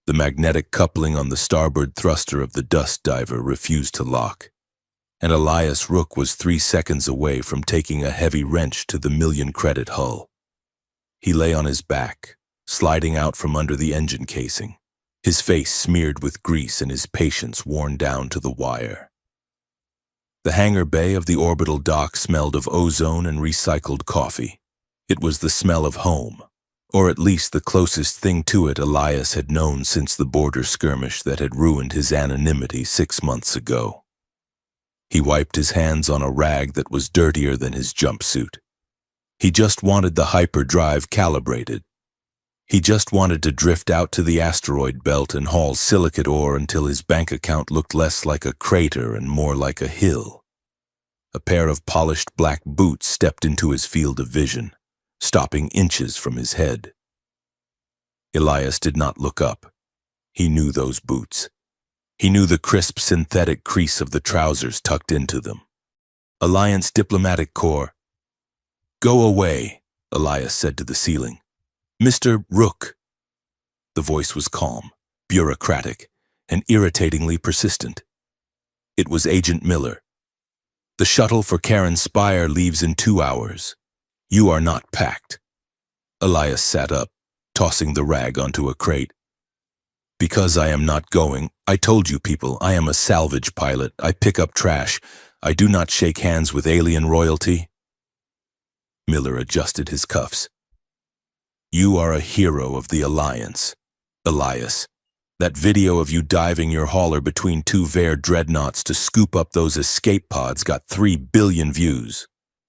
The magnetic coupling on the starboard thruster of the dust diver refused to lock, and Elias Rook was 3 seconds away from taking a heavy wrench to the million-credit hull. He lay on his back, sliding out from under the engine casing, his face smeared with grease and his patience worn down to the wire. The hangar bay of the orbital dock smelled of ozone and recycled coffee. It was the smell of home, or at least the closest thing to it Elias had known since the border skirmish that had ruined his anonymity 6 months ago. He wiped his hands on a rag that was dirtier than his jumpsuit. He just wanted the hyperdrive calibrated. He just wanted to drift out to the asteroid belt and haul silicate ore until his bank account looked less like a crater and more like a hill. A pair of polished black boots stepped into his field of vision, stopping inches from his head. Elias did not look up. He knew those boots. He knew the crisp synthetic crease of the trousers tucked into them. Alliance Diplomatic Corps. "Go away," Elias said to the ceiling. "Mr. Rook." The voice was calm, bureaucratic, and irritatingly persistent. It was Agent Miller. "The shuttle for Karen Spire leaves in 2 hours. You are not packed." Elias sat up, tossing the rag onto a crate. "Because I am not going. I told you people, I am a salvage pilot. I pick up trash. I do not shake hands with alien royalty." Miller adjusted his cuffs. "You are a hero of the Alliance, Elias. That video of you diving your hauler between 2 Vare dreadnoughts to scoop up those escape pods got 3 billion views.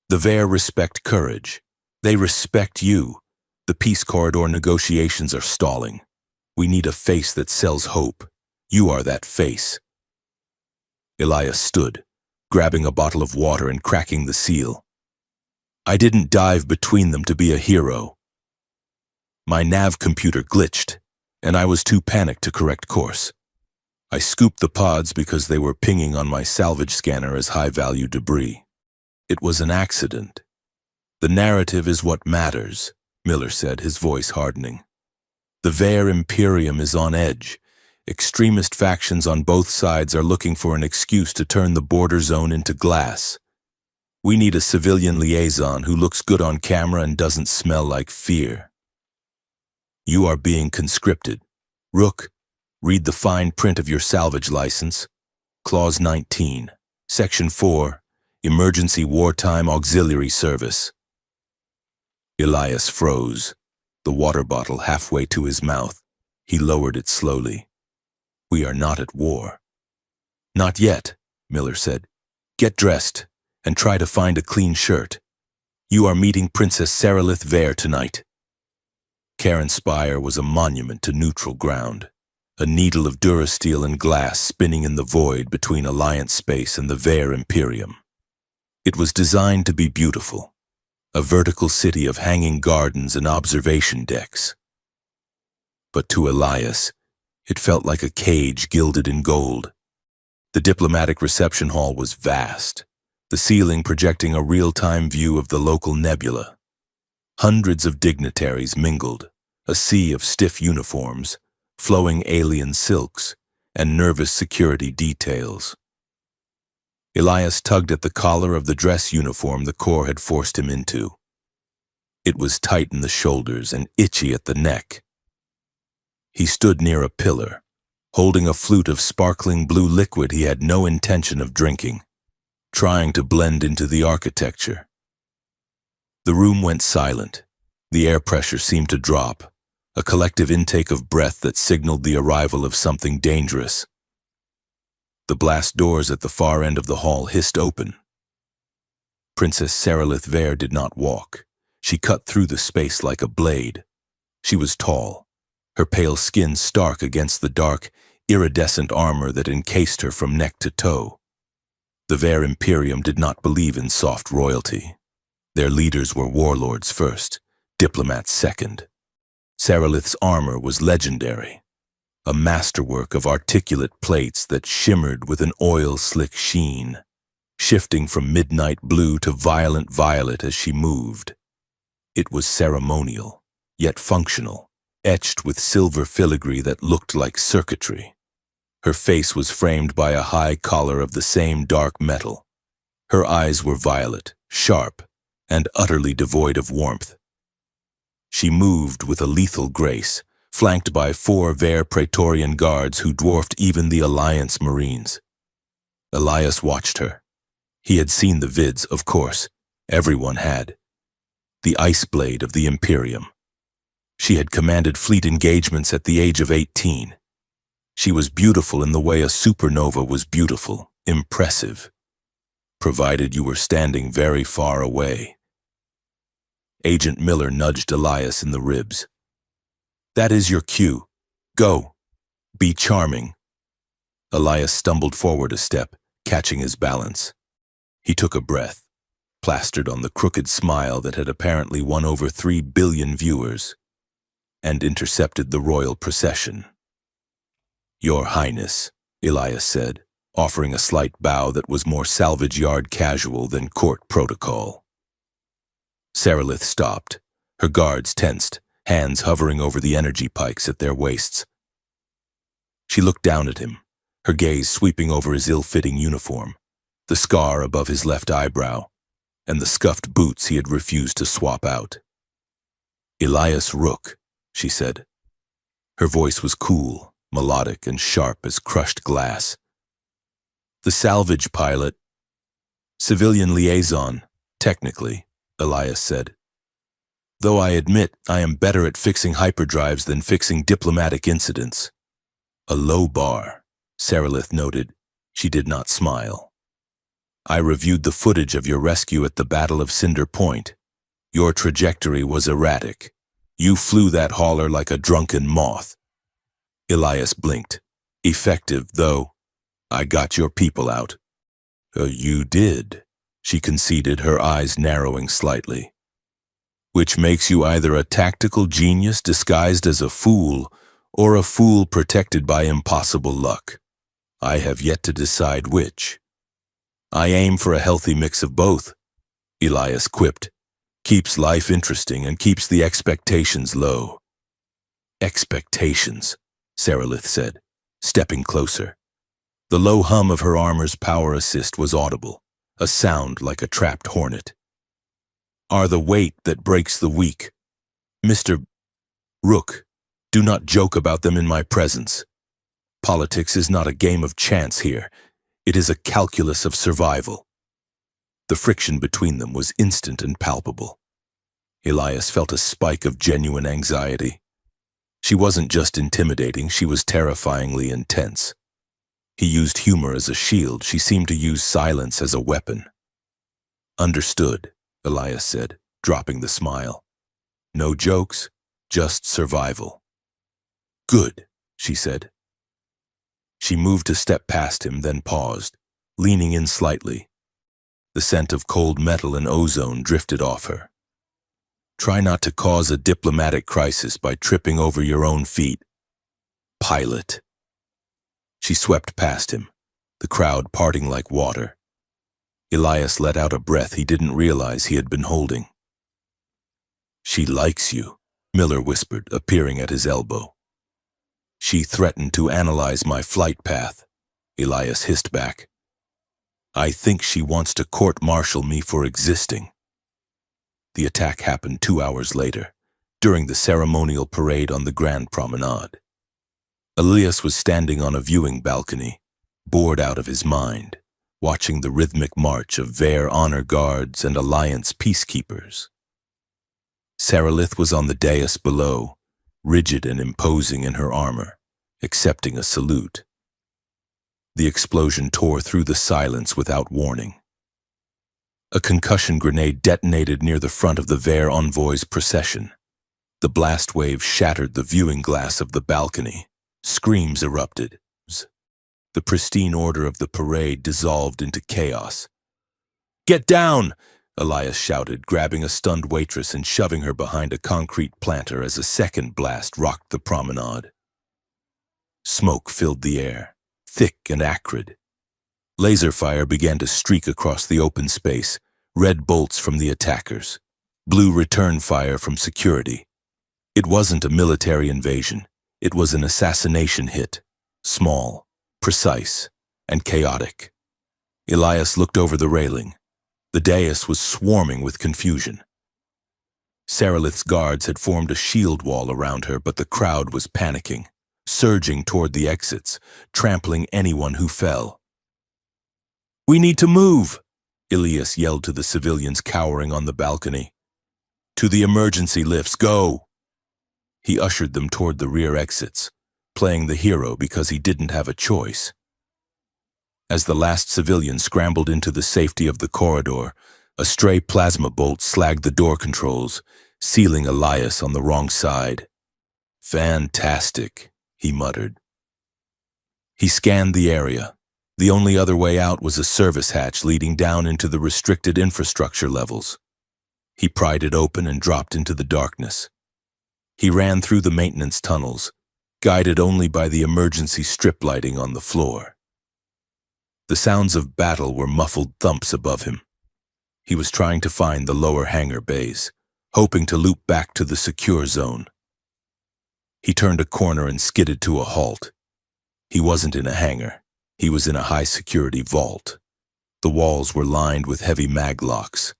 The Vare respect courage. They respect you. The peace corridor negotiations are stalling. We need a face that sells hope. You are that face." Elias stood, grabbing a bottle of water and cracking the seal. "I didn't dive between them to be a hero. My nav computer glitched, and I was too panicked to correct course. I scooped the pods because they were pinging on my salvage scanner as high-value debris. It was an accident. The narrative is what matters," Miller said, his voice hardening. "The Vare Imperium is on edge. Extremist factions on both sides are looking for an excuse to turn the border zone into glass. We need a civilian liaison who looks good on camera and doesn't smell like fear. You are being conscripted. Rook, read the fine print of your salvage license. Clause 19, Section 4, Emergency Wartime Auxiliary Service." Elias froze, the water bottle halfway to his mouth. He lowered it slowly. "We are not at war." "Not yet," Miller said. "Get dressed and try to find a clean shirt. You are meeting Princess Saralith Vare tonight." Karen Spire was a monument to neutral ground, a needle of durasteel and glass spinning in the void between Alliance space and the Vare Imperium. It was designed to be beautiful, a vertical city of hanging gardens and observation decks. But to Elias, it felt like a cage gilded in gold. The diplomatic reception hall was vast, the ceiling projecting a real-time view of the local nebula. Hundreds of dignitaries mingled, a sea of stiff uniforms, flowing alien silks, and nervous security details. Elias tugged at the collar of the dress uniform the Corps had forced him into. It was tight in the shoulders and itchy at the neck. He stood near a pillar, holding a flute of sparkling blue liquid he had no intention of drinking, trying to blend into the architecture. The room went silent. The air pressure seemed to drop, a collective intake of breath that signaled the arrival of something dangerous. The blast doors at the far end of the hall hissed open. Princess Saralith Vare did not walk. She cut through the space like a blade. She was tall, her pale skin stark against the dark, iridescent armor that encased her from neck to toe. The Vare Imperium did not believe in soft royalty. Their leaders were warlords first, diplomats second. Saralith's armor was legendary, a masterwork of articulate plates that shimmered with an oil-slick sheen, shifting from midnight blue to violent violet as she moved. It was ceremonial, yet functional, etched with silver filigree that looked like circuitry. Her face was framed by a high collar of the same dark metal. Her eyes were violet, sharp, and utterly devoid of warmth. She moved with a lethal grace, flanked by 4 Vare Praetorian guards who dwarfed even the Alliance Marines. Elias watched her. He had seen the vids, of course. Everyone had. The ice blade of the Imperium. She had commanded fleet engagements at the age of 18. She was beautiful in the way a supernova was beautiful, impressive, provided you were standing very far away. Agent Miller nudged Elias in the ribs. "That is your cue. Go. Be charming." Elias stumbled forward a step, catching his balance. He took a breath, plastered on the crooked smile that had apparently won over 3 billion viewers, and intercepted the royal procession. "Your Highness," Elias said, offering a slight bow that was more salvage yard casual than court protocol. Sarilith stopped, her guards tensed, hands hovering over the energy pikes at their waists. She looked down at him, her gaze sweeping over his ill-fitting uniform, the scar above his left eyebrow, and the scuffed boots he had refused to swap out. "Elias Rook," she said. Her voice was cool, melodic, and sharp as crushed glass. "The salvage pilot. Civilian liaison, technically," Elias said. "Though I admit I am better at fixing hyperdrives than fixing diplomatic incidents." "A low bar," Sarilith noted. She did not smile. "I reviewed the footage of your rescue at the Battle of Cinder Point. Your trajectory was erratic. You flew that hauler like a drunken moth." Elias blinked. "Effective, though. I got your people out." You did," she conceded, her eyes narrowing slightly. "Which makes you either a tactical genius disguised as a fool, or a fool protected by impossible luck. I have yet to decide which." "I aim for a healthy mix of both," Elias quipped. "Keeps life interesting and keeps the expectations low." "Expectations," Sarilith said, stepping closer. The low hum of her armor's power assist was audible, a sound like a trapped hornet. "Are the weight that breaks the weak. Mr. Rook, do not joke about them in my presence. Politics is not a game of chance here. It is a calculus of survival." The friction between them was instant and palpable. Elias felt a spike of genuine anxiety. She wasn't just intimidating, she was terrifyingly intense. He used humor as a shield, she seemed to use silence as a weapon. "Understood," Elias said, dropping the smile. "No jokes, just survival." "Good," she said. She moved a step past him, then paused, leaning in slightly. The scent of cold metal and ozone drifted off her. "Try not to cause a diplomatic crisis by tripping over your own feet. Pilot." She swept past him, the crowd parting like water. Elias let out a breath he didn't realize he had been holding. "She likes you," Miller whispered, appearing at his elbow. "She threatened to analyze my flight path," Elias hissed back. "I think she wants to court-martial me for existing." The attack happened 2 hours later, during the ceremonial parade on the Grand Promenade. Elias was standing on a viewing balcony, bored out of his mind, watching the rhythmic march of Vare honor guards and Alliance peacekeepers. Sarilith was on the dais below, rigid and imposing in her armor, accepting a salute. The explosion tore through the silence without warning. A concussion grenade detonated near the front of the Vare envoy's procession. The blast wave shattered the viewing glass of the balcony. Screams erupted. The pristine order of the parade dissolved into chaos. "Get down!" Elias shouted, grabbing a stunned waitress and shoving her behind a concrete planter as a second blast rocked the promenade. Smoke filled the air, thick and acrid. Laser fire began to streak across the open space, red bolts from the attackers, blue return fire from security. It wasn't a military invasion. It was an assassination hit. Small, precise, and chaotic. Elias looked over the railing. The dais was swarming with confusion. Saralith's guards had formed a shield wall around her, but the crowd was panicking, surging toward the exits, trampling anyone who fell. "We need to move!" Elias yelled to the civilians cowering on the balcony. "To the emergency lifts, go!" He ushered them toward the rear exits, playing the hero because he didn't have a choice. As the last civilian scrambled into the safety of the corridor, a stray plasma bolt slagged the door controls, sealing Elias on the wrong side. "Fantastic," he muttered. He scanned the area. The only other way out was a service hatch leading down into the restricted infrastructure levels. He pried it open and dropped into the darkness. He ran through the maintenance tunnels, guided only by the emergency strip lighting on the floor. The sounds of battle were muffled thumps above him. He was trying to find the lower hangar bays, hoping to loop back to the secure zone. He turned a corner and skidded to a halt. He wasn't in a hangar. He was in a high-security vault. The walls were lined with heavy mag locks.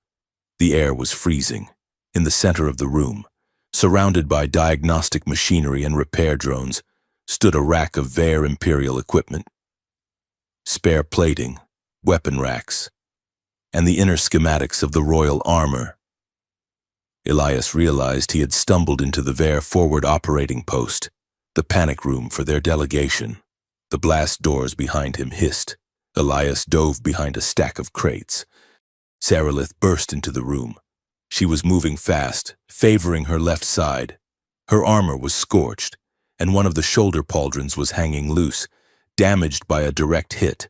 The air was freezing. In the center of the room, surrounded by diagnostic machinery and repair drones, stood a rack of Vare Imperial equipment. Spare plating, weapon racks, and the inner schematics of the royal armor. Elias realized he had stumbled into the Vare forward operating post, the panic room for their delegation. The blast doors behind him hissed. Elias dove behind a stack of crates. Saralith burst into the room. She was moving fast, favoring her left side. Her armor was scorched, and one of the shoulder pauldrons was hanging loose, damaged by a direct hit.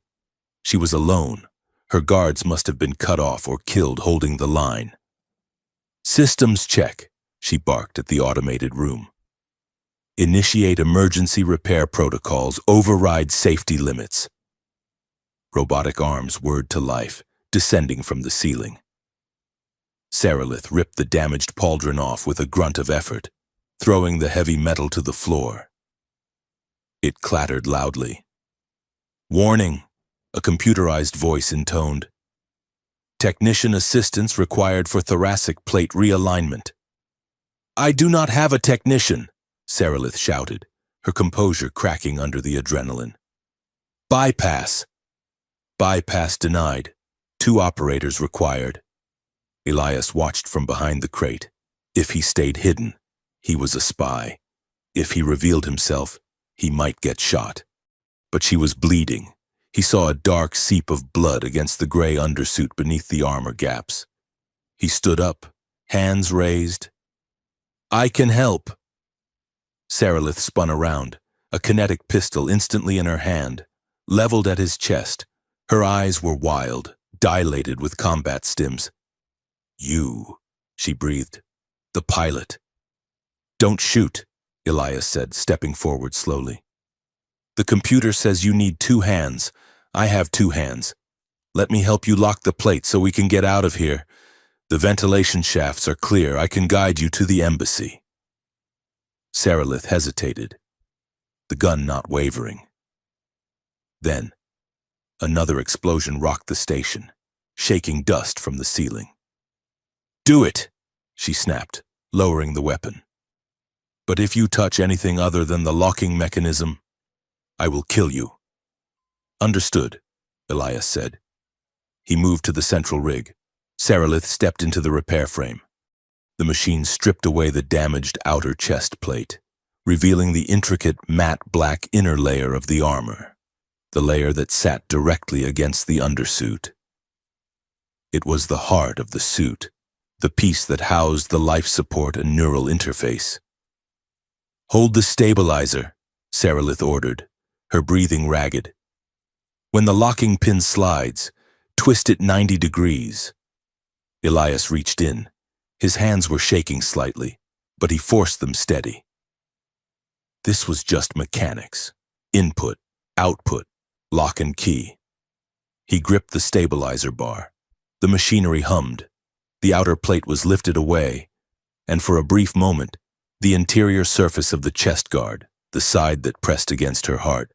She was alone. Her guards must have been cut off or killed holding the line. "Systems check," she barked at the automated room. "Initiate emergency repair protocols, override safety limits." Robotic arms whirred to life, descending from the ceiling. Saralith ripped the damaged pauldron off with a grunt of effort, throwing the heavy metal to the floor. It clattered loudly. "Warning," a computerized voice intoned. "Technician assistance required for thoracic plate realignment." "I do not have a technician," Saralith shouted, her composure cracking under the adrenaline. "Bypass." "Bypass denied. 2 operators required." Elias watched from behind the crate. If he stayed hidden, he was a spy. If he revealed himself, he might get shot. But she was bleeding. He saw a dark seep of blood against the gray undersuit beneath the armor gaps. He stood up, hands raised. "I can help." Saralith spun around, a kinetic pistol instantly in her hand, leveled at his chest. Her eyes were wild, dilated with combat stims. "You," she breathed. "The pilot." "Don't shoot," Elias said, stepping forward slowly. "The computer says you need 2 hands. I have 2 hands. Let me help you lock the plate so we can get out of here. The ventilation shafts are clear. I can guide you to the embassy." Saralith hesitated, the gun not wavering. Then, another explosion rocked the station, shaking dust from the ceiling. "Do it," she snapped, lowering the weapon. "But if you touch anything other than the locking mechanism, I will kill you." "Understood," Elias said. He moved to the central rig. Saralith stepped into the repair frame. The machine stripped away the damaged outer chest plate, revealing the intricate matte black inner layer of the armor, the layer that sat directly against the undersuit. It was the heart of the suit, the piece that housed the life support and neural interface. "Hold the stabilizer," Saralith ordered, her breathing ragged. "When the locking pin slides, twist it 90 degrees. Elias reached in. His hands were shaking slightly, but he forced them steady. This was just mechanics. Input, output, lock and key. He gripped the stabilizer bar. The machinery hummed. The outer plate was lifted away, and for a brief moment, The interior surface of the chest guard, the side that pressed against her heart,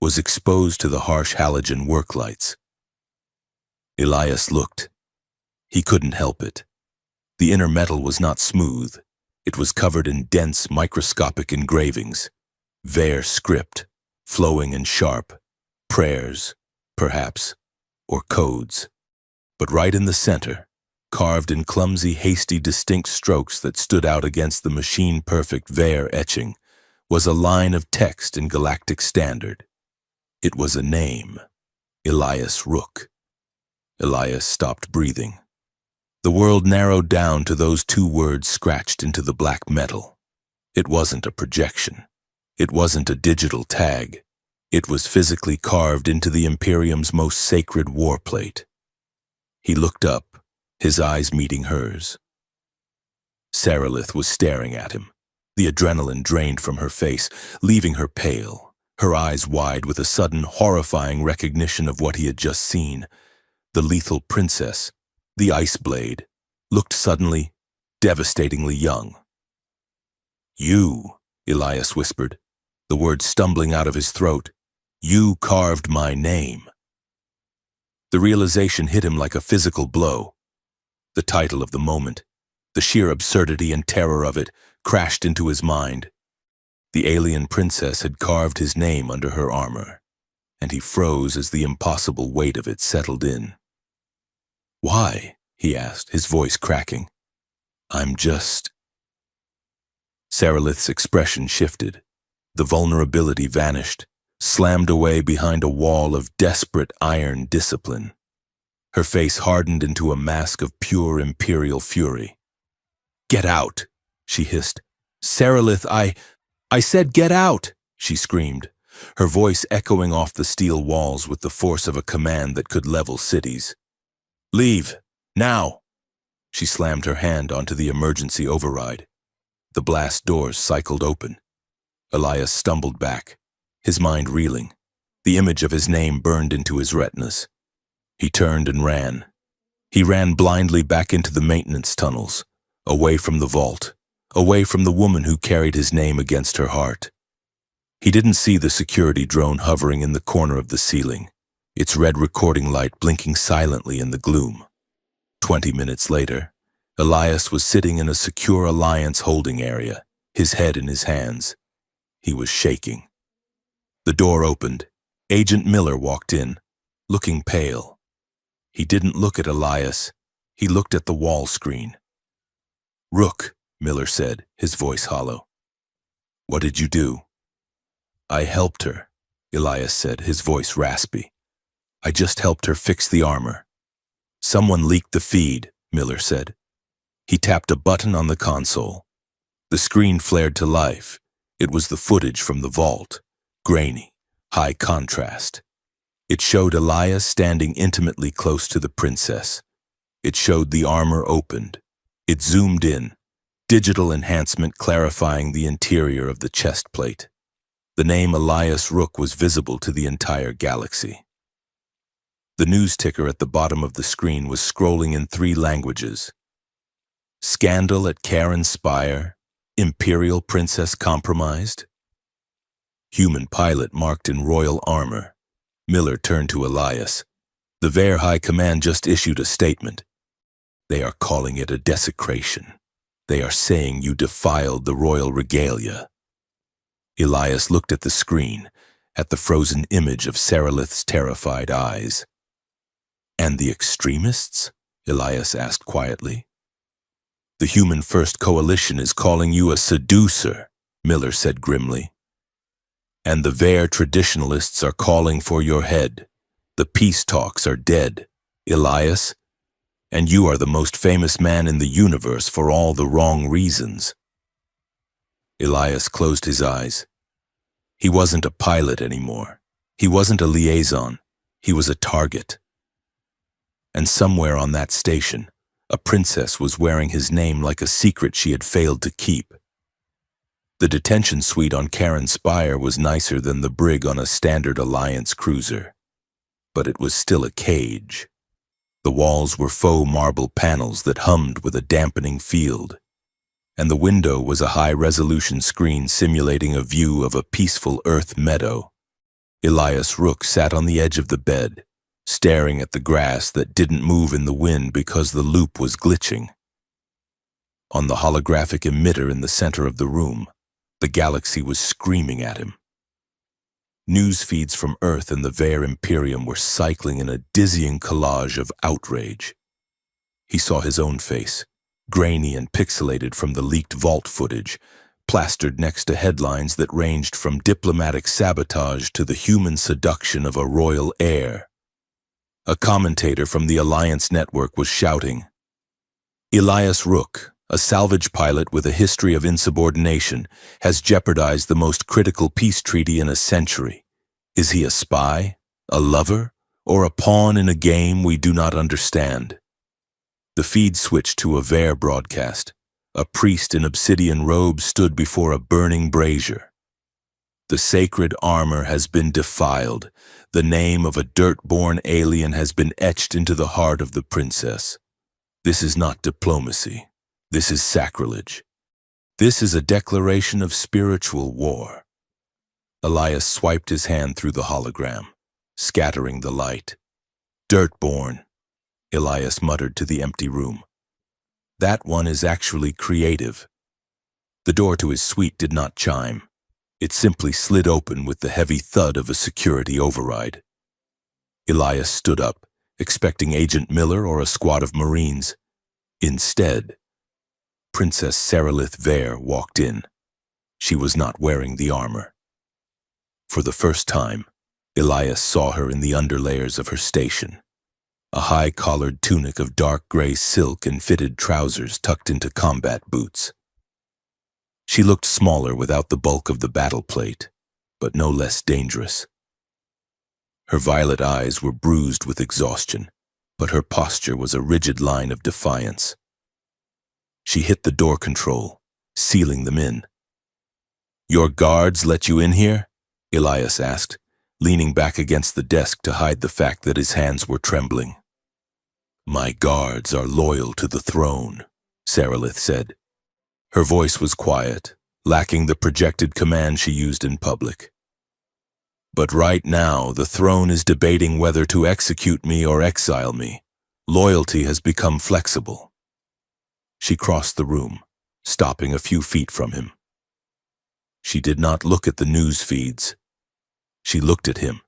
was exposed to the harsh halogen work lights. Elias looked. He couldn't help it. The inner metal was not smooth. It was covered in dense, microscopic engravings. Vair script, flowing and sharp. Prayers, perhaps, or codes. But right in the center, carved in clumsy, hasty, distinct strokes that stood out against the machine-perfect Vair etching, was a line of text in galactic standard. It was a name, Elias Rook. Elias stopped breathing. The world narrowed down to those two words scratched into the black metal. It wasn't a projection. It wasn't a digital tag. It was physically carved into the Imperium's most sacred warplate. He looked up, his eyes meeting hers. Sarilith was staring at him. The adrenaline drained from her face, leaving her pale, her eyes wide with a sudden, horrifying recognition of what he had just seen. The lethal princess, the ice blade, looked suddenly, devastatingly young. "You," Elias whispered, the words stumbling out of his throat. "You carved my name." The realization hit him like a physical blow. The title of the moment, the sheer absurdity and terror of it, crashed into his mind. The alien princess had carved his name under her armor, and he froze as the impossible weight of it settled in. "Why?" he asked, his voice cracking. "I'm just—" Sarilith's expression shifted. The vulnerability vanished, slammed away behind a wall of desperate iron discipline. Her face hardened into a mask of pure imperial fury. "Get out!" she hissed. "Sarilith, I said get out!" she screamed, her voice echoing off the steel walls with the force of a command that could level cities. "Leave! Now!" She slammed her hand onto the emergency override. The blast doors cycled open. Elias stumbled back, his mind reeling. The image of his name burned into his retinas. He turned and ran. He ran blindly back into the maintenance tunnels, away from the vault, away from the woman who carried his name against her heart. He didn't see the security drone hovering in the corner of the ceiling, its red recording light blinking silently in the gloom. 20 minutes later, Elias was sitting in a secure Alliance holding area, his head in his hands. He was shaking. The door opened. Agent Miller walked in, looking pale. He didn't look at Elias. He looked at the wall screen. "Rook," Miller said, his voice hollow. "What did you do?" "I helped her," Elias said, his voice raspy. "I just helped her fix the armor." "Someone leaked the feed," Miller said. He tapped a button on the console. The screen flared to life. It was the footage from the vault, grainy, high contrast. It showed Elias standing intimately close to the princess. It showed the armor opened. It zoomed in, digital enhancement clarifying the interior of the chest plate. The name Elias Rook was visible to the entire galaxy. The news ticker at the bottom of the screen was scrolling in 3 languages. Scandal at Karen Spire, Imperial Princess compromised. Human pilot marked in royal armor. Miller turned to Elias. "The Vair High Command just issued a statement. They are calling it a desecration. They are saying you defiled the royal regalia." Elias looked at the screen, at the frozen image of Sarilith's terrified eyes. "And the extremists?" Elias asked quietly. "The Human First Coalition is calling you a seducer," Miller said grimly. "And the Vair traditionalists are calling for your head. The peace talks are dead, Elias. And you are the most famous man in the universe for all the wrong reasons." Elias closed his eyes. He wasn't a pilot anymore. He wasn't a liaison. He was a target. And somewhere on that station, a princess was wearing his name like a secret she had failed to keep. The detention suite on Karen Spire was nicer than the brig on a standard Alliance cruiser. But it was still a cage. The walls were faux marble panels that hummed with a dampening field. and the window was a high-resolution screen simulating a view of a peaceful earth meadow. Elias Rook sat on the edge of the bed, staring at the grass that didn't move in the wind because the loop was glitching. On the holographic emitter in the center of the room, the galaxy was screaming at him. News feeds from Earth and the Vare Imperium were cycling in a dizzying collage of outrage. He saw his own face, grainy and pixelated from the leaked vault footage, plastered next to headlines that ranged from diplomatic sabotage to the human seduction of a royal heir. A commentator from the Alliance Network was shouting, "Elias Rook, a salvage pilot with a history of insubordination, has jeopardized the most critical peace treaty in a century. Is he a spy, a lover, or a pawn in a game we do not understand?" The feed switched to a Vare broadcast. A priest in obsidian robes stood before a burning brazier. "The sacred armor has been defiled. The name of a dirt-born alien has been etched into the heart of the princess. This is not diplomacy. This is sacrilege. This is a declaration of spiritual war." Elias swiped his hand through the hologram, scattering the light. "Dirtborn," Elias muttered to the empty room. "That one is actually creative." The door to his suite did not chime. It simply slid open with the heavy thud of a security override. Elias stood up, expecting Agent Miller or a squad of Marines. Instead, Princess Saralith Vare walked in. She was not wearing the armor. For the first time, Elias saw her in the underlayers of her station. A high-collared tunic of dark gray silk and fitted trousers tucked into combat boots. She looked smaller without the bulk of the battle plate, but no less dangerous. Her violet eyes were bruised with exhaustion, but her posture was a rigid line of defiance. She hit the door control, sealing them in. "Your guards let you in here?" Elias asked, leaning back against the desk to hide the fact that his hands were trembling. "My guards are loyal to the throne," Saralith said. Her voice was quiet, lacking the projected command she used in public. "But right now, the throne is debating whether to execute me or exile me. Loyalty has become flexible." She crossed the room, stopping a few feet from him. She did not look at the news feeds. She looked at him,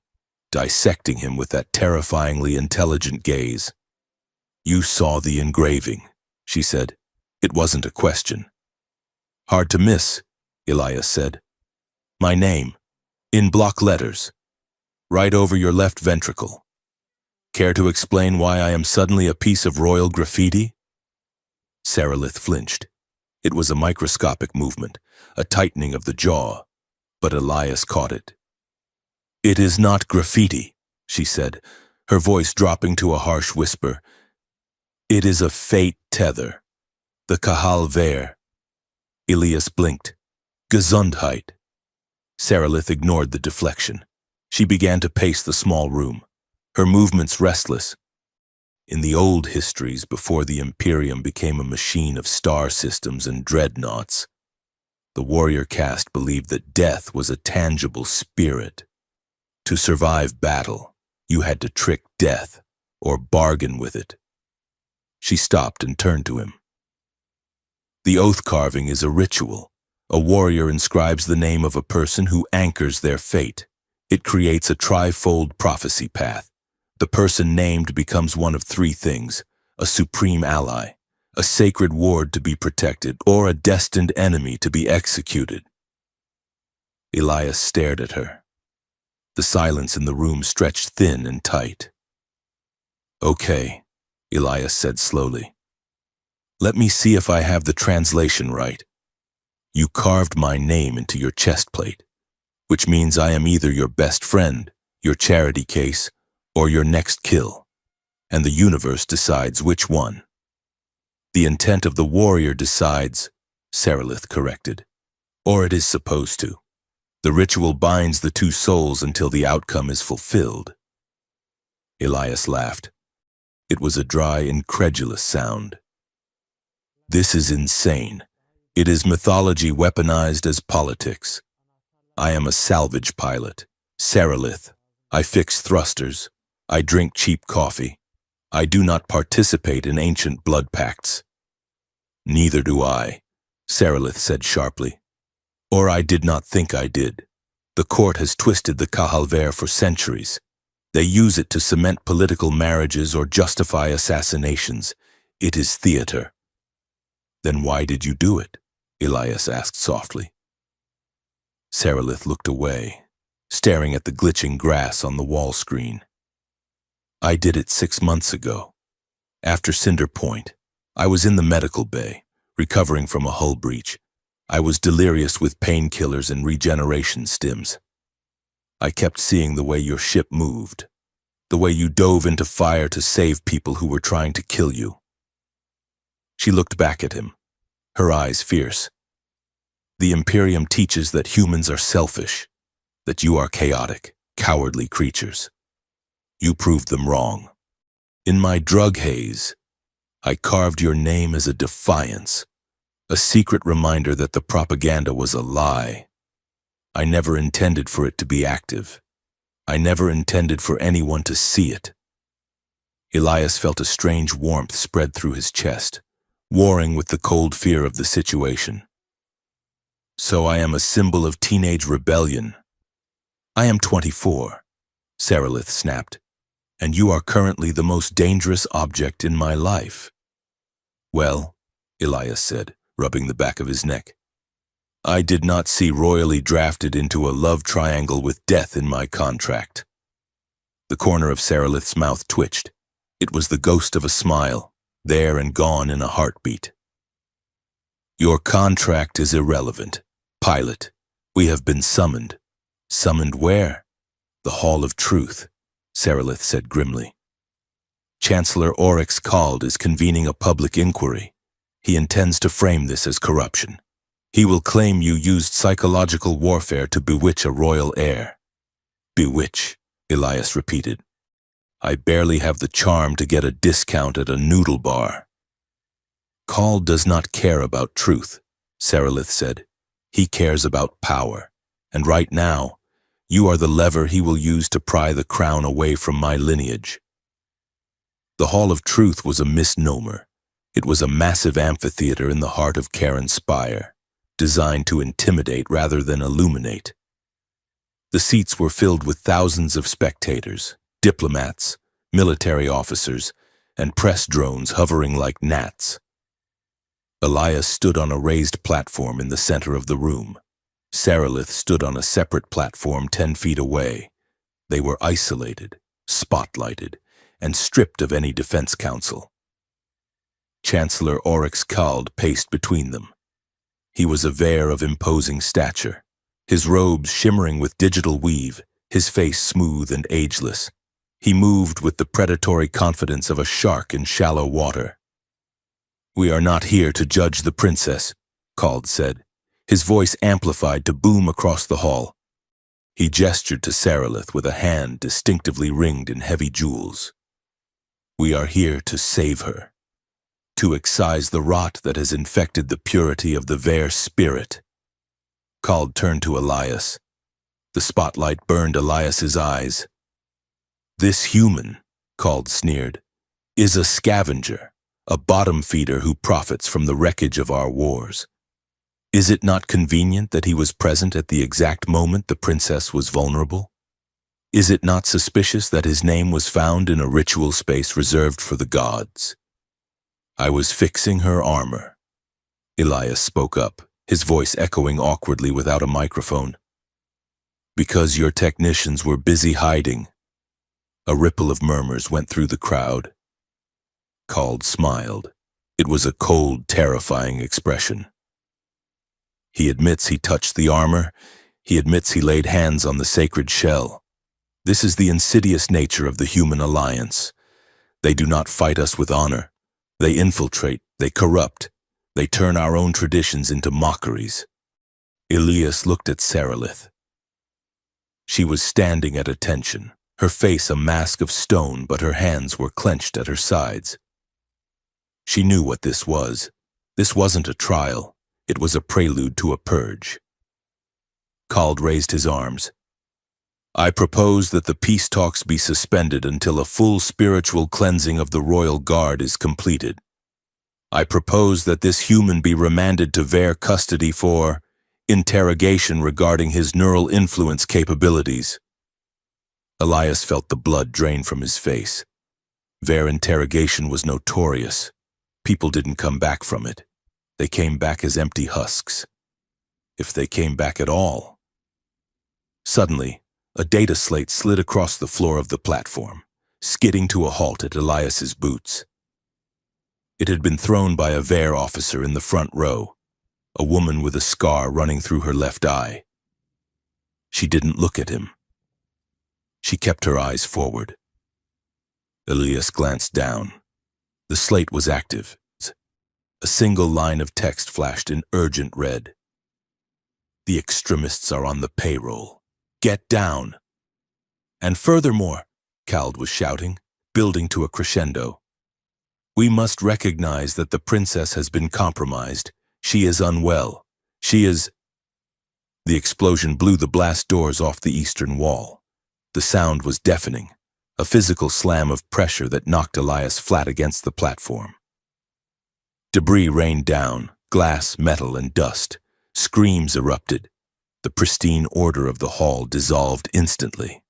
dissecting him with that terrifyingly intelligent gaze. "You saw the engraving," she said. "It wasn't a question." "Hard to miss," Elias said. "My name, in block letters, right over your left ventricle. Care to explain why I am suddenly a piece of royal graffiti?" Saralith flinched. It was a microscopic movement, a tightening of the jaw, but Elias caught it. "It is not graffiti," she said, her voice dropping to a harsh whisper. "It is a fate tether. The Kahal Vare." Elias blinked. "Gesundheit." Saralith ignored the deflection. She began to pace the small room, her movements restless. In the old histories before the Imperium became a machine of star systems and dreadnoughts, the warrior caste believed that death was a tangible spirit. To survive battle, you had to trick death or bargain with it. She stopped and turned to him. "The oath carving is a ritual. A warrior inscribes the name of a person who anchors their fate. It creates a trifold prophecy path. The person named becomes one of three things: a supreme ally, a sacred ward to be protected, or a destined enemy to be executed." Elias stared at her. The silence in the room stretched thin and tight. "Okay," Elias said slowly. "Let me see if I have the translation right. You carved my name into your chest plate, which means I am either your best friend, your charity case, or your next kill, and the universe decides which one." "The intent of the warrior decides," Saralith corrected, "or it is supposed to. The ritual binds the two souls until the outcome is fulfilled." Elias laughed. It was a dry, incredulous sound. "This is insane. It is mythology weaponized as politics. I am a salvage pilot. Seralith. I fix thrusters. I drink cheap coffee. I do not participate in ancient blood pacts. Neither do I, Seralith said sharply. Or I did not think I did. The court has twisted the Kahalver for centuries. They use it to cement political marriages or justify assassinations. It is theater. Then why did you do it? Elias asked softly. Seralith looked away, staring at the glitching grass on the wall screen. I did it 6 months ago. After Cinder Point, I was in the medical bay, recovering from a hull breach. I was delirious with painkillers and regeneration stims. I kept seeing the way your ship moved, the way you dove into fire to save people who were trying to kill you. She looked back at him, her eyes fierce. The Imperium teaches that humans are selfish, that you are chaotic, cowardly creatures. You proved them wrong. In my drug haze, I carved your name as a defiance, a secret reminder that the propaganda was a lie. I never intended for it to be active. I never intended for anyone to see it. Elias felt a strange warmth spread through his chest, warring with the cold fear of the situation. So I am a symbol of teenage rebellion. I am 24, Seralith snapped, and you are currently the most dangerous object in my life. Well, Elias said, rubbing the back of his neck. I did not see royally drafted into a love triangle with death in my contract. The corner of Seralith's mouth twitched. It was the ghost of a smile, there and gone in a heartbeat. Your contract is irrelevant. Pilot, we have been summoned. Summoned where? The Hall of Truth, Seralith said grimly. Chancellor Oryx Kald is convening a public inquiry. He intends to frame this as corruption. He will claim you used psychological warfare to bewitch a royal heir. Bewitch, Elias repeated. I barely have the charm to get a discount at a noodle bar. Kald does not care about truth, Seralith said. He cares about power, and right now, you are the lever he will use to pry the crown away from my lineage. The Hall of Truth was a misnomer. It was a massive amphitheater in the heart of Karen Spire, designed to intimidate rather than illuminate. The seats were filled with thousands of spectators, diplomats, military officers, and press drones hovering like gnats. Elias stood on a raised platform in the center of the room. Seralith stood on a separate platform 10 feet away. They were isolated, spotlighted, and stripped of any defense counsel. Chancellor Oryx Kald paced between them. He was a Vair of imposing stature, his robes shimmering with digital weave, his face smooth and ageless. He moved with the predatory confidence of a shark in shallow water. We are not here to judge the princess, Kald said, his voice amplified to boom across the hall. He gestured to Seralith with a hand distinctively ringed in heavy jewels. We are here to save her, to excise the rot that has infected the purity of the Vair spirit. Kald turned to Elias. The spotlight burned Elias's eyes. This human, Kald sneered, is a scavenger, a bottom feeder who profits from the wreckage of our wars. Is it not convenient that he was present at the exact moment the princess was vulnerable? Is it not suspicious that his name was found in a ritual space reserved for the gods? I was fixing her armor. Elias spoke up, his voice echoing awkwardly without a microphone. Because your technicians were busy hiding. A ripple of murmurs went through the crowd. Kald smiled. It was a cold, terrifying expression. He admits he touched the armor. He admits he laid hands on the sacred shell. This is the insidious nature of the human alliance. They do not fight us with honor. They infiltrate, they corrupt, they turn our own traditions into mockeries. Elias looked at Seralith. She was standing at attention, her face a mask of stone, but her hands were clenched at her sides. She knew what this was. This wasn't a trial. It was a prelude to a purge. Kald raised his arms. I propose that the peace talks be suspended until a full spiritual cleansing of the royal guard is completed. I propose that this human be remanded to Ver custody for interrogation regarding his neural influence capabilities. Elias felt the blood drain from his face. Ver interrogation was notorious. People didn't come back from it. They came back as empty husks. If they came back at all. Suddenly, a data slate slid across the floor of the platform, skidding to a halt at Elias's boots. It had been thrown by a Ver officer in the front row, a woman with a scar running through her left eye. She didn't look at him. She kept her eyes forward. Elias glanced down. The slate was active. A single line of text flashed in urgent red. The extremists are on the payroll. Get down. And furthermore, Kald was shouting, building to a crescendo. We must recognize that the princess has been compromised. She is unwell. She is... The explosion blew the blast doors off the eastern wall. The sound was deafening, a physical slam of pressure that knocked Elias flat against the platform. Debris rained down, glass, metal, and dust. Screams erupted. The pristine order of the hall dissolved instantly.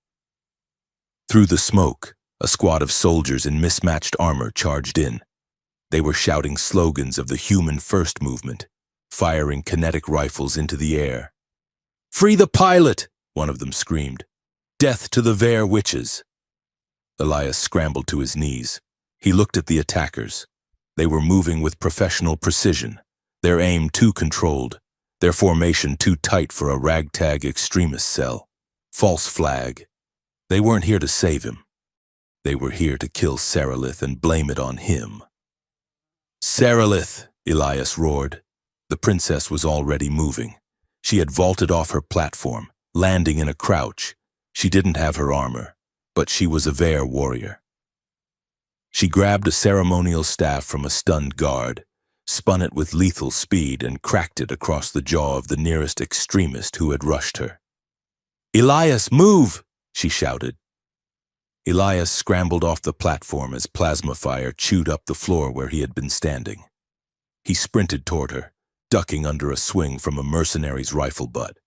Through the smoke, a squad of soldiers in mismatched armor charged in. They were shouting slogans of the Human First movement, firing kinetic rifles into the air. "Free the pilot!" one of them screamed. "Death to the Ver witches!" Elias scrambled to his knees. He looked at the attackers. They were moving with professional precision, their aim too controlled, their formation too tight for a ragtag extremist cell. False flag. They weren't here to save him. They were here to kill Saralith and blame it on him. "Saralith!" Elias roared. The princess was already moving. She had vaulted off her platform, landing in a crouch. She didn't have her armor, but she was a Ver warrior. She grabbed a ceremonial staff from a stunned guard, spun it with lethal speed, and cracked it across the jaw of the nearest extremist who had rushed her. "Elias, move!" she shouted. Elias scrambled off the platform as plasma fire chewed up the floor where he had been standing. He sprinted toward her, ducking under a swing from a mercenary's rifle butt.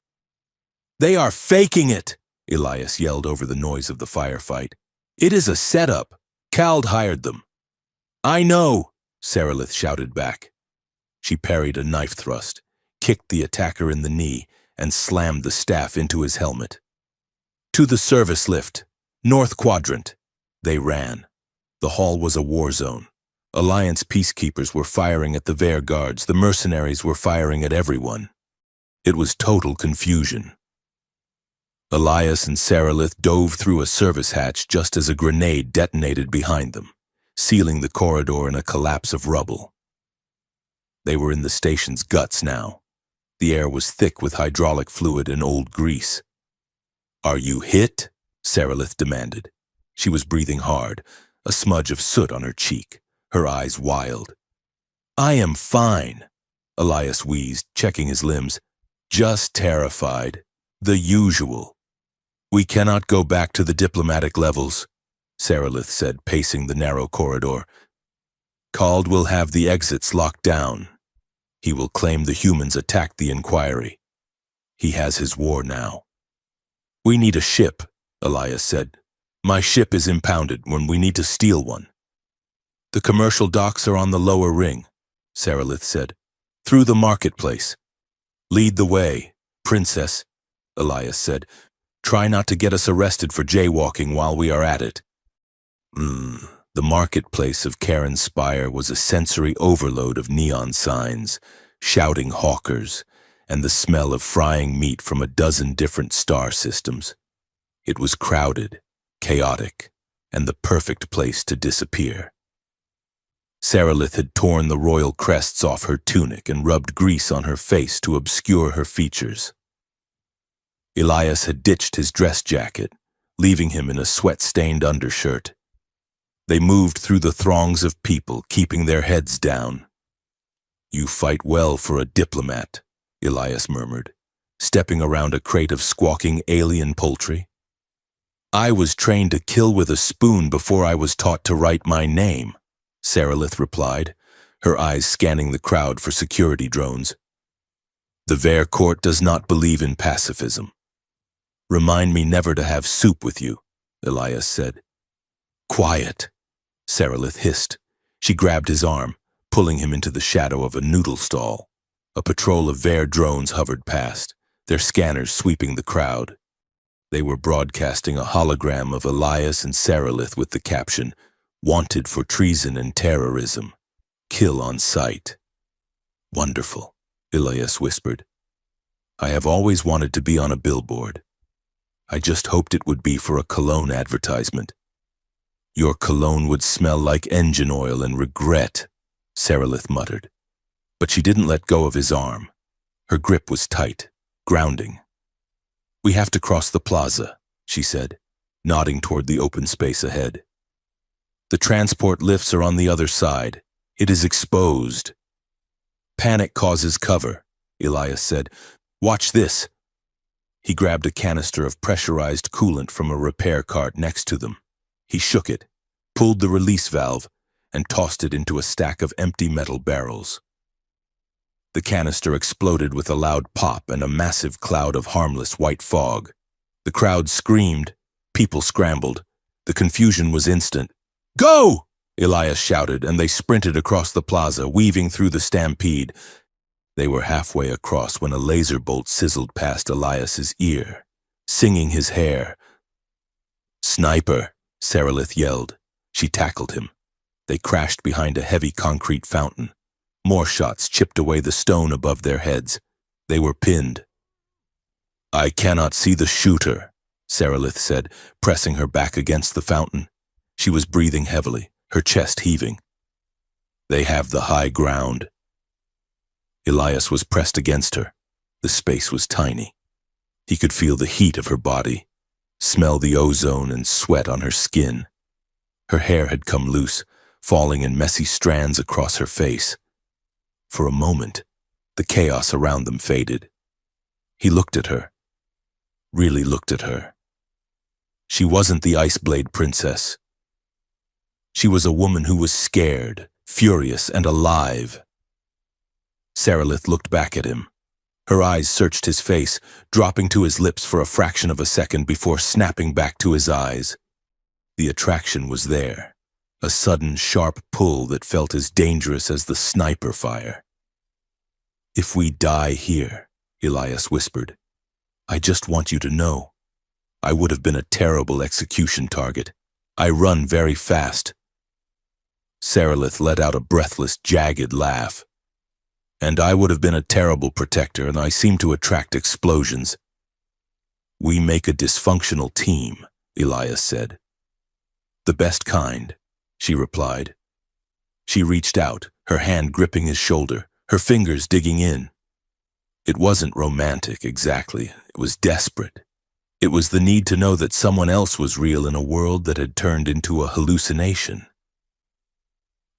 "They are faking it!" Elias yelled over the noise of the firefight. "It is a setup. Kald hired them." "I know," Saralith shouted back. She parried a knife thrust, kicked the attacker in the knee, and slammed the staff into his helmet. "To the service lift. North quadrant." They ran. The hall was a war zone. Alliance peacekeepers were firing at the Ver guards. The mercenaries were firing at everyone. It was total confusion. Elias and Saralith dove through a service hatch just as a grenade detonated behind them, sealing the corridor in a collapse of rubble. They were in the station's guts now. The air was thick with hydraulic fluid and old grease. "Are you hit?" Saralith demanded. She was breathing hard, a smudge of soot on her cheek, her eyes wild. "I am fine," Elias wheezed, checking his limbs. "Just terrified. The usual." "We cannot go back to the diplomatic levels," Saralith said, pacing the narrow corridor. "Kald will have the exits locked down. He will claim the humans attacked the inquiry. He has his war now." "We need a ship," Elias said. "My ship is impounded when we need to steal one." "The commercial docks are on the lower ring," Saralith said. "Through the marketplace." "Lead the way, princess," Elias said. "Try not to get us arrested for jaywalking while we are at it." The marketplace of Karen Spire was a sensory overload of neon signs, shouting hawkers, and the smell of frying meat from a dozen different star systems. It was crowded, chaotic, and the perfect place to disappear. Saralith had torn the royal crests off her tunic and rubbed grease on her face to obscure her features. Elias had ditched his dress jacket, leaving him in a sweat-stained undershirt. They moved through the throngs of people, keeping their heads down. You fight well for a diplomat, Elias murmured, stepping around a crate of squawking alien poultry. I was trained to kill with a spoon before I was taught to write my name, Saralith replied, her eyes scanning the crowd for security drones. The Vare court does not believe in pacifism. Remind me never to have soup with you, Elias said. Quiet, Saralith hissed. She grabbed his arm, pulling him into the shadow of a noodle stall. A patrol of Vare drones hovered past, their scanners sweeping the crowd. They were broadcasting a hologram of Elias and Saralith with the caption, "Wanted for treason and terrorism. Kill on sight." Wonderful, Elias whispered. I have always wanted to be on a billboard. I just hoped it would be for a cologne advertisement. Your cologne would smell like engine oil and regret, Saralith muttered. But she didn't let go of his arm. Her grip was tight, grounding. We have to cross the plaza, she said, nodding toward the open space ahead. The transport lifts are on the other side. It is exposed. Panic causes cover, Elias said. Watch this. He grabbed a canister of pressurized coolant from a repair cart next to them. He shook it, pulled the release valve, and tossed it into a stack of empty metal barrels. The canister exploded with a loud pop and a massive cloud of harmless white fog. The crowd screamed. People scrambled. The confusion was instant. Go! Elias shouted, and they sprinted across the plaza, weaving through the stampede. They were halfway across when a laser bolt sizzled past Elias's ear, singing his hair. Sniper, Saralith yelled. She tackled him. They crashed behind a heavy concrete fountain. More shots chipped away the stone above their heads. They were pinned. I cannot see the shooter, Saralith said, pressing her back against the fountain. She was breathing heavily, her chest heaving. They have the high ground. Elias was pressed against her. The space was tiny. He could feel the heat of her body, smell the ozone and sweat on her skin. Her hair had come loose, falling in messy strands across her face. For a moment, the chaos around them faded. He looked at her, really looked at her. She wasn't the Ice Blade princess. She was a woman who was scared, furious, and alive. Saralith looked back at him. Her eyes searched his face, dropping to his lips for a fraction of a second before snapping back to his eyes. The attraction was there, a sudden, sharp pull that felt as dangerous as the sniper fire. If we die here, Elias whispered, I just want you to know. I would have been a terrible execution target. I run very fast. Saralith let out a breathless, jagged laugh. And I would have been a terrible protector, and I seem to attract explosions. We make a dysfunctional team, Elias said. The best kind, she replied. She reached out, her hand gripping his shoulder, her fingers digging in. It wasn't romantic, exactly. It was desperate. It was the need to know that someone else was real in a world that had turned into a hallucination.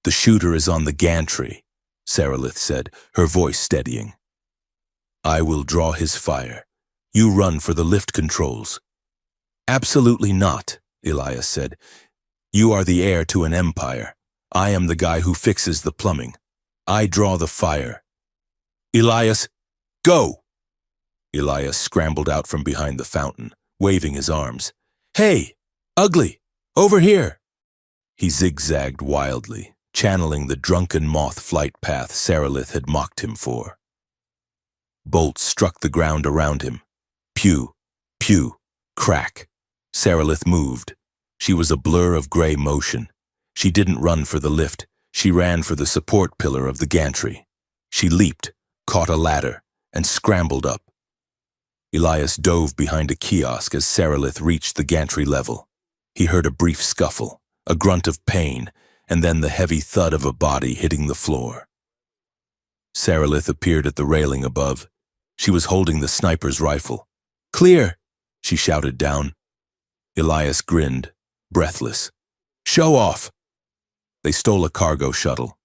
The shooter is on the gantry, Saralith said, her voice steadying. I will draw his fire. You run for the lift controls. Absolutely not, Elias said. You are the heir to an empire. I am the guy who fixes the plumbing. I draw the fire. Elias, go! Elias scrambled out from behind the fountain, waving his arms. Hey, ugly, over here! He zigzagged wildly, channeling the drunken moth flight path Saralith had mocked him for. Bolts struck the ground around him. Pew, pew, crack. Saralith moved. She was a blur of gray motion. She didn't run for the lift. She ran for the support pillar of the gantry. She leaped, caught a ladder, and scrambled up. Elias dove behind a kiosk as Saralith reached the gantry level. He heard a brief scuffle, a grunt of pain, and then the heavy thud of a body hitting the floor. Saralith appeared at the railing above. She was holding the sniper's rifle. Clear, she shouted down. Elias grinned, breathless. Show off! They stole a cargo shuttle.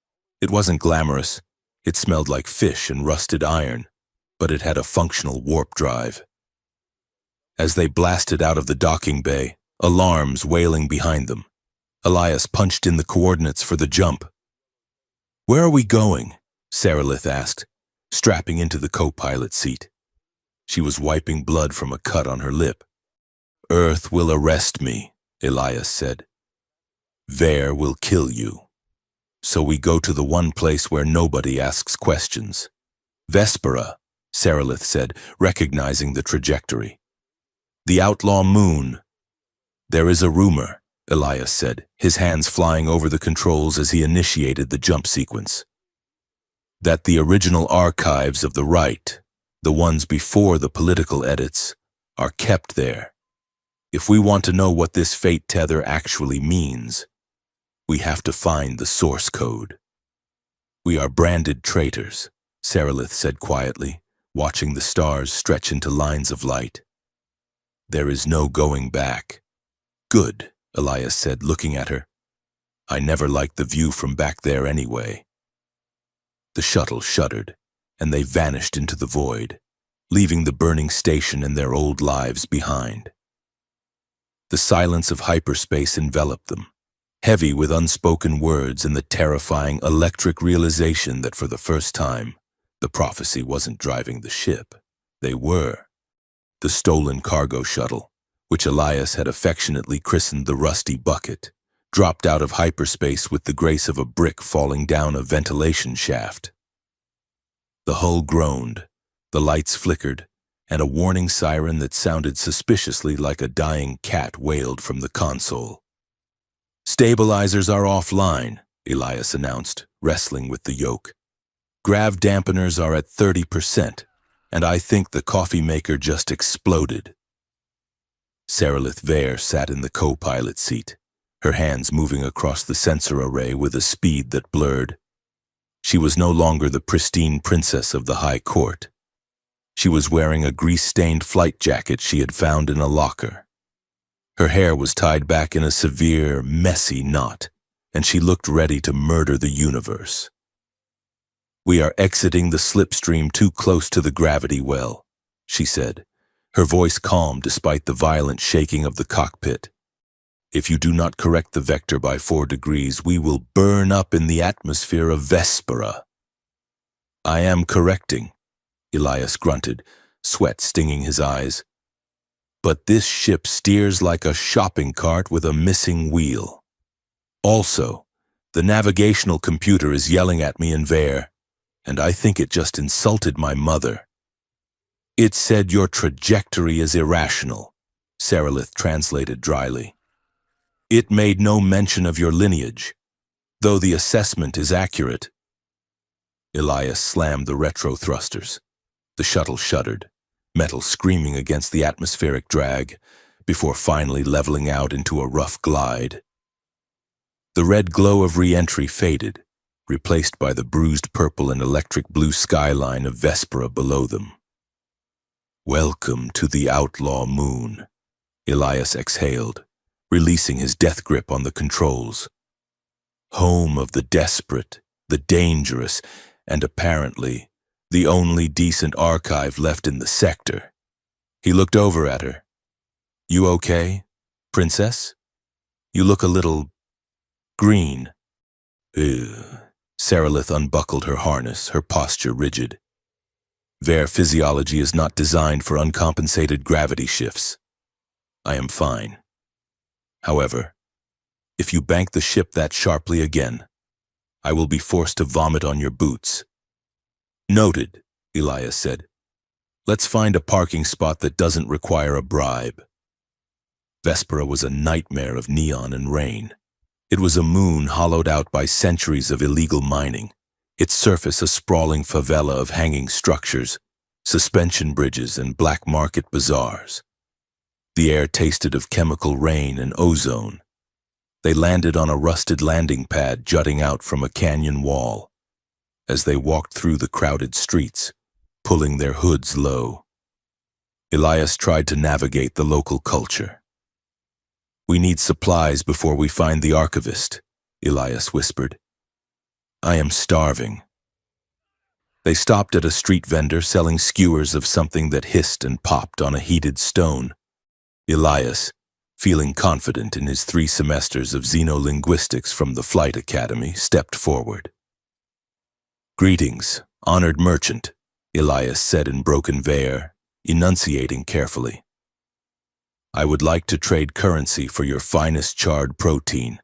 It wasn't glamorous. It smelled like fish and rusted iron, but it had a functional warp drive. As they blasted out of the docking bay, alarms wailing behind them, Elias punched in the coordinates for the jump. "Where are we going?" Sarilith asked, strapping into the co-pilot seat. She was wiping blood from a cut on her lip. "Earth will arrest me," Elias said. "Vare will kill you. So we go to the one place where nobody asks questions." "Vespera," Sarilith said, recognizing the trajectory. "The outlaw moon." "There is a rumor," Elias said, his hands flying over the controls as he initiated the jump sequence, "that the original archives of the Rite, the ones before the political edits, are kept there. If we want to know what this fate tether actually means, we have to find the source code." "We are branded traitors," Sarilith said quietly, watching the stars stretch into lines of light. "There is no going back." "Good," Elias said, looking at her. "I never liked the view from back there anyway." The shuttle shuddered, and they vanished into the void, leaving the burning station and their old lives behind. The silence of hyperspace enveloped them, heavy with unspoken words and the terrifying electric realization that for the first time, the prophecy wasn't driving the ship. They were. The stolen cargo shuttle, which Elias had affectionately christened the Rusty Bucket, dropped out of hyperspace with the grace of a brick falling down a ventilation shaft. The hull groaned, the lights flickered, and a warning siren that sounded suspiciously like a dying cat wailed from the console. "Stabilizers are offline," Elias announced, wrestling with the yoke. "Grav dampeners are at 30%, and I think the coffee maker just exploded." Sarilith Vare sat in the co-pilot seat, her hands moving across the sensor array with a speed that blurred. She was no longer the pristine princess of the High Court. She was wearing a grease-stained flight jacket she had found in a locker. Her hair was tied back in a severe, messy knot, and she looked ready to murder the universe. "We are exiting the slipstream too close to the gravity well," she said, her voice calm despite the violent shaking of the cockpit. "If you do not correct the vector by 4 degrees, we will burn up in the atmosphere of Vespera." "I am correcting," Elias grunted, sweat stinging his eyes. "But this ship steers like a shopping cart with a missing wheel. Also, the navigational computer is yelling at me in Vare, and I think it just insulted my mother." "It said your trajectory is irrational," Sarilith translated dryly. "It made no mention of your lineage, though the assessment is accurate." Elias slammed the retro thrusters. The shuttle shuddered, metal screaming against the atmospheric drag, before finally leveling out into a rough glide. The red glow of re-entry faded, replaced by the bruised purple and electric blue skyline of Vespera below them. "Welcome to the outlaw moon," Elias exhaled, releasing his death grip on the controls. "Home of the desperate, the dangerous, and apparently the only decent archive left in the sector." He looked over at her. "You okay, princess? You look a little green." "Ugh." Sarilith unbuckled her harness, her posture rigid. "Vare physiology is not designed for uncompensated gravity shifts. I am fine. However, if you bank the ship that sharply again, I will be forced to vomit on your boots." "Noted," Elias said. "Let's find a parking spot that doesn't require a bribe." Vespera was a nightmare of neon and rain. It was a moon hollowed out by centuries of illegal mining, its surface a sprawling favela of hanging structures, suspension bridges, and black market bazaars. The air tasted of chemical rain and ozone. They landed on a rusted landing pad jutting out from a canyon wall. As they walked through the crowded streets, pulling their hoods low, Elias tried to navigate the local culture. "We need supplies before we find the archivist," Elias whispered. "I am starving." They stopped at a street vendor selling skewers of something that hissed and popped on a heated stone. Elias, feeling confident in his 3 semesters of xenolinguistics from the Flight Academy, stepped forward. "Greetings, honored merchant," Elias said in broken Vair, enunciating carefully. "I would like to trade currency for your finest charred protein."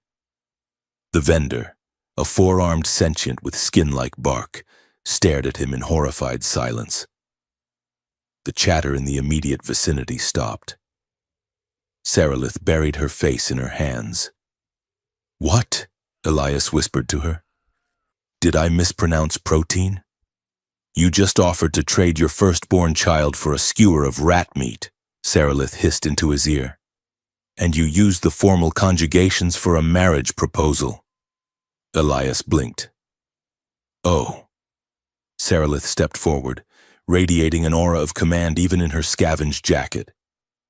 The vendor, a 4-armed sentient with skin like bark, stared at him in horrified silence. The chatter in the immediate vicinity stopped. Sarilith buried her face in her hands. "What?" Elias whispered to her. "Did I mispronounce protein? You just offered to trade your firstborn child for a skewer of rat meat," Sarilith hissed into his ear. "And you used the formal conjugations for a marriage proposal." Elias blinked. "Oh." Sarilith stepped forward, radiating an aura of command even in her scavenged jacket.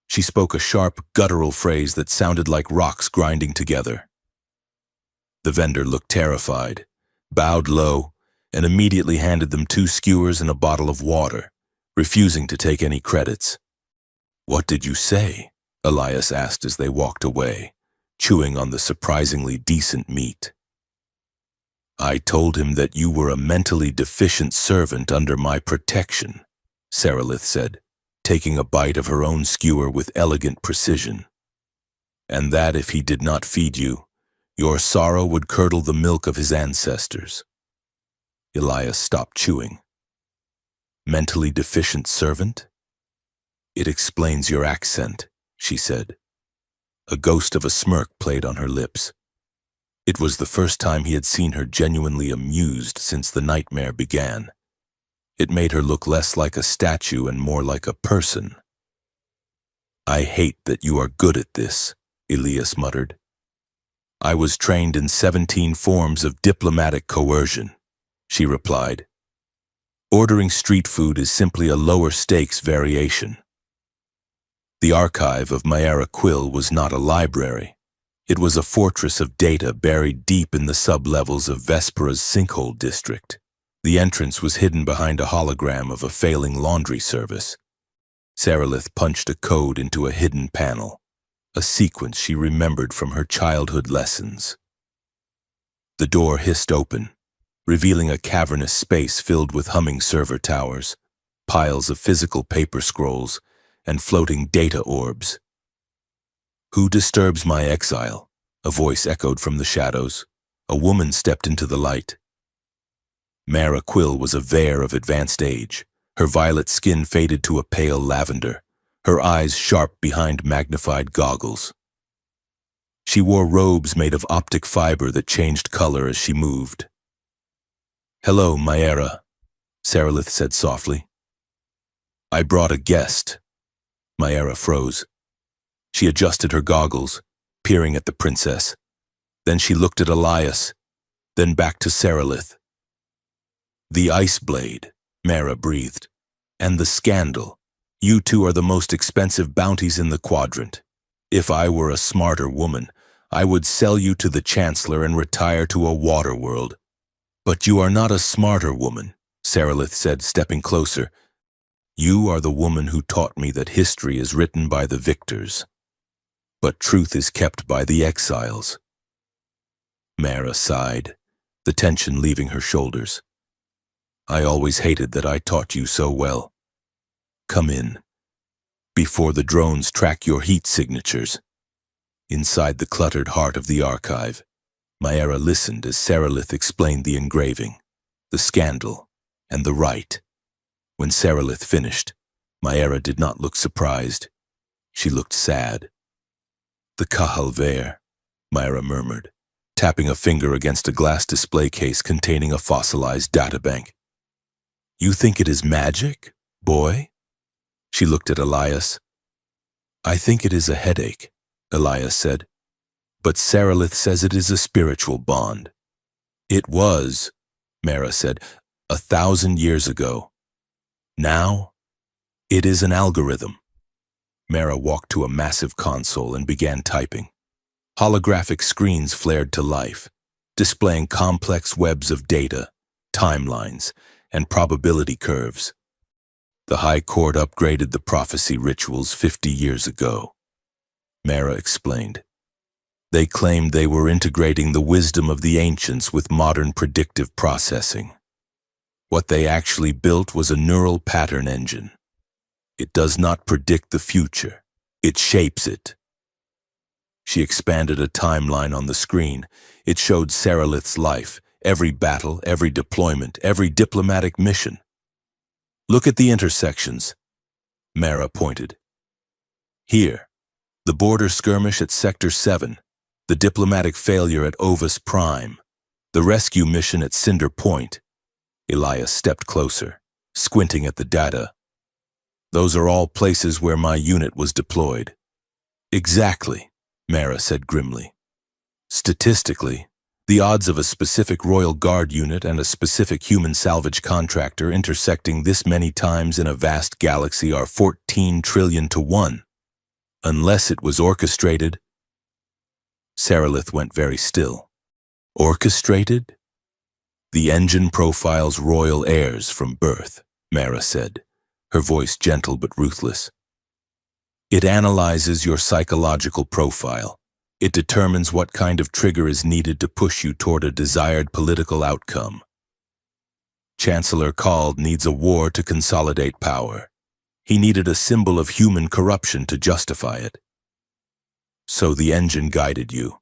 She spoke a sharp, guttural phrase that sounded like rocks grinding together. The vendor looked terrified, bowed low, and immediately handed them 2 skewers and a bottle of water, refusing to take any credits. "What did you say?" Elias asked as they walked away, chewing on the surprisingly decent meat. "I told him that you were a mentally deficient servant under my protection," Sarilith said, taking a bite of her own skewer with elegant precision. "And that if he did not feed you, your sorrow would curdle the milk of his ancestors." Elias stopped chewing. "Mentally deficient servant? It explains your accent," she said. A ghost of a smirk played on her lips. It was the first time he had seen her genuinely amused since the nightmare began. It made her look less like a statue and more like a person. "I hate that you are good at this," Elias muttered. "I was trained in 17 forms of diplomatic coercion," she replied. "Ordering street food is simply a lower stakes variation." The archive of Myra Quill was not a library. It was a fortress of data buried deep in the sub-levels of Vespera's sinkhole district. The entrance was hidden behind a hologram of a failing laundry service. Sarilith punched a code into a hidden panel, a sequence she remembered from her childhood lessons. The door hissed open, revealing a cavernous space filled with humming server towers, piles of physical paper scrolls, and floating data orbs. "Who disturbs my exile?" a voice echoed from the shadows. A woman stepped into the light. Myra Quill was a Vair of advanced age, her violet skin faded to a pale lavender, her eyes sharp behind magnified goggles. She wore robes made of optic fiber that changed color as she moved. "Hello, Myra," Sarilith said softly. "I brought a guest." Myra froze. She adjusted her goggles, peering at the princess. Then she looked at Elias, then back to Sarilith. "The ice blade," Myra breathed. "And the scandal. You two are the most expensive bounties in the quadrant. If I were a smarter woman, I would sell you to the Chancellor and retire to a water world. But you are not a smarter woman," Sarilith said, stepping closer. "You are the woman who taught me that history is written by the victors, but truth is kept by the exiles." Myra sighed, the tension leaving her shoulders. "I always hated that I taught you so well. Come in, before the drones track your heat signatures." Inside the cluttered heart of the archive, Myra listened as Sarilith explained the engraving, the scandal, and the rite. When Sarilith finished, Myra did not look surprised. She looked sad. "The Kahal Vair," Myra murmured, tapping a finger against a glass display case containing a fossilized databank. "You think it is magic, boy?" She looked at Elias. "I think it is a headache," Elias said. "But Sarilith says it is a spiritual bond." "It was," Myra said, 1,000 years ago. Now, it is an algorithm." Myra walked to a massive console and began typing. Holographic screens flared to life, displaying complex webs of data, timelines, and probability curves. The High Court upgraded the prophecy rituals 50 years ago, Mara explained. They claimed they were integrating the wisdom of the ancients with modern predictive processing. What they actually built was a neural pattern engine. It does not predict the future, it shapes it. She expanded a timeline on the screen. It showed Saralith's life, every battle, every deployment, every diplomatic mission. Look at the intersections, Mara pointed. Here, the border skirmish at Sector 7, the diplomatic failure at Ovis Prime, the rescue mission at Cinder Point. Elias stepped closer, squinting at the data. Those are all places where my unit was deployed. Exactly, Mara said grimly. Statistically, the odds of a specific Royal Guard unit and a specific human salvage contractor intersecting this many times in a vast galaxy are 14 trillion to 1. Unless it was orchestrated. Saralith went very still. Orchestrated? The engine profiles royal heirs from birth, Mara said, her voice gentle but ruthless. It analyzes your psychological profile. It determines what kind of trigger is needed to push you toward a desired political outcome. Chancellor Kald needs a war to consolidate power. He needed a symbol of human corruption to justify it. So the engine guided you.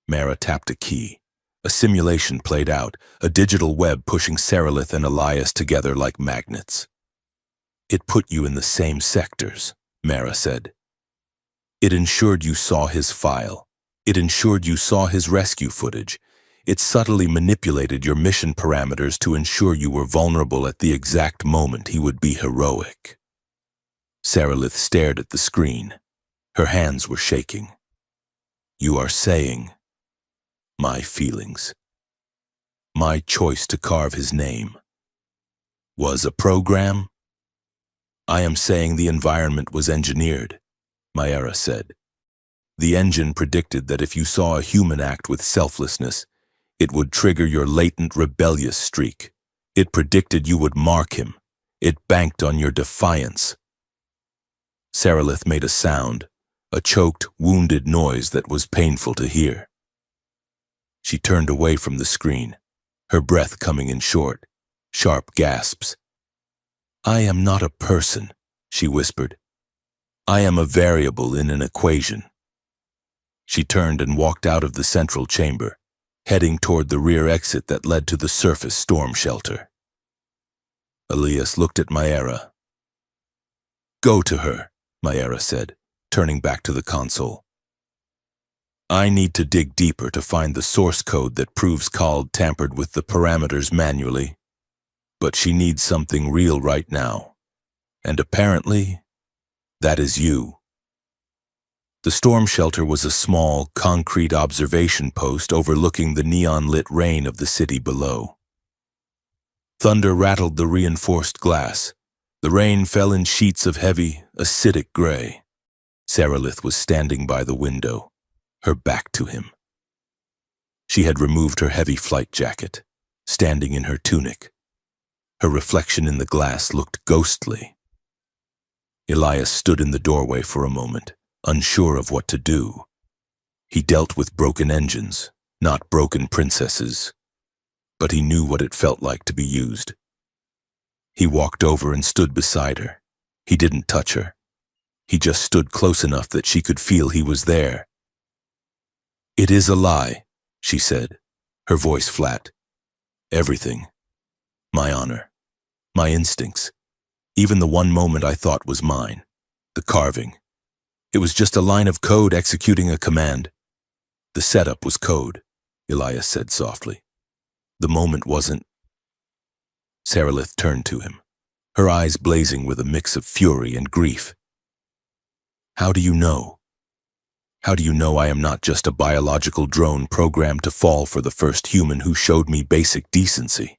Mara tapped a key. A simulation played out, a digital web pushing Saralith and Elias together like magnets. It put you in the same sectors, Mara said. It ensured you saw his file. It ensured you saw his rescue footage. It subtly manipulated your mission parameters to ensure you were vulnerable at the exact moment he would be heroic. Saralith stared at the screen. Her hands were shaking. You are saying, my feelings, my choice to carve his name, was a program? I am saying the environment was engineered, Mayara said. The engine predicted that if you saw a human act with selflessness, it would trigger your latent rebellious streak. It predicted you would mark him. It banked on your defiance. Saralith made a sound, a choked, wounded noise that was painful to hear. She turned away from the screen, her breath coming in short, sharp gasps. I am not a person, she whispered. I am a variable in an equation. She turned and walked out of the central chamber, heading toward the rear exit that led to the surface storm shelter. Elias looked at Mayara. Go to her, Mayara said, turning back to the console. I need to dig deeper to find the source code that proves Kald tampered with the parameters manually. But she needs something real right now. And apparently, that is you. The storm shelter was a small, concrete observation post overlooking the neon-lit rain of the city below. Thunder rattled the reinforced glass. The rain fell in sheets of heavy, acidic gray. Saralith was standing by the window, her back to him. She had removed her heavy flight jacket, standing in her tunic. Her reflection in the glass looked ghostly. Elias stood in the doorway for a moment, unsure of what to do. He dealt with broken engines, not broken princesses, but he knew what it felt like to be used. He walked over and stood beside her. He didn't touch her. He just stood close enough that she could feel he was there. It is a lie, she said, her voice flat. Everything. My honor. My instincts. Even the one moment I thought was mine. The carving. It was just a line of code executing a command. The setup was code, Elias said softly. The moment wasn't. Saralith turned to him, her eyes blazing with a mix of fury and grief. How do you know? How do you know I am not just a biological drone programmed to fall for the first human who showed me basic decency?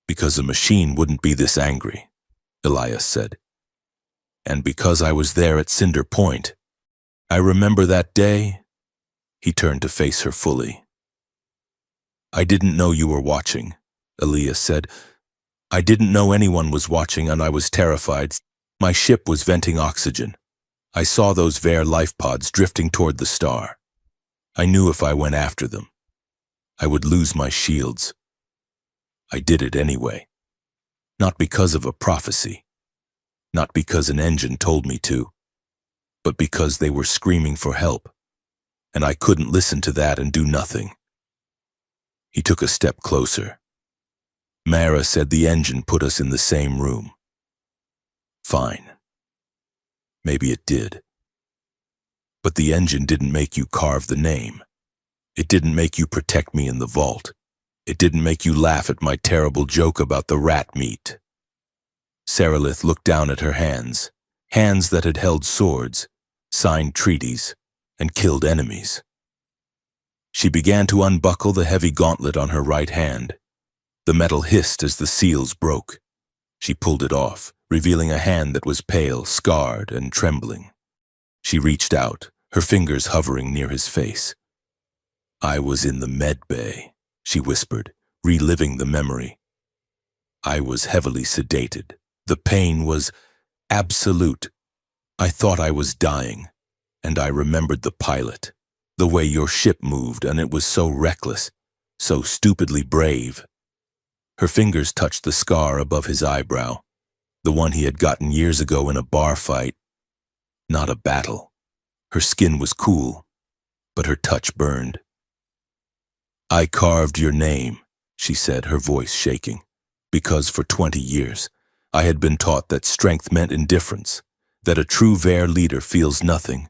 Because a machine wouldn't be this angry, Elias said. And because I was there at Cinder Point, I remember that day. He turned to face her fully. I didn't know you were watching, Elias said. I didn't know anyone was watching and I was terrified. My ship was venting oxygen. I saw those Vare life pods drifting toward the star. I knew if I went after them, I would lose my shields. I did it anyway. Not because of a prophecy. Not because an engine told me to. But because they were screaming for help. And I couldn't listen to that and do nothing. He took a step closer. Mara said the engine put us in the same room. Fine. Maybe it did. But the engine didn't make you carve the name. It didn't make you protect me in the vault. It didn't make you laugh at my terrible joke about the rat meat. Saralith looked down at her hands, hands that had held swords, signed treaties, and killed enemies. She began to unbuckle the heavy gauntlet on her right hand. The metal hissed as the seals broke. She pulled it off, revealing a hand that was pale, scarred, and trembling. She reached out, her fingers hovering near his face. I was in the med bay, she whispered, reliving the memory. I was heavily sedated. The pain was absolute. I thought I was dying, and I remembered the pilot, the way your ship moved, and it was so reckless, so stupidly brave. Her fingers touched the scar above his eyebrow, the one he had gotten years ago in a bar fight. Not a battle. Her skin was cool, but her touch burned. I carved your name, she said, her voice shaking, because for 20 years I had been taught that strength meant indifference, that a true Vare leader feels nothing.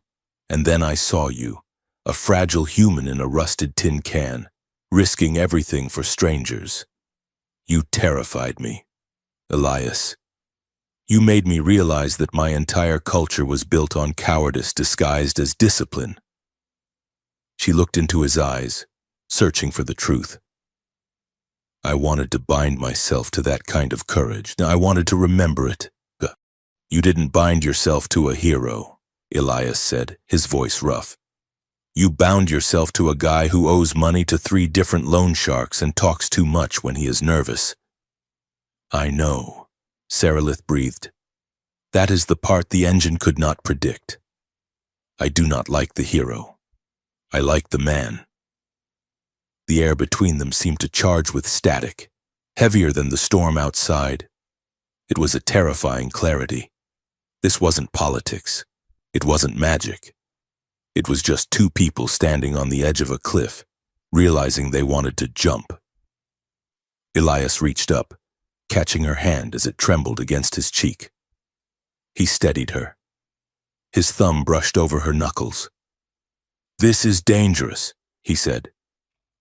And then I saw you, a fragile human in a rusted tin can, risking everything for strangers. You terrified me, Elias. You made me realize that my entire culture was built on cowardice disguised as discipline. She looked into his eyes, searching for the truth. I wanted to bind myself to that kind of courage. I wanted to remember it. You didn't bind yourself to a hero, Elias said, his voice rough. You bound yourself to a guy who owes money to 3 different loan sharks and talks too much when he is nervous. I know, Saralith breathed. That is the part the engine could not predict. I do not like the hero. I like the man. The air between them seemed to charge with static, heavier than the storm outside. It was a terrifying clarity. This wasn't politics. It wasn't magic. It was just 2 people standing on the edge of a cliff, realizing they wanted to jump. Elias reached up, catching her hand as it trembled against his cheek. He steadied her. His thumb brushed over her knuckles. This is dangerous, he said.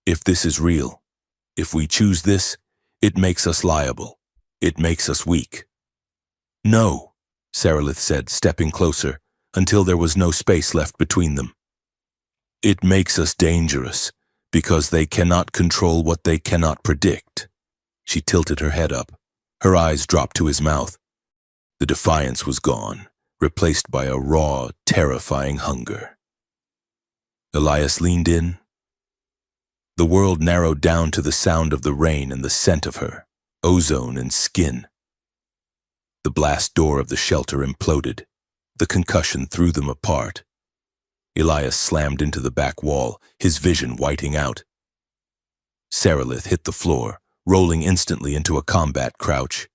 If this is real, if we choose this, it makes us liable. It makes us weak. No, Saralith said, stepping closer, until there was no space left between them. It makes us dangerous, because they cannot control what they cannot predict. She tilted her head up. Her eyes dropped to his mouth. The defiance was gone, replaced by a raw, terrifying hunger. Elias leaned in. The world narrowed down to the sound of the rain and the scent of her, ozone and skin. The blast door of the shelter imploded. The concussion threw them apart. Elias slammed into the back wall, his vision whiting out. Saralith hit the floor, rolling instantly into a combat crouch.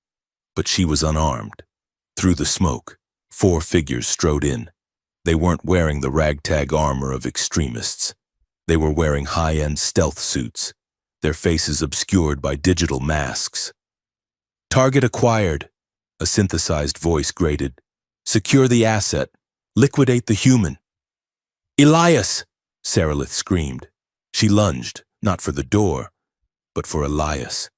But she was unarmed. Through the smoke, 4 figures strode in. They weren't wearing the ragtag armor of extremists. They were wearing high-end stealth suits, their faces obscured by digital masks. Target acquired, a synthesized voice grated. Secure the asset. Liquidate the human. Elias! Saralith screamed. She lunged, not for the door, but for Elias.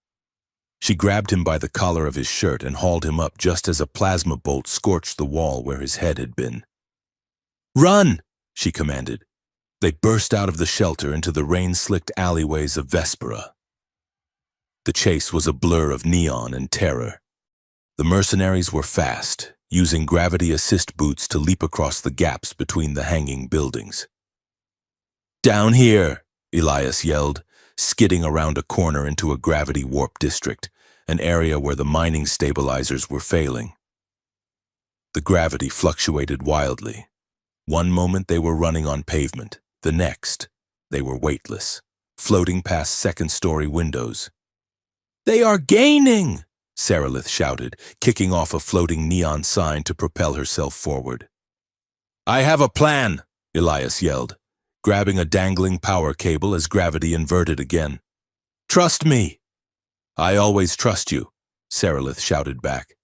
She grabbed him by the collar of his shirt and hauled him up just as a plasma bolt scorched the wall where his head had been. Run! She commanded. They burst out of the shelter into the rain-slicked alleyways of Vespera. The chase was a blur of neon and terror. The mercenaries were fast, using gravity-assist boots to leap across the gaps between the hanging buildings. Down here, Elias yelled, skidding around a corner into a gravity warp district, an area where the mining stabilizers were failing. The gravity fluctuated wildly. One moment they were running on pavement, the next, they were weightless, floating past second-story windows. "They are gaining!" Sarilith shouted, kicking off a floating neon sign to propel herself forward. "I have a plan," Elias yelled, grabbing a dangling power cable as gravity inverted again. "Trust me." "I always trust you," Sarilith shouted back.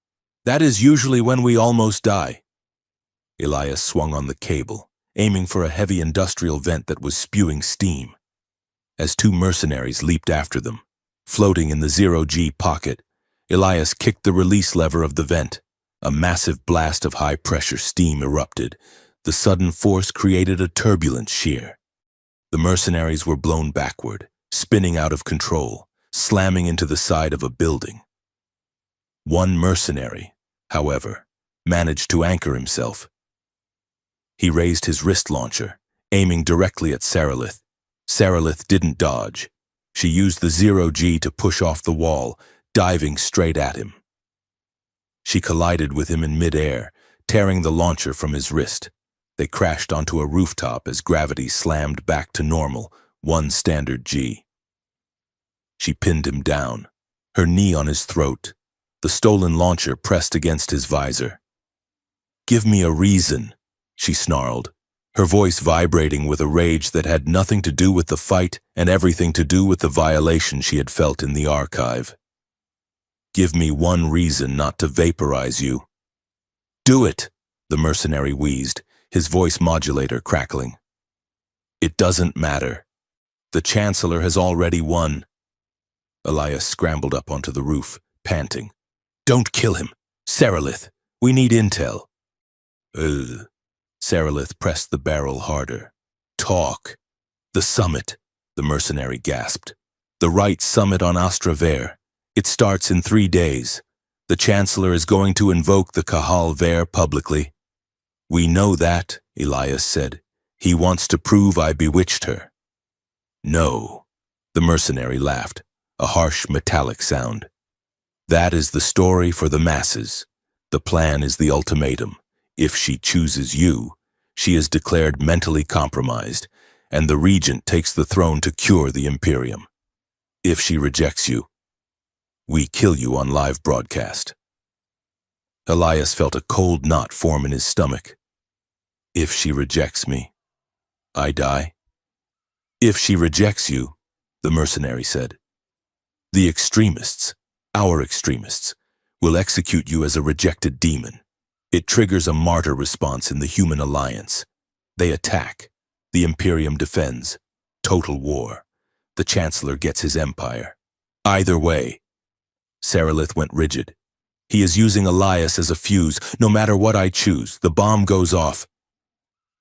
"That is usually when we almost die." Elias swung on the cable, aiming for a heavy industrial vent that was spewing steam. As two mercenaries leaped after them, floating in the zero-G pocket, Elias kicked the release lever of the vent. A massive blast of high-pressure steam erupted. The sudden force created a turbulent shear. The mercenaries were blown backward, spinning out of control, slamming into the side of a building. One mercenary, however, managed to anchor himself. He raised his wrist launcher, aiming directly at Sarilith. Sarilith didn't dodge. She used the zero-G to push off the wall, diving straight at him. She collided with him in midair, tearing the launcher from his wrist. They crashed onto a rooftop as gravity slammed back to normal, 1 standard G. She pinned him down, her knee on his throat, the stolen launcher pressed against his visor. "Give me a reason," she snarled, her voice vibrating with a rage that had nothing to do with the fight and everything to do with the violation she had felt in the archive. "Give me one reason not to vaporize you." "Do it," the mercenary wheezed, his voice modulator crackling. "It doesn't matter. The Chancellor has already won." Elias scrambled up onto the roof, panting. "Don't kill him. Sarilith, we need intel." "Ugh." Sarilith pressed the barrel harder. "Talk." "The summit," the mercenary gasped. "The right summit on Astraver. It starts in 3 days. The Chancellor is going to invoke the Kahal Ver publicly." "We know that," Elias said. "He wants to prove I bewitched her." "No," the mercenary laughed, a harsh metallic sound. "That is the story for the masses. The plan is the ultimatum. If she chooses you, she is declared mentally compromised, and the regent takes the throne to cure the Imperium. If she rejects you, we kill you on live broadcast." Elias felt a cold knot form in his stomach. "If she rejects me, I die?" "If she rejects you," the mercenary said, "the extremists, our extremists, will execute you as a rejected demon. It triggers a martyr response in the human alliance. They attack. The Imperium defends. Total war. The Chancellor gets his empire. Either way." Sarilith went rigid. "He is using Elias as a fuse. No matter what I choose, the bomb goes off."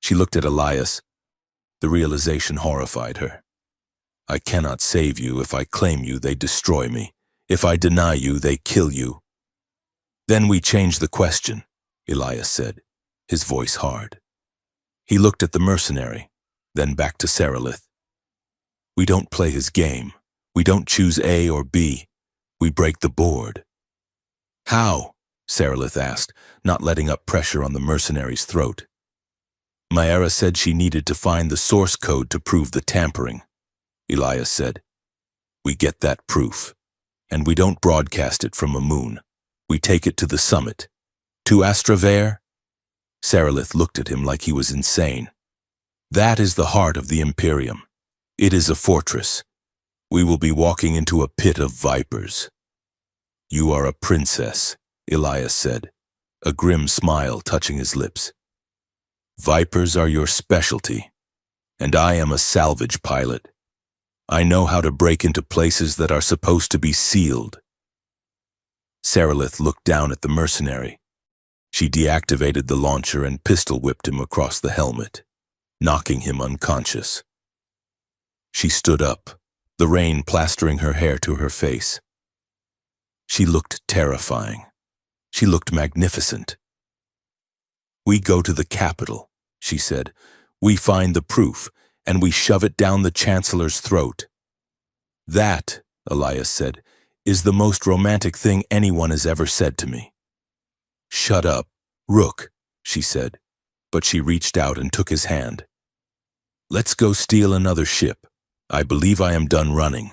She looked at Elias. The realization horrified her. "I cannot save you. If I claim you, they destroy me. If I deny you, they kill you." "Then we change the question," Elias said, his voice hard. He looked at the mercenary, then back to Sarilith. "We don't play his game. We don't choose A or B. We break the board." "How?" Sarilith asked, not letting up pressure on the mercenary's throat. "Maera said she needed to find the source code to prove the tampering," Elias said. "We get that proof, and we don't broadcast it from a moon. We take it to the summit. To Astraver?" Sarilith looked at him like he was insane. "That is the heart of the Imperium. It is a fortress. We will be walking into a pit of vipers." "You are a princess," Elias said, a grim smile touching his lips. "Vipers are your specialty, and I am a salvage pilot. I know how to break into places that are supposed to be sealed." Sarilith looked down at the mercenary. She deactivated the launcher and pistol-whipped him across the helmet, knocking him unconscious. She stood up, the rain plastering her hair to her face. She looked terrifying. She looked magnificent. "We go to the capital," she said. "We find the proof, and we shove it down the Chancellor's throat." That, Elias said, is the most romantic thing anyone has ever said to me. Shut up, Rook, she said, but she reached out and took his hand. Let's go steal another ship. I believe I am done running.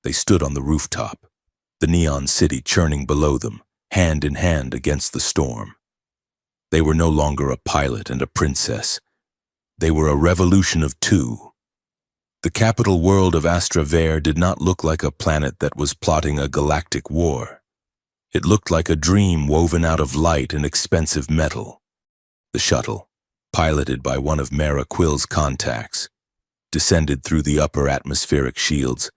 They stood on the rooftop, the neon city churning below them, hand in hand against the storm. They were no longer a pilot and a princess. They were a revolution of two. The capital world of Astravare did not look like a planet that was plotting a galactic war. It looked like a dream woven out of light and expensive metal. The shuttle, piloted by one of Mara Quill's contacts, descended through the upper atmospheric shields,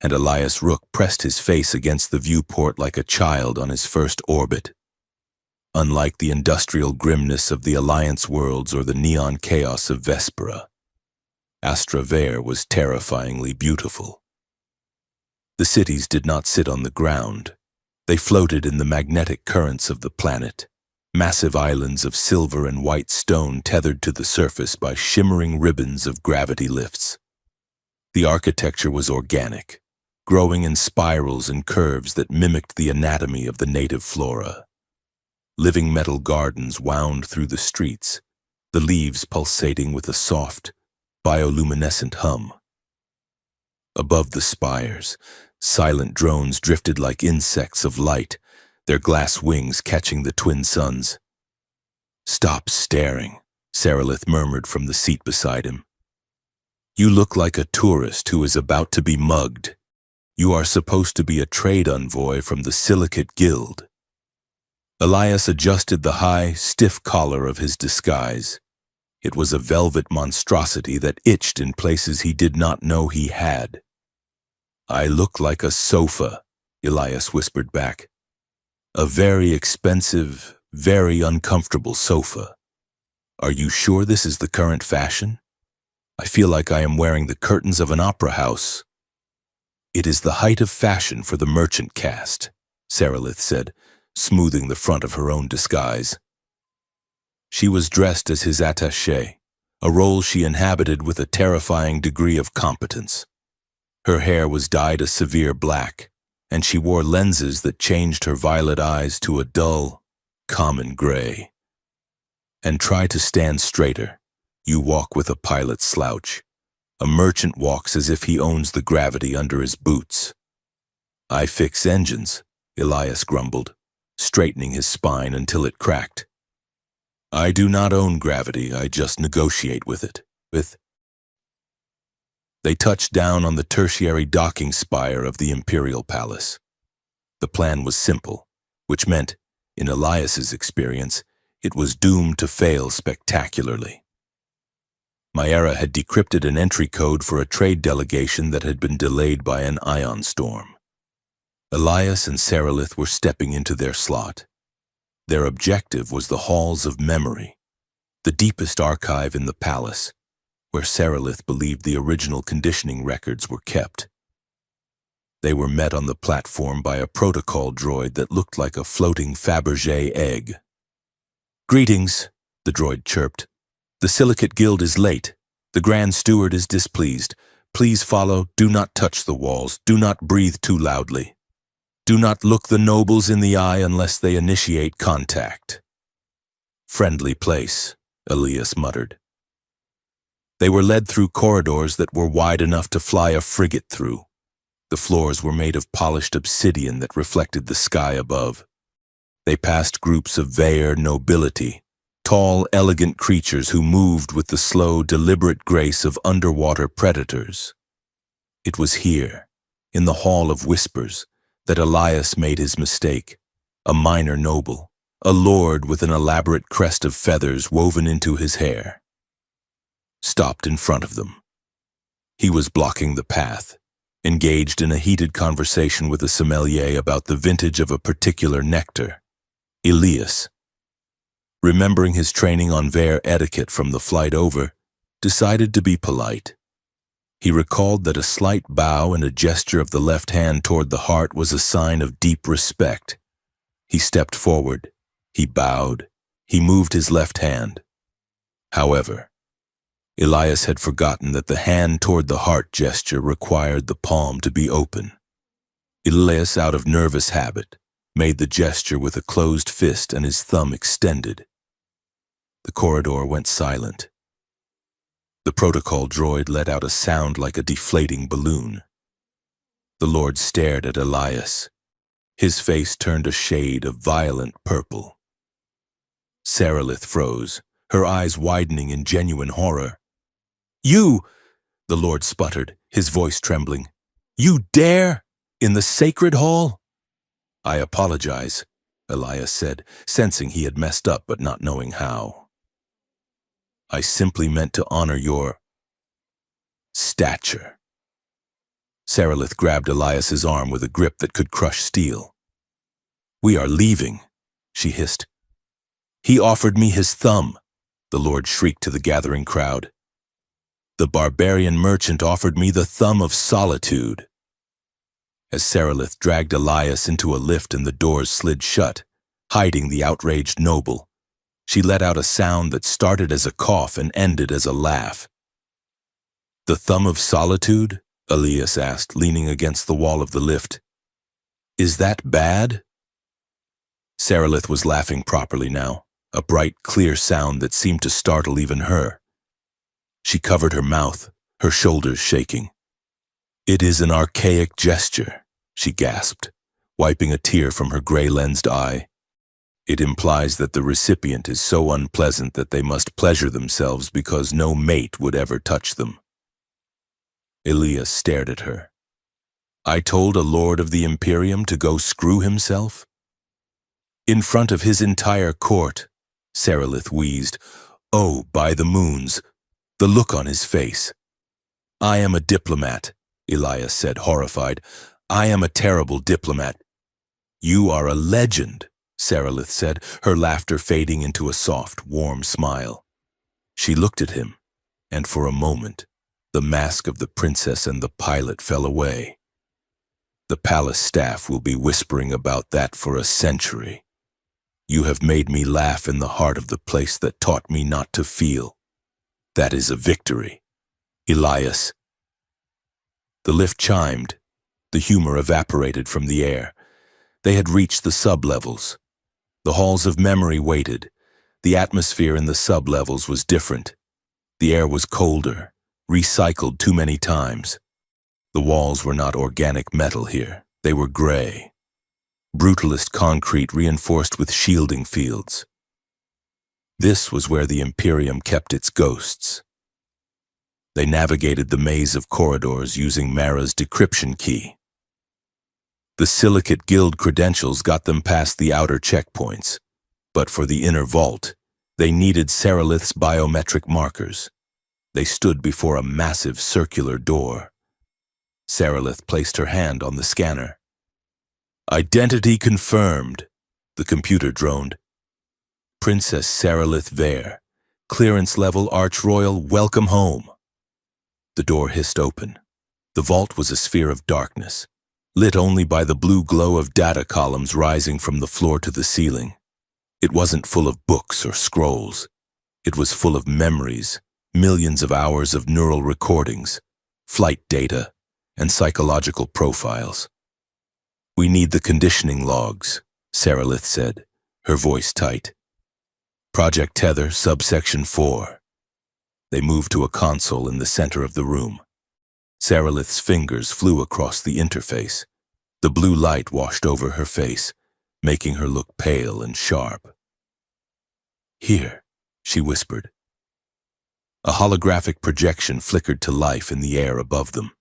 and Elias Rook pressed his face against the viewport like a child on his first orbit. Unlike the industrial grimness of the Alliance worlds or the neon chaos of Vespera, Astravare was terrifyingly beautiful. The cities did not sit on the ground. They floated in the magnetic currents of the planet, massive islands of silver and white stone tethered to the surface by shimmering ribbons of gravity lifts. The architecture was organic, growing in spirals and curves that mimicked the anatomy of the native flora. Living metal gardens wound through the streets, the leaves pulsating with a soft, bioluminescent hum. Above the spires, silent drones drifted like insects of light, their glass wings catching the twin suns. Stop staring, Saralith murmured from the seat beside him. You look like a tourist who is about to be mugged. You are supposed to be a trade envoy from the Silicate Guild. Elias adjusted the high, stiff collar of his disguise. It was a velvet monstrosity that itched in places he did not know he had. I look like a sofa, Elias whispered back. A very expensive, very uncomfortable sofa. Are you sure this is the current fashion? I feel like I am wearing the curtains of an opera house. It is the height of fashion for the merchant caste, Saralith said, smoothing the front of her own disguise. She was dressed as his attaché, a role she inhabited with a terrifying degree of competence. Her hair was dyed a severe black, and she wore lenses that changed her violet eyes to a dull, common gray. And try to stand straighter. You walk with a pilot's slouch. A merchant walks as if he owns the gravity under his boots. I fix engines, Elias grumbled, straightening his spine until it cracked. I do not own gravity, I just negotiate with it. They touched down on the tertiary docking spire of the Imperial Palace. The plan was simple, which meant, in Elias's experience, it was doomed to fail spectacularly. Myera had decrypted an entry code for a trade delegation that had been delayed by an ion storm. Elias and Saralith were stepping into their slot. Their objective was the Halls of Memory, the deepest archive in the palace, where Saralith believed the original conditioning records were kept. They were met on the platform by a protocol droid that looked like a floating Fabergé egg. Greetings, the droid chirped. The Silicate Guild is late. The Grand Steward is displeased. Please follow, do not touch the walls, do not breathe too loudly. Do not look the nobles in the eye unless they initiate contact. Friendly place, Elias muttered. They were led through corridors that were wide enough to fly a frigate through. The floors were made of polished obsidian that reflected the sky above. They passed groups of Vaer nobility, tall, elegant creatures who moved with the slow, deliberate grace of underwater predators. It was here, in the Hall of Whispers, that Elias made his mistake, a minor noble, a lord with an elaborate crest of feathers woven into his hair. Stopped in front of them. He was blocking the path, engaged in a heated conversation with a sommelier about the vintage of a particular nectar. Elias, remembering his training on Vaer etiquette from the flight over, decided to be polite. He recalled that a slight bow and a gesture of the left hand toward the heart was a sign of deep respect. He stepped forward. He bowed. He moved his left hand. However, Elias had forgotten that the hand toward the heart gesture required the palm to be open. Elias, out of nervous habit, made the gesture with a closed fist and his thumb extended. The corridor went silent. The protocol droid let out a sound like a deflating balloon. The Lord stared at Elias. His face turned a shade of violent purple. Saralith froze, her eyes widening in genuine horror. "You!" the Lord sputtered, his voice trembling. "You dare? In the sacred hall?" "I apologize," Elias said, sensing he had messed up but not knowing how. "I simply meant to honor your stature." Saralith grabbed Elias's arm with a grip that could crush steel. "We are leaving," she hissed. "He offered me his thumb," the Lord shrieked to the gathering crowd. "The barbarian merchant offered me the thumb of solitude." As Saralith dragged Elias into a lift and the doors slid shut, hiding the outraged noble, she let out a sound that started as a cough and ended as a laugh. "The thumb of solitude?" Elias asked, leaning against the wall of the lift. "Is that bad?" Saralith was laughing properly now, a bright, clear sound that seemed to startle even her. She covered her mouth, her shoulders shaking. "It is an archaic gesture," she gasped, wiping a tear from her gray-lensed eye. "It implies that the recipient is so unpleasant that they must pleasure themselves because no mate would ever touch them." Elias stared at her. "I told a lord of the Imperium to go screw himself?" "In front of his entire court," Saralith wheezed. "Oh, by the moons, the look on his face." "I am a diplomat," Elias said, horrified. "I am a terrible diplomat." "You are a legend," Saralith said, her laughter fading into a soft, warm smile. She looked at him, and for a moment, the mask of the princess and the pilot fell away. "The palace staff will be whispering about that for a century. You have made me laugh in the heart of the place that taught me not to feel. That is a victory, Elias." The lift chimed. The humor evaporated from the air. They had reached the sub-levels. The halls of memory waited. The atmosphere in the sub-levels was different. The air was colder, recycled too many times. The walls were not organic metal here. They were gray. Brutalist concrete reinforced with shielding fields. This was where the Imperium kept its ghosts. They navigated the maze of corridors using Mara's decryption key. The Silicate Guild credentials got them past the outer checkpoints, but for the inner vault, they needed Saralith's biometric markers. They stood before a massive circular door. Saralith placed her hand on the scanner. "Identity confirmed," the computer droned. "Princess Saralith Vare, clearance level Archroyal, welcome home." The door hissed open. The vault was a sphere of darkness, lit only by the blue glow of data columns rising from the floor to the ceiling. It wasn't full of books or scrolls. It was full of memories, millions of hours of neural recordings, flight data, and psychological profiles. "We need the conditioning logs," Saralith said, her voice tight. "Project Tether, subsection 4. They moved to a console in the center of the room. Saralith's fingers flew across the interface. The blue light washed over her face, making her look pale and sharp. "Here," she whispered. A holographic projection flickered to life in the air above them.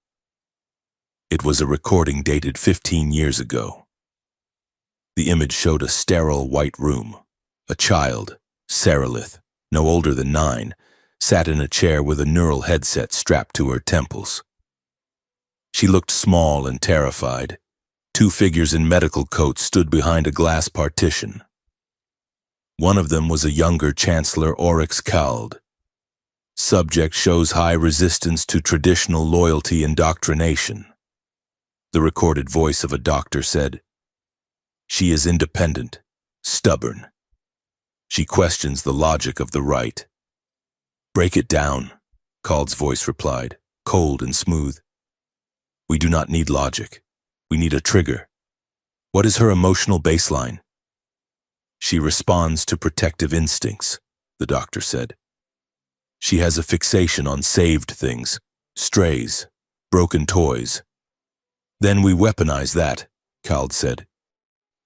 It was a recording dated 15 years ago. The image showed a sterile white room. A child, Saralith, no older than 9, sat in a chair with a neural headset strapped to her temples. She looked small and terrified. 2 figures in medical coats stood behind a glass partition. One of them was a younger Chancellor Oryx Kald. Subject shows high resistance to traditional loyalty indoctrination. The recorded voice of a doctor said, "She is independent, stubborn. She questions the logic of the right. Break it down," Cald's voice replied, cold and smooth. We do not need logic. We need a trigger. What is her emotional baseline? She responds to protective instincts, the doctor said. She has a fixation on saved things, strays, broken toys. Then we weaponize that, Cald said.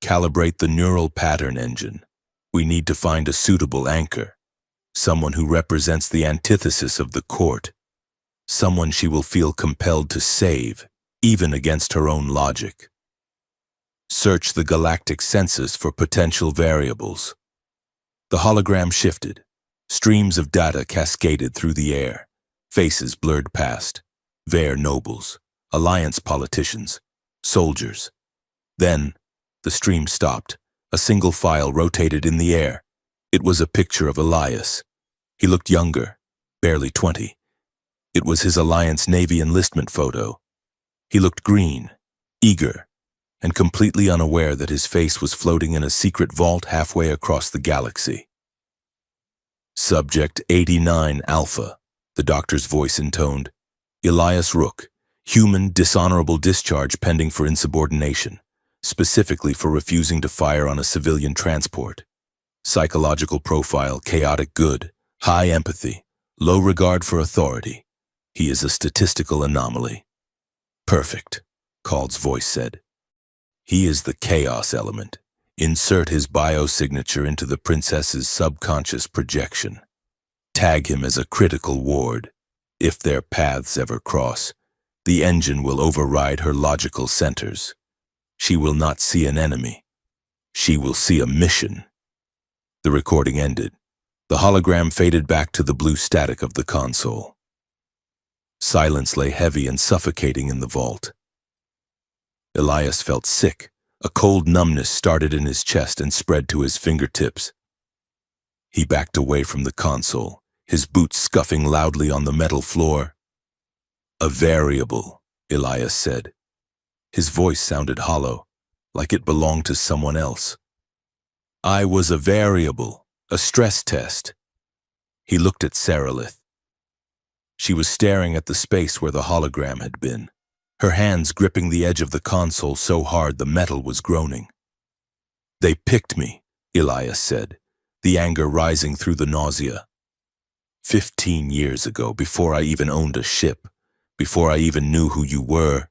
Calibrate the neural pattern engine. We need to find a suitable anchor, someone who represents the antithesis of the court, someone she will feel compelled to save, even against her own logic. Search the galactic census for potential variables. The hologram shifted. Streams of data cascaded through the air. Faces blurred past. Ver nobles, alliance politicians, soldiers. Then, the stream stopped. A single file rotated in the air. It was a picture of Elias. He looked younger, barely 20. It was his Alliance Navy enlistment photo. He looked green, eager, and completely unaware that his face was floating in a secret vault halfway across the galaxy. Subject 89 Alpha, the doctor's voice intoned. Elias Rook, human dishonorable discharge pending for insubordination, specifically for refusing to fire on a civilian transport. Psychological profile, chaotic good, high empathy, low regard for authority. He is a statistical anomaly. Perfect, Cald's voice said. He is the chaos element. Insert his biosignature into the princess's subconscious projection. Tag him as a critical ward. If their paths ever cross, the engine will override her logical centers. She will not see an enemy. She will see a mission. The recording ended. The hologram faded back to the blue static of the console. Silence lay heavy and suffocating in the vault. Elias felt sick. A cold numbness started in his chest and spread to his fingertips. He backed away from the console, his boots scuffing loudly on the metal floor. A variable, Elias said. His voice sounded hollow, like it belonged to someone else. I was a variable, a stress test. He looked at Saralith. She was staring at the space where the hologram had been, her hands gripping the edge of the console so hard the metal was groaning. They picked me, Elias said, the anger rising through the nausea. 15 years ago, before I even owned a ship, before I even knew who you were,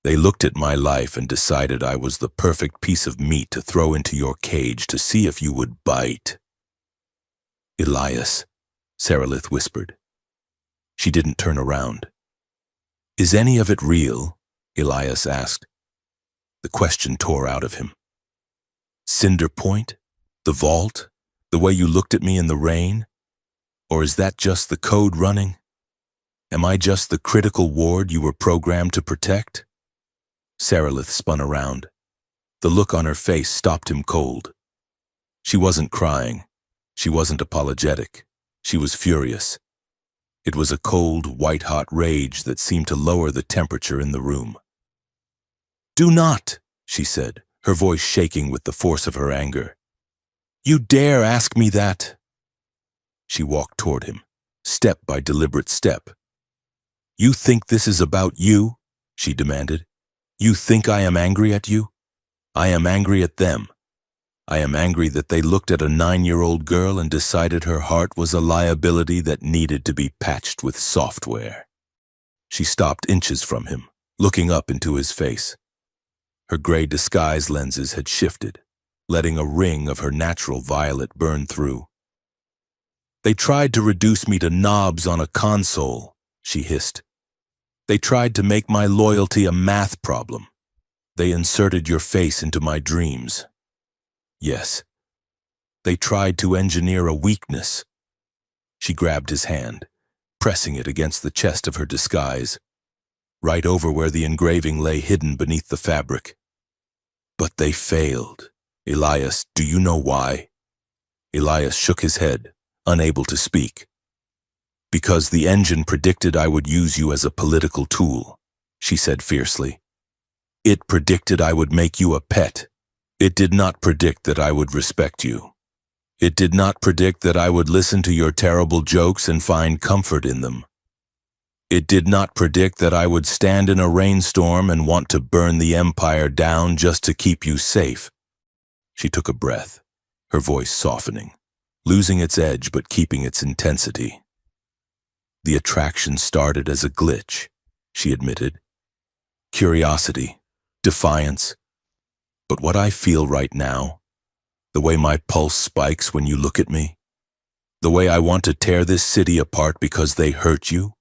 they looked at my life and decided I was the perfect piece of meat to throw into your cage to see if you would bite. Elias, Saralith whispered. She didn't turn around. Is any of it real? Elias asked. The question tore out of him. Cinder Point? The vault? The way you looked at me in the rain? Or is that just the code running? Am I just the critical ward you were programmed to protect? Saralith spun around. The look on her face stopped him cold. She wasn't crying. She wasn't apologetic. She was furious. It was a cold, white-hot rage that seemed to lower the temperature in the room. Do not, she said, her voice shaking with the force of her anger. You dare ask me that? She walked toward him, step by deliberate step. You think this is about you? She demanded. You think I am angry at you? I am angry at them. I am angry that they looked at a 9-year-old girl and decided her heart was a liability that needed to be patched with software. She stopped inches from him, looking up into his face. Her gray disguise lenses had shifted, letting a ring of her natural violet burn through. They tried to reduce me to knobs on a console, she hissed. They tried to make my loyalty a math problem. They inserted your face into my dreams. Yes. They tried to engineer a weakness. She grabbed his hand, pressing it against the chest of her disguise, right over where the engraving lay hidden beneath the fabric. But they failed. Elias, do you know why? Elias shook his head, unable to speak. Because the engine predicted I would use you as a political tool, she said fiercely. It predicted I would make you a pet. It did not predict that I would respect you. It did not predict that I would listen to your terrible jokes and find comfort in them. It did not predict that I would stand in a rainstorm and want to burn the Empire down just to keep you safe. She took a breath, her voice softening, losing its edge but keeping its intensity. The attraction started as a glitch, she admitted. Curiosity, defiance. But what I feel right now, the way my pulse spikes when you look at me, the way I want to tear this city apart because they hurt you,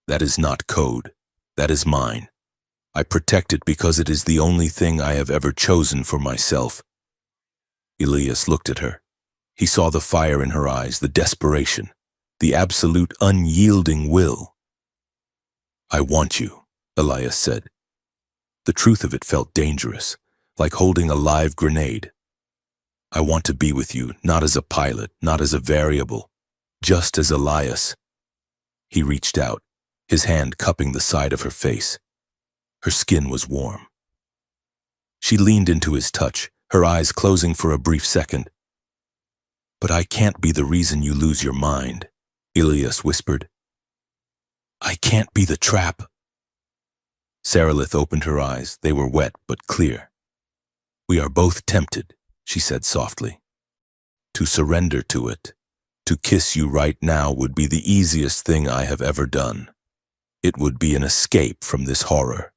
that is not code. That is mine. I protect it because it is the only thing I have ever chosen for myself. Elias looked at her. He saw the fire in her eyes, the desperation, the absolute unyielding will. I want you, Elias said. The truth of it felt dangerous, like holding a live grenade. I want to be with you, not as a pilot, not as a variable, just as Elias. He reached out, his hand cupping the side of her face. Her skin was warm. She leaned into his touch, her eyes closing for a brief second. But I can't be the reason you lose your mind, Elias whispered. I can't be the trap. Sarilith opened her eyes. They were wet but clear. We are both tempted, she said softly. To surrender to it, to kiss you right now would be the easiest thing I have ever done. It would be an escape from this horror.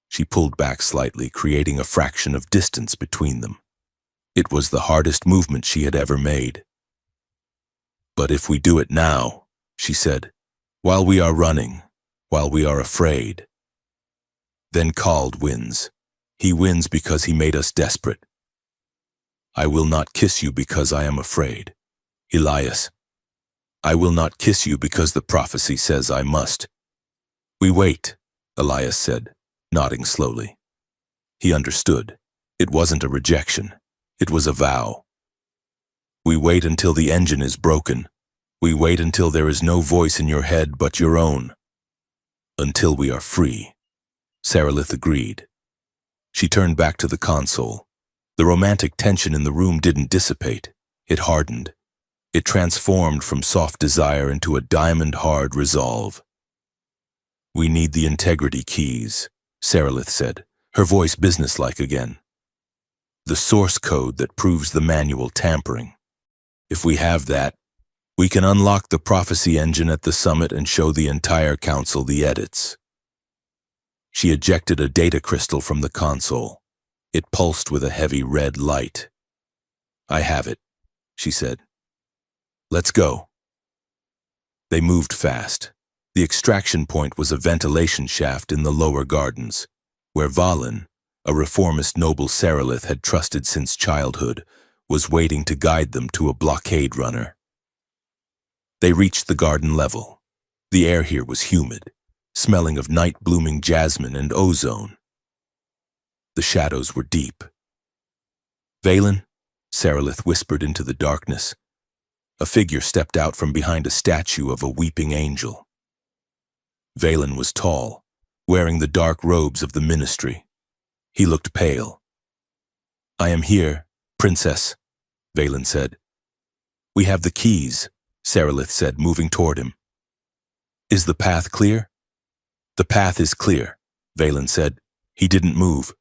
She pulled back slightly, creating a fraction of distance between them. It was the hardest movement she had ever made. But if we do it now, she said, while we are running, while we are afraid, then Kald wins. He wins because he made us desperate. I will not kiss you because I am afraid, Elias. I will not kiss you because the prophecy says I must. We wait, Elias said, nodding slowly. He understood. It wasn't a rejection. It was a vow. We wait until the engine is broken. We wait until there is no voice in your head but your own. Until we are free. Sarilith agreed. She turned back to the console. The romantic tension in the room didn't dissipate. It hardened. It transformed from soft desire into a diamond-hard resolve. We need the integrity keys, Sarilith said, her voice businesslike again. The source code that proves the manual tampering. If we have that, we can unlock the prophecy engine at the summit and show the entire council the edits. She ejected a data crystal from the console. It pulsed with a heavy red light. I have it, she said. Let's go. They moved fast. The extraction point was a ventilation shaft in the lower gardens, where Valen, a reformist noble Sarilith had trusted since childhood, was waiting to guide them to a blockade runner. They reached the garden level. The air here was humid, smelling of night-blooming jasmine and ozone. The shadows were deep. Valen, Sarilith whispered into the darkness. A figure stepped out from behind a statue of a weeping angel. Valen was tall, wearing the dark robes of the ministry. He looked pale. I am here, Princess, Valen said. We have the keys, Sarilith said, moving toward him. Is the path clear? The path is clear, Valen said. He didn't move.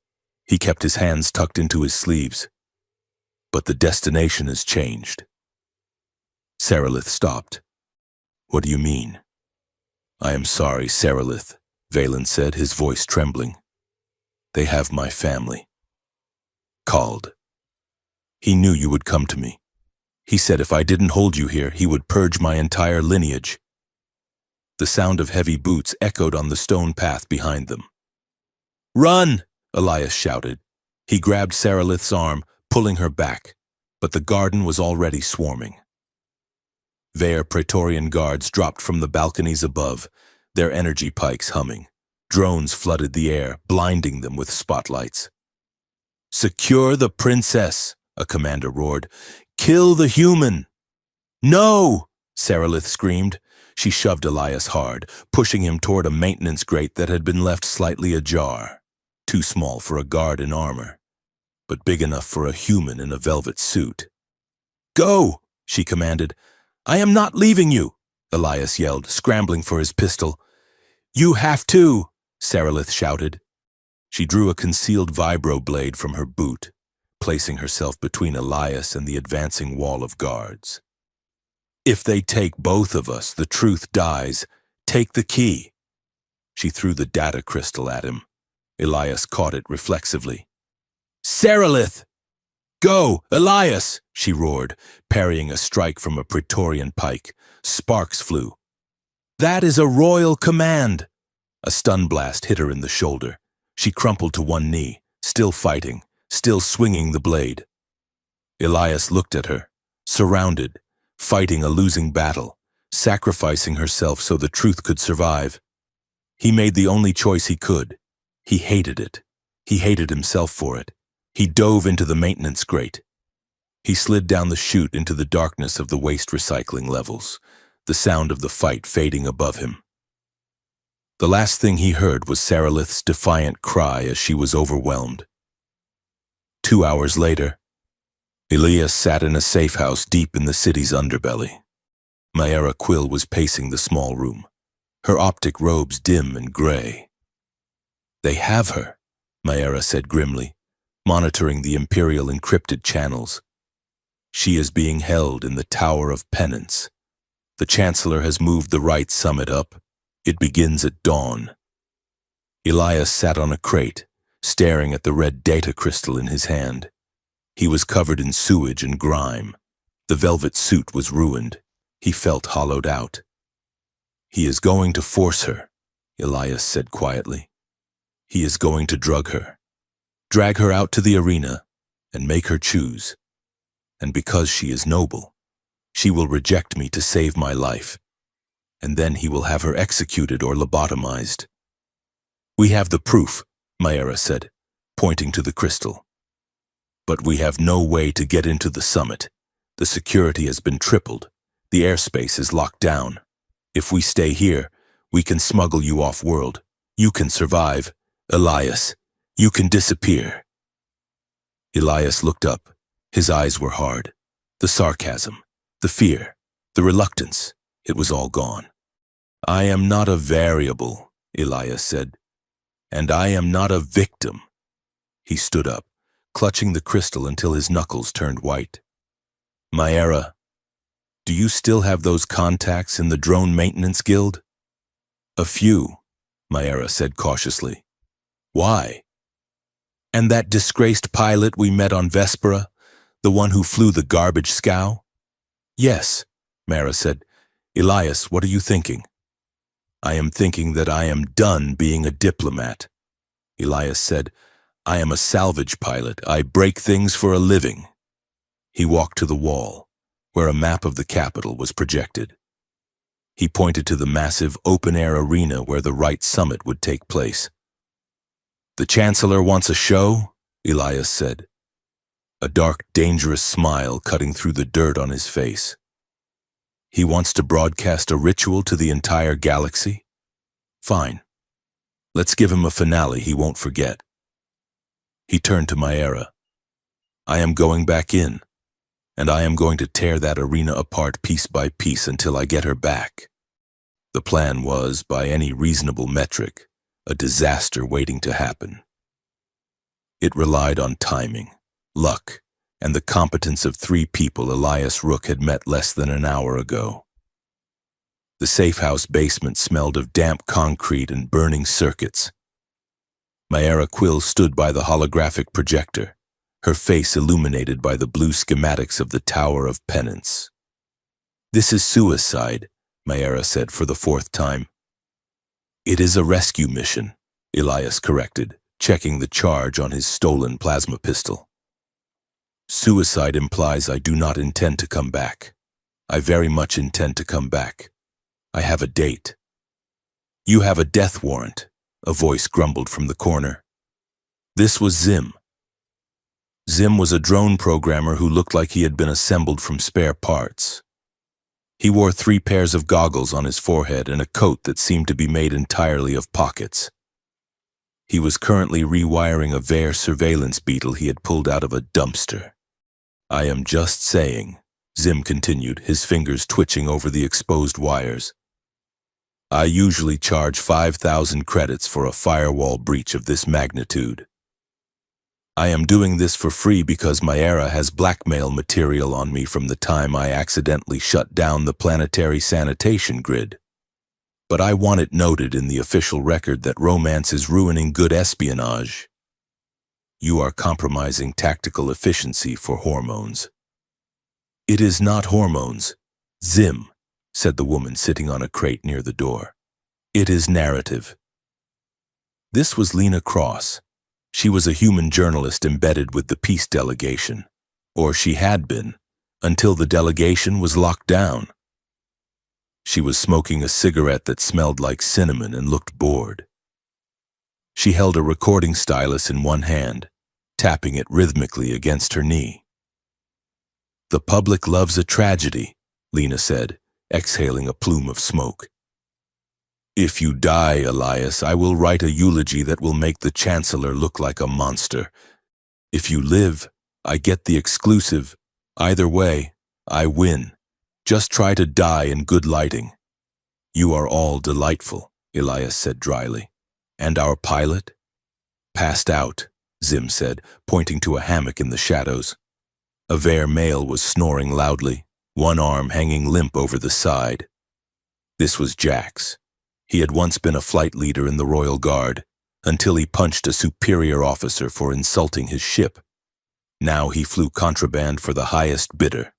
He kept his hands tucked into his sleeves. But the destination has changed. Sarilith stopped. What do you mean? I am sorry, Sarilith, Valen said, his voice trembling. They have my family. Called. He knew you would come to me. He said if I didn't hold you here, he would purge my entire lineage. The sound of heavy boots echoed on the stone path behind them. Run! Elias shouted. He grabbed Sarilith's arm, pulling her back, but the garden was already swarming. Vare Praetorian guards dropped from the balconies above, their energy pikes humming. Drones flooded the air, blinding them with spotlights. Secure the princess, a commander roared. Kill the human! No! Sarilith screamed. She shoved Elias hard, pushing him toward a maintenance grate that had been left slightly ajar, too small for a guard in armor, but big enough for a human in a velvet suit. Go, she commanded. I am not leaving you. Elias yelled, scrambling for his pistol. You have to, Sarilith shouted. She drew a concealed vibro blade from her boot, placing herself between Elias and the advancing wall of guards. If they take both of us, the truth dies. Take the key. She threw the data crystal at him. Elias caught it reflexively. Sarilith! Go, Elias! She roared, parrying a strike from a Praetorian pike. Sparks flew. That is a royal command! A stun blast hit her in the shoulder. She crumpled to one knee, still fighting, still swinging the blade. Elias looked at her, surrounded, fighting a losing battle, sacrificing herself so the truth could survive. He made the only choice he could. He hated it. He hated himself for it. He dove into the maintenance grate. He slid down the chute into the darkness of the waste recycling levels, the sound of the fight fading above him. The last thing he heard was Sarilith's defiant cry as she was overwhelmed. 2 hours later, Elias sat in a safe house deep in the city's underbelly. Mayera Quill was pacing the small room, her optic robes dim and gray. They have her, Mayera said grimly, monitoring the Imperial encrypted channels. She is being held in the Tower of Penance. The Chancellor has moved the right summit up. It begins at dawn. Elias sat on a crate, staring at the red data crystal in his hand. He was covered in sewage and grime. The velvet suit was ruined. He felt hollowed out. He is going to force her, Elias said quietly. He is going to drug her, drag her out to the arena, and make her choose. And because she is noble, she will reject me to save my life. And then he will have her executed or lobotomized. We have the proof, Mayera said, pointing to the crystal. But we have no way to get into the summit. The security has been tripled. The airspace is locked down. If we stay here, we can smuggle you off-world. You can survive. Elias, you can disappear. Elias looked up. His eyes were hard. The sarcasm, the fear, the reluctance, it was all gone. I am not a variable, Elias said. And I am not a victim. He stood up, clutching the crystal until his knuckles turned white. Mayera, do you still have those contacts in the Drone Maintenance Guild? A few, Mayera said cautiously. Why? And that disgraced pilot we met on Vespera, the one who flew the garbage scow? Yes, Mayera said. Elias, what are you thinking? I am thinking that I am done being a diplomat. Elias said, I am a salvage pilot. I break things for a living. He walked to the wall, where a map of the capital was projected. He pointed to the massive open-air arena where the right summit would take place. The Chancellor wants a show, Elias said, a dark, dangerous smile cutting through the dirt on his face. He wants to broadcast a ritual to the entire galaxy? Fine. Let's give him a finale he won't forget. He turned to Mayera. I am going back in, and I am going to tear that arena apart piece by piece until I get her back. The plan was, by any reasonable metric, a disaster waiting to happen. It relied on timing, luck, and the competence of 3 people Elias Rook had met less than an hour ago. The safe house basement smelled of damp concrete and burning circuits. Mayera Quill stood by the holographic projector, her face illuminated by the blue schematics of the Tower of Penance. This is suicide, Mayera said for the 4th time. It is a rescue mission, Elias corrected, checking the charge on his stolen plasma pistol. Suicide implies I do not intend to come back. I very much intend to come back. I have a date. You have a death warrant, a voice grumbled from the corner. This was Zim. Zim was a drone programmer who looked like he had been assembled from spare parts. He wore 3 pairs of goggles on his forehead and a coat that seemed to be made entirely of pockets. He was currently rewiring a Vare surveillance beetle he had pulled out of a dumpster. I am just saying, Zim continued, his fingers twitching over the exposed wires. I usually charge 5,000 credits for a firewall breach of this magnitude. I am doing this for free because my era has blackmail material on me from the time I accidentally shut down the planetary sanitation grid. But I want it noted in the official record that romance is ruining good espionage. You are compromising tactical efficiency for hormones. It is not hormones, Zim, said the woman sitting on a crate near the door. It is narrative. This was Lena Cross. She was a human journalist embedded with the peace delegation, or she had been, until the delegation was locked down. She was smoking a cigarette that smelled like cinnamon and looked bored. She held a recording stylus in one hand, tapping it rhythmically against her knee. The public loves a tragedy, Lena said, exhaling a plume of smoke. If you die, Elias, I will write a eulogy that will make the Chancellor look like a monster. If you live, I get the exclusive. Either way, I win. Just try to die in good lighting. You are all delightful, Elias said dryly. And our pilot? Passed out, Zim said, pointing to a hammock in the shadows. A Ver male was snoring loudly, one arm hanging limp over the side. This was Jax. He had once been a flight leader in the Royal Guard, until he punched a superior officer for insulting his ship. Now he flew contraband for the highest bidder.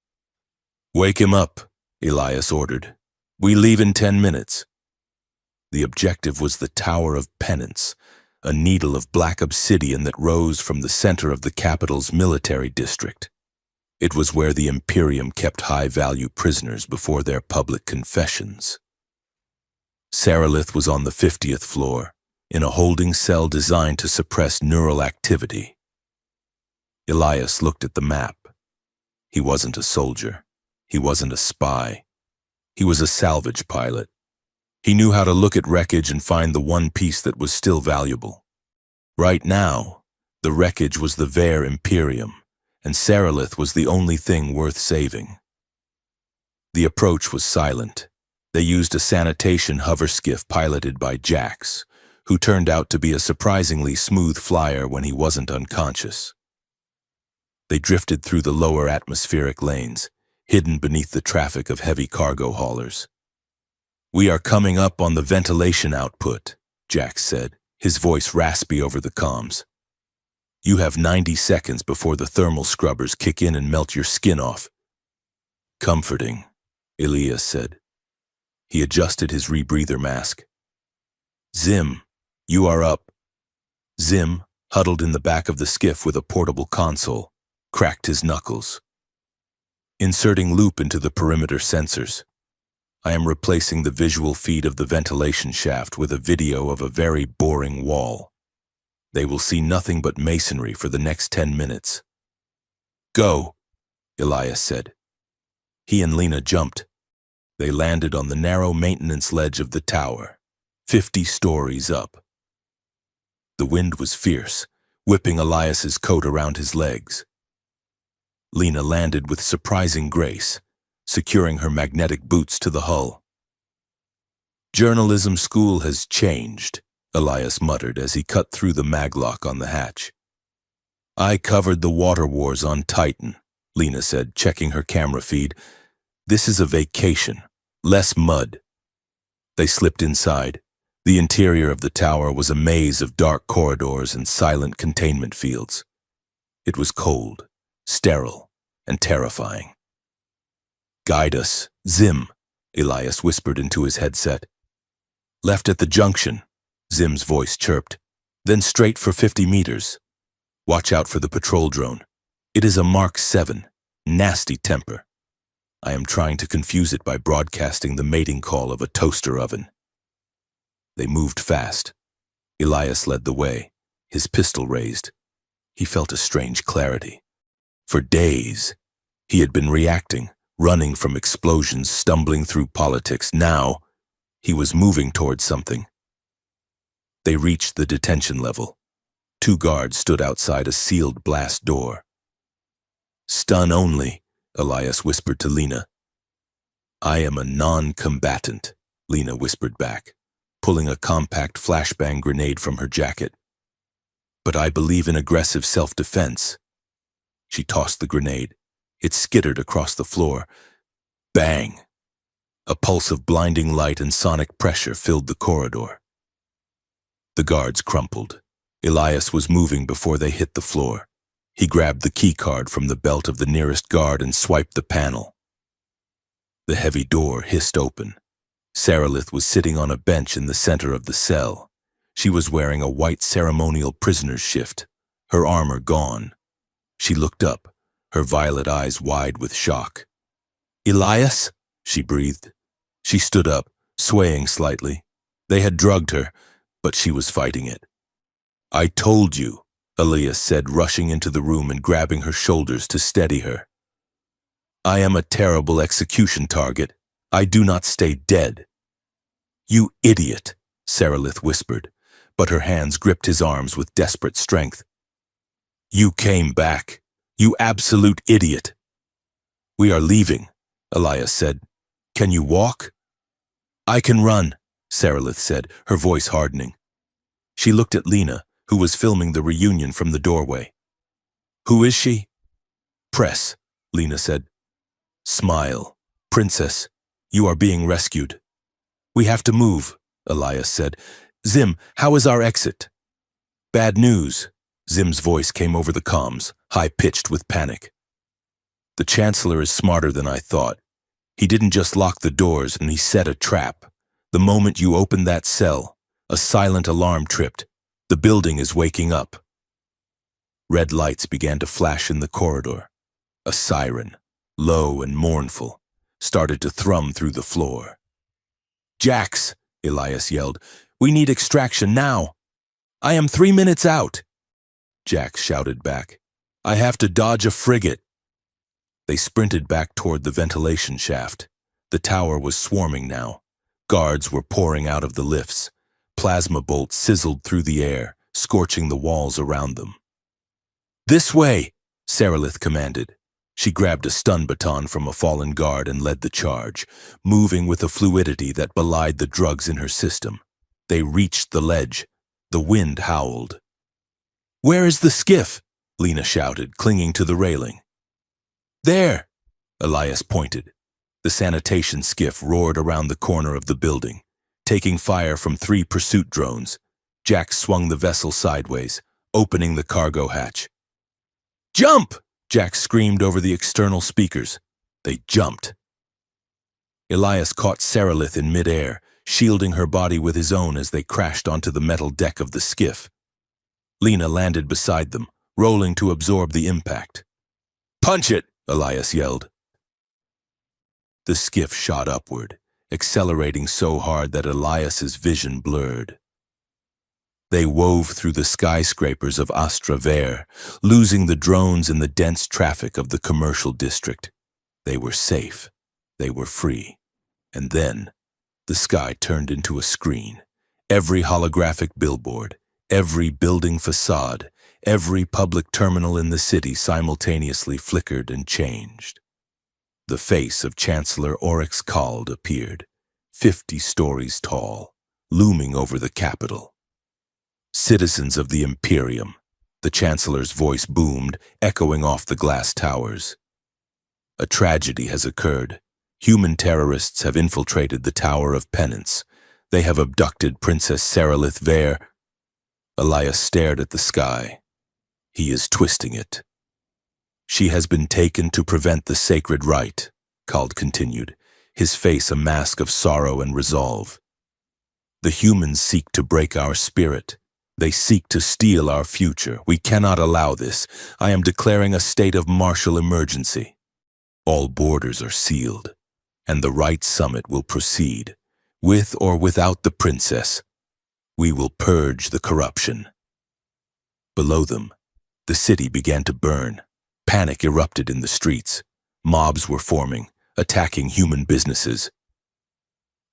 Wake him up, Elias ordered. We leave in 10 minutes. The objective was the Tower of Penance, a needle of black obsidian that rose from the center of the capital's military district. It was where the Imperium kept high-value prisoners before their public confessions. Saralith was on the 50th floor, in a holding cell designed to suppress neural activity. Elias looked at the map. He wasn't a soldier. He wasn't a spy. He was a salvage pilot. He knew how to look at wreckage and find the one piece that was still valuable. Right now, the wreckage was the Ver Imperium, and Saralith was the only thing worth saving. The approach was silent. They used a sanitation hover skiff piloted by Jax, who turned out to be a surprisingly smooth flyer when he wasn't unconscious. They drifted through the lower atmospheric lanes, hidden beneath the traffic of heavy cargo haulers. We are coming up on the ventilation output, Jax said, his voice raspy over the comms. You have 90 seconds before the thermal scrubbers kick in and melt your skin off. Comforting, Elias said. He adjusted his rebreather mask. Zim, you are up. Zim, huddled in the back of the skiff with a portable console, cracked his knuckles. Inserting loop into the perimeter sensors. I am replacing the visual feed of the ventilation shaft with a video of a very boring wall. They will see nothing but masonry for the next 10 minutes. Go, Elias said. He and Lena jumped. They landed on the narrow maintenance ledge of the tower, 50 stories up. The wind was fierce, whipping Elias's coat around his legs. Lena landed with surprising grace, securing her magnetic boots to the hull. Journalism school has changed, Elias muttered as he cut through the maglock on the hatch. I covered the water wars on Titan, Lena said, checking her camera feed. This is a vacation. Less mud. They slipped inside. The interior of the tower was a maze of dark corridors and silent containment fields. It was cold, sterile, and terrifying. Guide us, Zim, Elias whispered into his headset. Left at the junction, Zim's voice chirped. Then straight for 50 meters. Watch out for the patrol drone. It is a Mark 7, nasty temper. I am trying to confuse it by broadcasting the mating call of a toaster oven. They moved fast. Elias led the way, his pistol raised. He felt a strange clarity. For days, he had been reacting, running from explosions, stumbling through politics. Now, he was moving towards something. They reached the detention level. 2 guards stood outside a sealed blast door. Stun only, Elias whispered to Lena. I am a non-combatant, Lena whispered back, pulling a compact flashbang grenade from her jacket. But I believe in aggressive self-defense. She tossed the grenade. It skittered across the floor. Bang! A pulse of blinding light and sonic pressure filled the corridor. The guards crumpled. Elias was moving before they hit the floor. He grabbed the key card from the belt of the nearest guard and swiped the panel. The heavy door hissed open. Saralith was sitting on a bench in the center of the cell. She was wearing a white ceremonial prisoner's shift, her armor gone. She looked up, her violet eyes wide with shock. Elias? She breathed. She stood up, swaying slightly. They had drugged her, but she was fighting it. I told you, Elias said, rushing into the room and grabbing her shoulders to steady her. I am a terrible execution target. I do not stay dead. You idiot, Saralith whispered, but her hands gripped his arms with desperate strength. You came back. You absolute idiot. We are leaving, Elias said. Can you walk? I can run, Saralith said, her voice hardening. She looked at Lena, who was filming the reunion from the doorway. Who is she? Press, Lena said. Smile. Princess, you are being rescued. We have to move, Elias said. Zim, how is our exit? Bad news. Zim's voice came over the comms, high-pitched with panic. The Chancellor is smarter than I thought. He didn't just lock the doors, and he set a trap. The moment you opened that cell, a silent alarm tripped. The building is waking up. Red lights began to flash in the corridor. A siren, low and mournful, started to thrum through the floor. Jax, Elias yelled, we need extraction now. I am 3 minutes out. Jax shouted back, I have to dodge a frigate. They sprinted back toward the ventilation shaft. The tower was swarming now. Guards were pouring out of the lifts. Plasma bolts sizzled through the air, scorching the walls around them. This way, Saralith commanded. She grabbed a stun baton from a fallen guard and led the charge, moving with a fluidity that belied the drugs in her system. They reached the ledge. The wind howled. Where is the skiff? Lena shouted, clinging to the railing. There, Elias pointed. The sanitation skiff roared around the corner of the building, taking fire from 3 pursuit drones. Jax swung the vessel sideways, opening the cargo hatch. Jump! Jax screamed over the external speakers. They jumped. Elias caught Saralith in midair, shielding her body with his own as they crashed onto the metal deck of the skiff. Lena landed beside them, rolling to absorb the impact. Punch it! Elias yelled. The skiff shot upward, accelerating so hard that Elias's vision blurred. They wove through the skyscrapers of Astra Vere, losing the drones in the dense traffic of the commercial district. They were safe. They were free. And then, the sky turned into a screen. Every holographic billboard, every building facade, every public terminal in the city simultaneously flickered and changed. The face of Chancellor Oryx Kald appeared, 50 stories tall, looming over the capital. Citizens of the Imperium, the Chancellor's voice boomed, echoing off the glass towers. A tragedy has occurred. Human terrorists have infiltrated the Tower of Penance. They have abducted Princess Saralith Vere. Elias stared at the sky. He is twisting it. She has been taken to prevent the sacred rite, Kald continued, his face a mask of sorrow and resolve. The humans seek to break our spirit. They seek to steal our future. We cannot allow this. I am declaring a state of martial emergency. All borders are sealed, and the Rite Summit will proceed, with or without the princess. We will purge the corruption. Below them, the city began to burn. Panic erupted in the streets. Mobs were forming, attacking human businesses.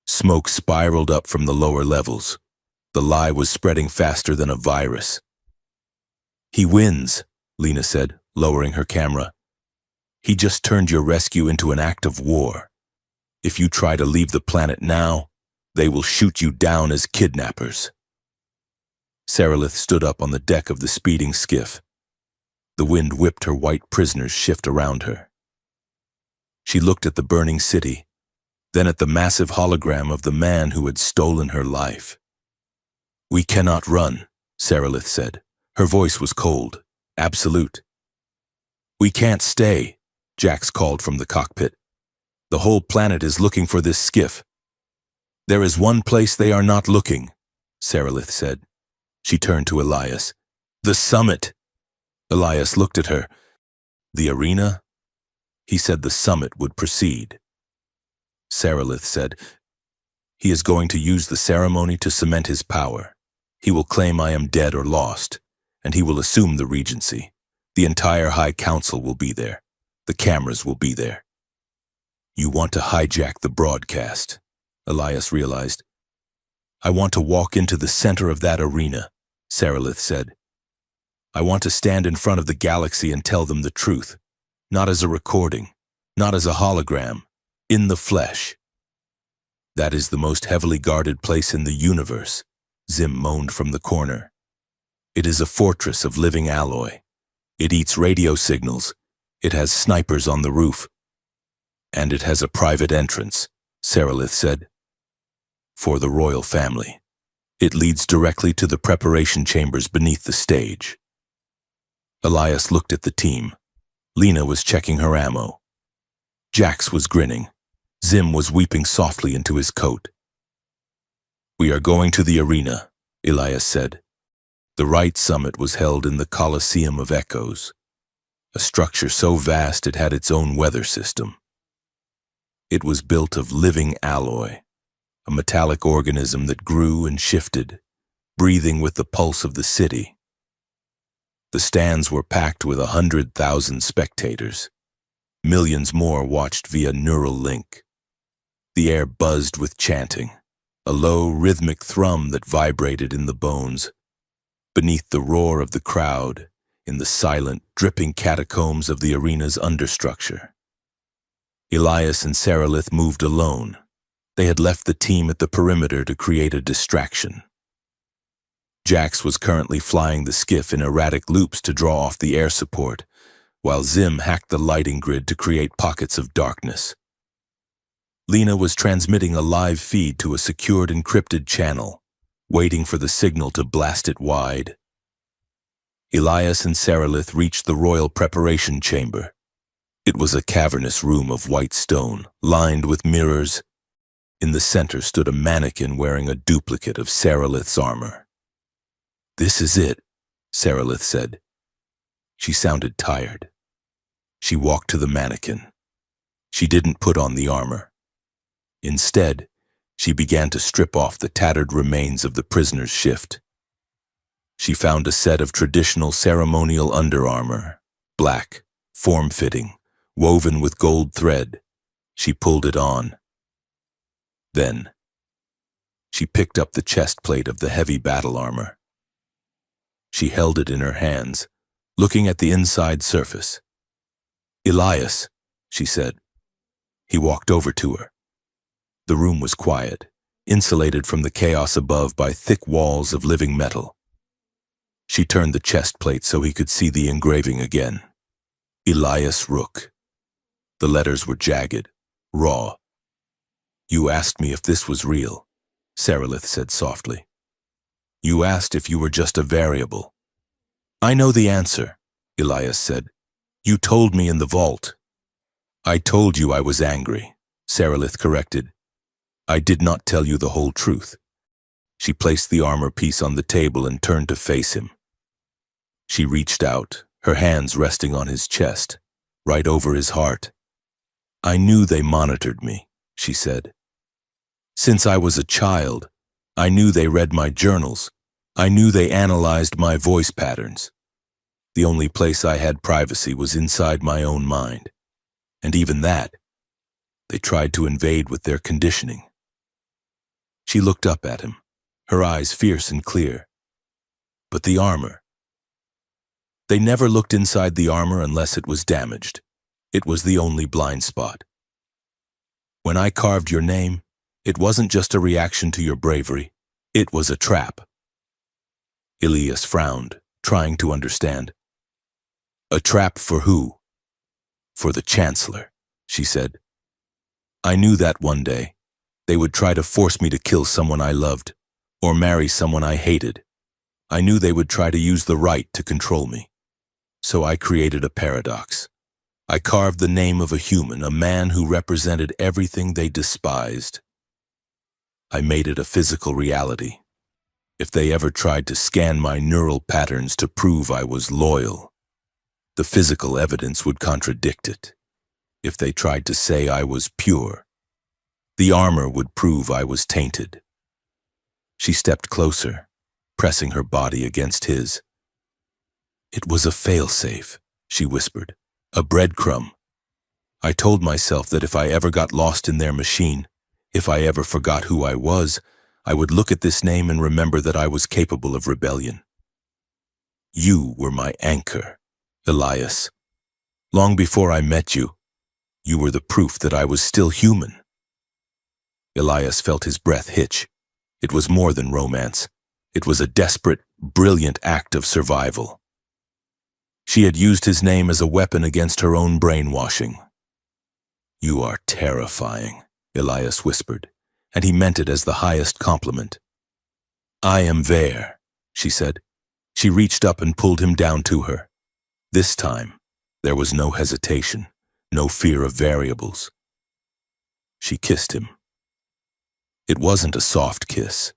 Smoke spiraled up from the lower levels. The lie was spreading faster than a virus. He wins, Lena said, lowering her camera. He just turned your rescue into an act of war. If you try to leave the planet now, they will shoot you down as kidnappers." Saralith stood up on the deck of the speeding skiff. The wind whipped her white prisoners shift around her. She looked at the burning city, then at the massive hologram of the man who had stolen her life. "We cannot run," Saralith said. Her voice was cold, absolute. "We can't stay," Jax called from the cockpit. "The whole planet is looking for this skiff." "There is one place they are not looking," Saralith said. She turned to Elias. "The summit." Elias looked at her. "The arena?" He said the summit would proceed. Saralith said, "He is going to use the ceremony to cement his power. He will claim I am dead or lost, and he will assume the regency. The entire High Council will be there. The cameras will be there." "You want to hijack the broadcast," Elias realized. "I want to walk into the center of that arena," Saralith said. "I want to stand in front of the galaxy and tell them the truth, not as a recording, not as a hologram, in the flesh." "That is the most heavily guarded place in the universe," Zim moaned from the corner. "It is a fortress of living alloy. It eats radio signals. It has snipers on the roof. And it has a private entrance," Saralith said. "For the royal family. It leads directly to the preparation chambers beneath the stage." Elias looked at the team. Lena was checking her ammo. Jax was grinning. Zim was weeping softly into his coat. "We are going to the arena," Elias said. The right summit was held in the Colosseum of Echoes, a structure so vast it had its own weather system. It was built of living alloy, a metallic organism that grew and shifted, breathing with the pulse of the city. The stands were packed with 100,000 spectators. Millions more watched via neural link. The air buzzed with chanting, a low, rhythmic thrum that vibrated in the bones. Beneath the roar of the crowd, in the silent, dripping catacombs of the arena's understructure. Elias and Saralith moved alone. They had left the team at the perimeter to create a distraction. Jax was currently flying the skiff in erratic loops to draw off the air support, while Zim hacked the lighting grid to create pockets of darkness. Lena was transmitting a live feed to a secured encrypted channel, waiting for the signal to blast it wide. Elias and Saralith reached the royal preparation chamber. It was a cavernous room of white stone, lined with mirrors. In the center stood a mannequin wearing a duplicate of Saralith's armor. "This is it," Saralith said. She sounded tired. She walked to the mannequin. She didn't put on the armor. Instead, she began to strip off the tattered remains of the prisoner's shift. She found a set of traditional ceremonial underarmor, black, form-fitting, woven with gold thread. She pulled it on. Then, she picked up the chest plate of the heavy battle armor. She held it in her hands, looking at the inside surface. "Elias," she said. He walked over to her. The room was quiet, insulated from the chaos above by thick walls of living metal. She turned the chest plate so he could see the engraving again. Elias Rook. The letters were jagged, raw. "You asked me if this was real," Saralith said softly. "You asked if you were just a variable." "I know the answer," Elias said. "You told me in the vault." "I told you I was angry," Saralith corrected. "I did not tell you the whole truth." She placed the armor piece on the table and turned to face him. She reached out, her hands resting on his chest, right over his heart. "I knew they monitored me," she said. "Since I was a child, I knew they read my journals. I knew they analyzed my voice patterns. The only place I had privacy was inside my own mind. And even that, they tried to invade with their conditioning." She looked up at him, her eyes fierce and clear. "But the armor?" "They never looked inside the armor unless it was damaged. It was the only blind spot. When I carved your name, it wasn't just a reaction to your bravery. It was a trap. Elias frowned, trying to understand. A trap for who? For the Chancellor, she said. I knew that one day they would try to force me to kill someone I loved, or marry someone I hated. I knew they would try to use the right to control me. So I created a paradox. I carved the name of a human, a man who represented everything they despised. I made it a physical reality. If they ever tried to scan my neural patterns to prove I was loyal, the physical evidence would contradict it. If they tried to say I was pure, the armor would prove I was tainted. She stepped closer, pressing her body against his. It was a failsafe, she whispered, a breadcrumb. I told myself that if I ever got lost in their machine, if I ever forgot who I was, I would look at this name and remember that I was capable of rebellion. You were my anchor, Elias. Long before I met you, you were the proof that I was still human. Elias felt his breath hitch. It was more than romance. It was a desperate, brilliant act of survival. She had used his name as a weapon against her own brainwashing. You are terrifying, Elias whispered, and he meant it as the highest compliment. I am there, she said. She reached up and pulled him down to her. This time, there was no hesitation, no fear of variables. She kissed him. It wasn't a soft kiss.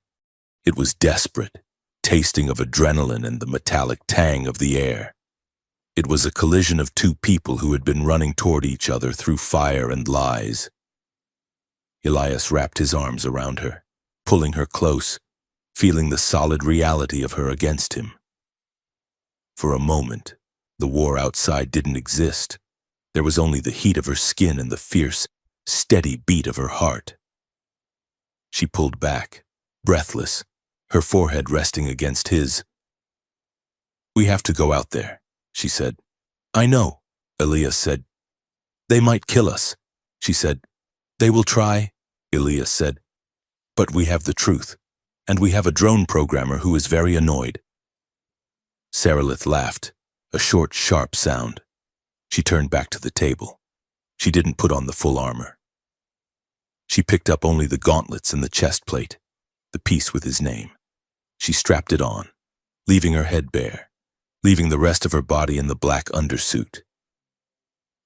It was desperate, tasting of adrenaline and the metallic tang of the air. It was a collision of two people who had been running toward each other through fire and lies. Elias wrapped his arms around her, pulling her close, feeling the solid reality of her against him. For a moment, the war outside didn't exist. There was only the heat of her skin and the fierce, steady beat of her heart. She pulled back, breathless, her forehead resting against his. We have to go out there, she said. I know, Elias said. They might kill us, she said. They will try, Elias said. But we have the truth, and we have a drone programmer who is very annoyed. Sarilith laughed, a short, sharp sound. She turned back to the table. She didn't put on the full armor. She picked up only the gauntlets and the chest plate, the piece with his name. She strapped it on, leaving her head bare, leaving the rest of her body in the black undersuit.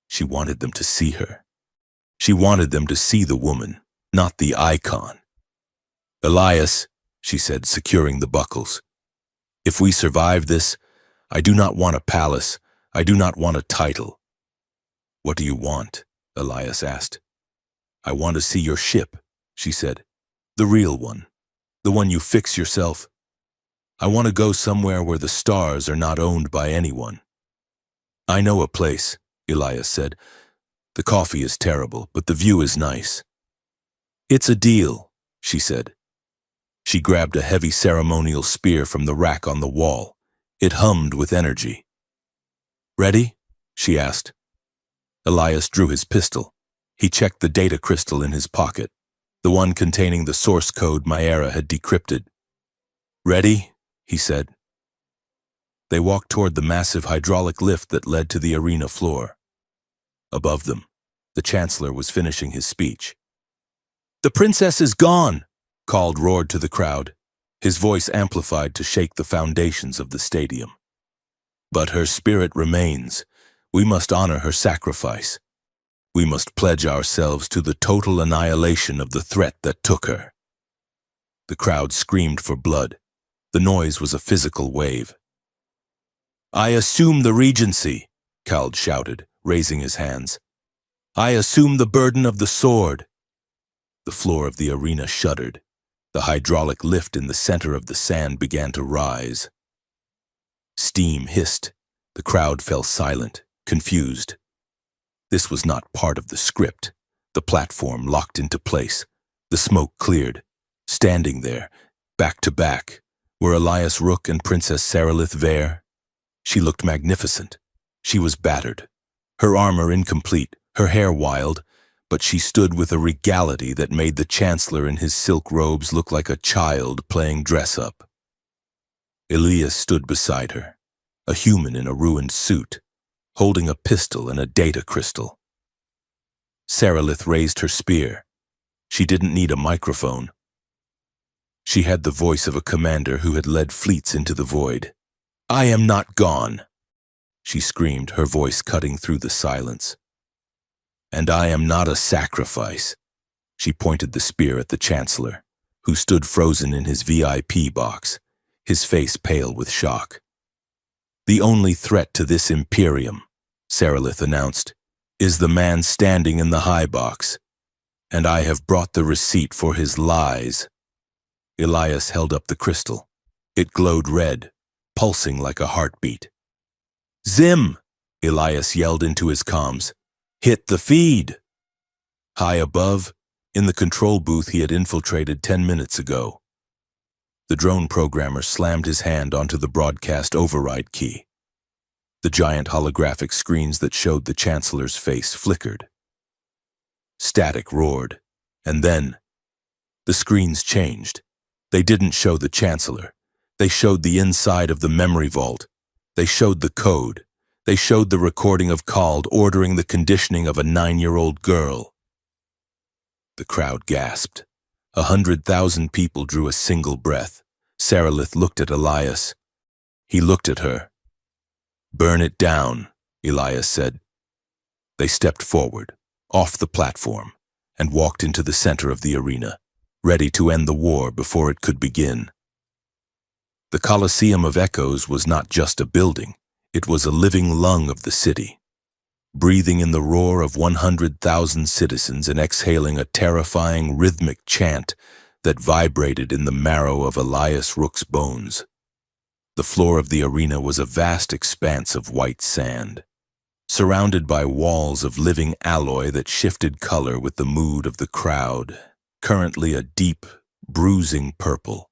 She wanted them to see her. She wanted them to see the woman, not the icon. Elias, she said, securing the buckles. If we survive this, I do not want a palace. I do not want a title. What do you want? Elias asked. I want to see your ship, she said. The real one. The one you fix yourself. I want to go somewhere where the stars are not owned by anyone. I know a place, Elias said. The coffee is terrible, but the view is nice. It's a deal, she said. She grabbed a heavy ceremonial spear from the rack on the wall. It hummed with energy. Ready? She asked. Elias drew his pistol. He checked the data crystal in his pocket, the one containing the source code Myera had decrypted. Ready? He said. They walked toward the massive hydraulic lift that led to the arena floor. Above them, the Chancellor was finishing his speech. The princess is gone, Called roared to the crowd, his voice amplified to shake the foundations of the stadium. But her spirit remains. We must honor her sacrifice. We must pledge ourselves to the total annihilation of the threat that took her. The crowd screamed for blood. The noise was a physical wave. I assume the regency, Kald shouted, raising his hands. I assume the burden of the sword. The floor of the arena shuddered. The hydraulic lift in the center of the sand began to rise. Steam hissed. The crowd fell silent, confused. This was not part of the script. The platform locked into place. The smoke cleared. Standing there, back to back, were Elias Rook and Princess Sarilith Vare. She looked magnificent. She was battered. her armor incomplete, her hair wild, but she stood with a regality that made the Chancellor in his silk robes look like a child playing dress-up. Elias stood beside her, a human in a ruined suit, holding a pistol and a data crystal. Sarilith raised her spear. She didn't need a microphone. She had the voice of a commander who had led fleets into the void. "I am not gone," she screamed, her voice cutting through the silence. "And I am not a sacrifice." She pointed the spear at the Chancellor, who stood frozen in his VIP box, his face pale with shock. "The only threat to this Imperium," Sarilith announced, "is the man standing in the high box, and I have brought the receipt for his lies." Elias held up the crystal. It glowed red, pulsing like a heartbeat. "Zim!" Elias yelled into his comms. "Hit the feed!" High above, in the control booth he had infiltrated 10 minutes ago, the drone programmer slammed his hand onto the broadcast override key. The giant holographic screens that showed the Chancellor's face flickered. Static roared, and then the screens changed. They didn't show the Chancellor. They showed the inside of the memory vault. They showed the code. They showed the recording of Kald ordering the conditioning of a 9-year-old girl. The crowd gasped. 100,000 people drew a single breath. Sarilith looked at Elias. He looked at her. "Burn it down," Elias said. They stepped forward, off the platform, and walked into the center of the arena, ready to end the war before it could begin. The Colosseum of Echoes was not just a building, it was a living lung of the city, breathing in the roar of 100,000 citizens and exhaling a terrifying rhythmic chant that vibrated in the marrow of Elias Rook's bones. The floor of the arena was a vast expanse of white sand, surrounded by walls of living alloy that shifted color with the mood of the crowd, currently a deep, bruising purple.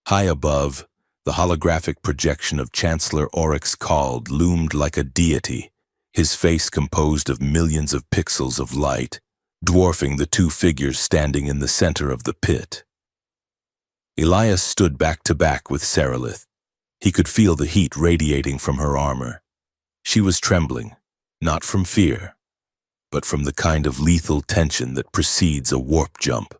High above, the holographic projection of Chancellor Oryx Kald loomed like a deity, his face composed of millions of pixels of light, dwarfing the two figures standing in the center of the pit. Elias stood back to back with Sarilith. He could feel the heat radiating from her armor. She was trembling, not from fear, but from the kind of lethal tension that precedes a warp jump.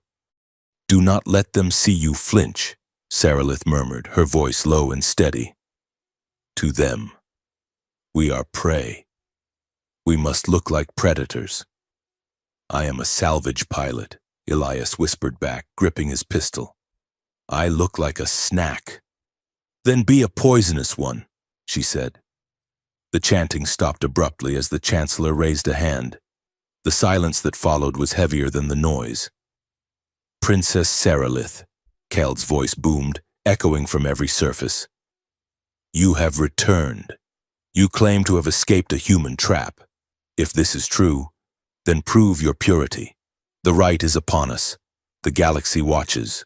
"Do not let them see you flinch," Sarilith murmured, her voice low and steady. "To them, we are prey. We must look like predators." "I am a salvage pilot," Elias whispered back, gripping his pistol. "I look like a snack." "Then be a poisonous one," she said. The chanting stopped abruptly as the Chancellor raised a hand. The silence that followed was heavier than the noise. "Princess Sarilith," Kald's voice boomed, echoing from every surface. "You have returned. You claim to have escaped a human trap. If this is true, then prove your purity. The right is upon us. The galaxy watches."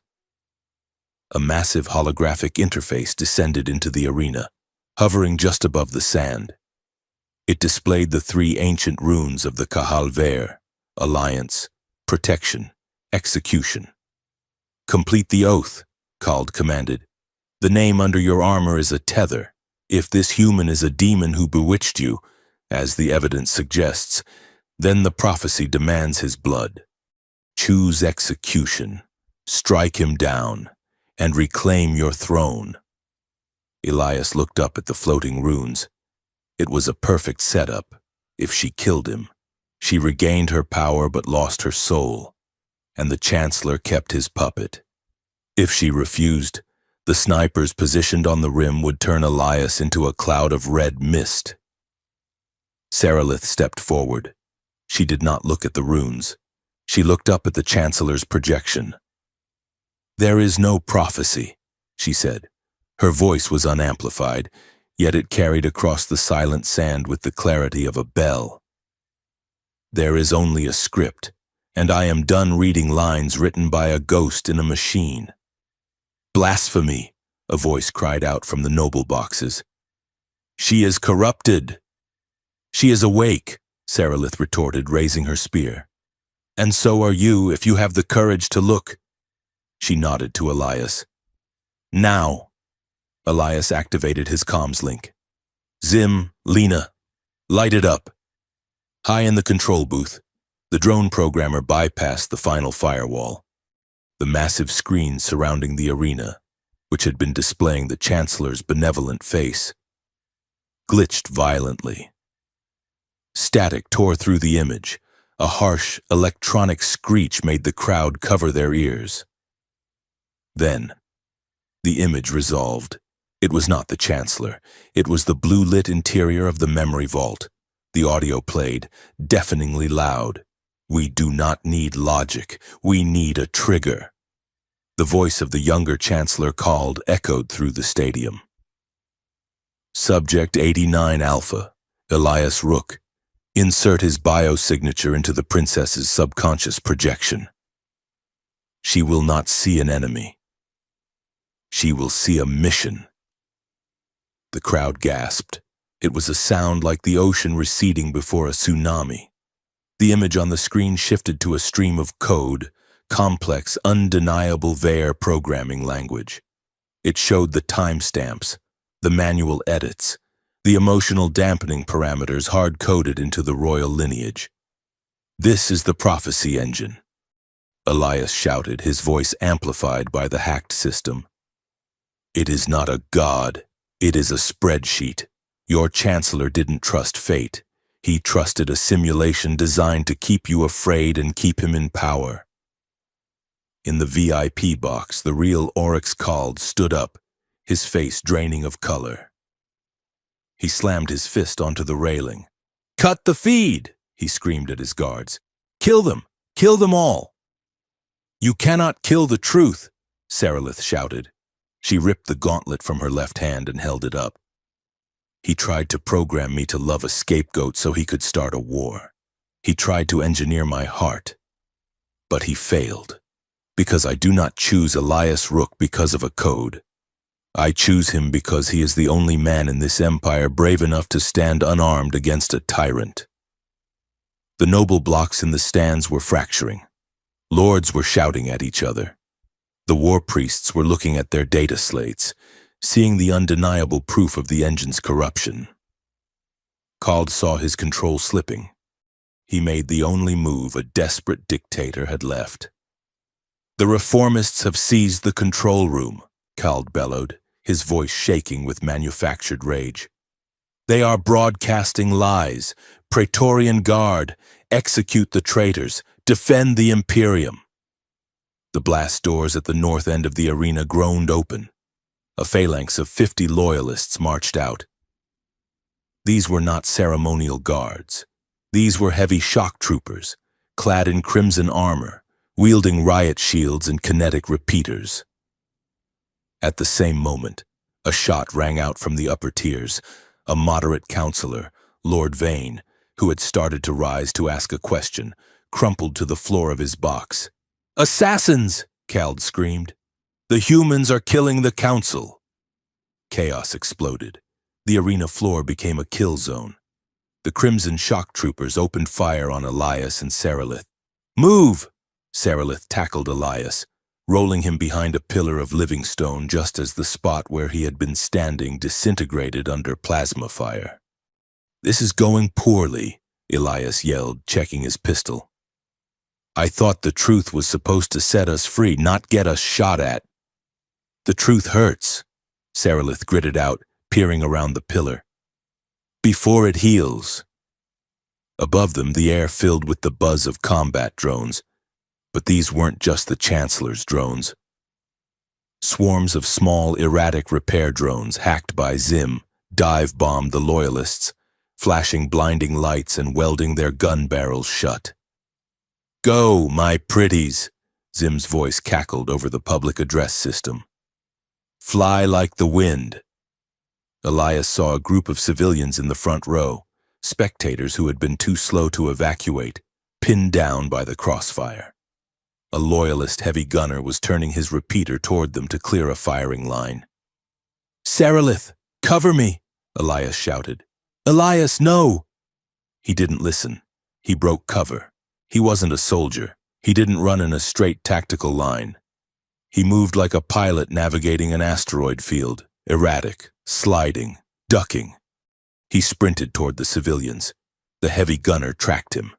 A massive holographic interface descended into the arena, hovering just above the sand. It displayed the 3 ancient runes of the Kahal Ver: alliance, protection, execution. "Complete the oath," Kald commanded. "The name under your armor is a tether. If this human is a demon who bewitched you, as the evidence suggests, then the prophecy demands his blood. Choose execution, strike him down, and reclaim your throne." Elias looked up at the floating runes. It was a perfect setup. If she killed him, she regained her power but lost her soul, and the Chancellor kept his puppet. If she refused, the snipers positioned on the rim would turn Elias into a cloud of red mist. Sarilith stepped forward. She did not look at the runes. She looked up at the Chancellor's projection. "There is no prophecy," she said. Her voice was unamplified, yet it carried across the silent sand with the clarity of a bell. "There is only a script, and I am done reading lines written by a ghost in a machine." "Blasphemy," a voice cried out from the noble boxes. "She is corrupted." She is awake, Sarilith retorted, raising her spear. And so are you, if you have the courage to look. She nodded to Elias. Now. Elias activated his comms link. Zim, Lena, light it up. High in the control booth, the drone programmer bypassed the final firewall. The massive screen surrounding the arena, which had been displaying the Chancellor's benevolent face, glitched violently. Static tore through the image. A harsh, electronic screech made the crowd cover their ears. Then, the image resolved. It was not the Chancellor. It was the blue-lit interior of the memory vault. The audio played, deafeningly loud. We do not need logic. We need a trigger. The voice of the younger Chancellor called echoed through the stadium. Subject 89 Alpha, Elias Rook. Insert his biosignature into the princess's subconscious projection. She will not see an enemy. She will see a mission. The crowd gasped. It was a sound like the ocean receding before a tsunami. The image on the screen shifted to a stream of code, complex, undeniable VAR programming language. It showed the timestamps, the manual edits, the emotional dampening parameters hard-coded into the royal lineage. This is the prophecy engine, Elias shouted, his voice amplified by the hacked system. It is not a god, it is a spreadsheet. Your Chancellor didn't trust fate. He trusted a simulation designed to keep you afraid and keep him in power. In the VIP box, the real Oryx Khald stood up, his face draining of color. He slammed his fist onto the railing. Cut the feed, he screamed at his guards. Kill them all. You cannot kill the truth, Sarilith shouted. She ripped the gauntlet from her left hand and held it up. He tried to program me to love a scapegoat so he could start a war. He tried to engineer my heart. But he failed, because I do not choose Elias Rook because of a code. I choose him because he is the only man in this empire brave enough to stand unarmed against a tyrant. The noble blocks in the stands were fracturing. Lords were shouting at each other. The war priests were looking at their data slates, seeing the undeniable proof of the engine's corruption. Khald saw his control slipping. He made the only move a desperate dictator had left. The reformists have seized the control room, Khald bellowed, his voice shaking with manufactured rage. They are broadcasting lies. Praetorian Guard, execute the traitors, defend the Imperium. The blast doors at the north end of the arena groaned open. A phalanx of 50 loyalists marched out. These were not ceremonial guards. These were heavy shock troopers, clad in crimson armor, wielding riot shields and kinetic repeaters. At the same moment, a shot rang out from the upper tiers. A moderate counselor, Lord Vane, who had started to rise to ask a question, crumpled to the floor of his box. "Assassins!" Khald screamed. "The humans are killing the council!" Chaos exploded. The arena floor became a kill zone. The crimson shock troopers opened fire on Elias and Sarilith. "Move!" Sarilith tackled Elias, rolling him behind a pillar of living stone just as the spot where he had been standing disintegrated under plasma fire. "This is going poorly," Elias yelled, checking his pistol. "I thought the truth was supposed to set us free, not get us shot at." "The truth hurts," Sarilith gritted out, peering around the pillar. "Before it heals." Above them, the air filled with the buzz of combat drones. But these weren't just the Chancellor's drones. Swarms of small, erratic repair drones hacked by Zim dive-bombed the Loyalists, flashing blinding lights and welding their gun barrels shut. "Go, my pretties," Zim's voice cackled over the public address system. "Fly like the wind." Elias saw a group of civilians in the front row, spectators who had been too slow to evacuate, pinned down by the crossfire. A Loyalist heavy gunner was turning his repeater toward them to clear a firing line. "Sarilith, cover me!" Elias shouted. "Elias, no!" He didn't listen. He broke cover. He wasn't a soldier. He didn't run in a straight tactical line. He moved like a pilot navigating an asteroid field, erratic, sliding, ducking. He sprinted toward the civilians. The heavy gunner tracked him.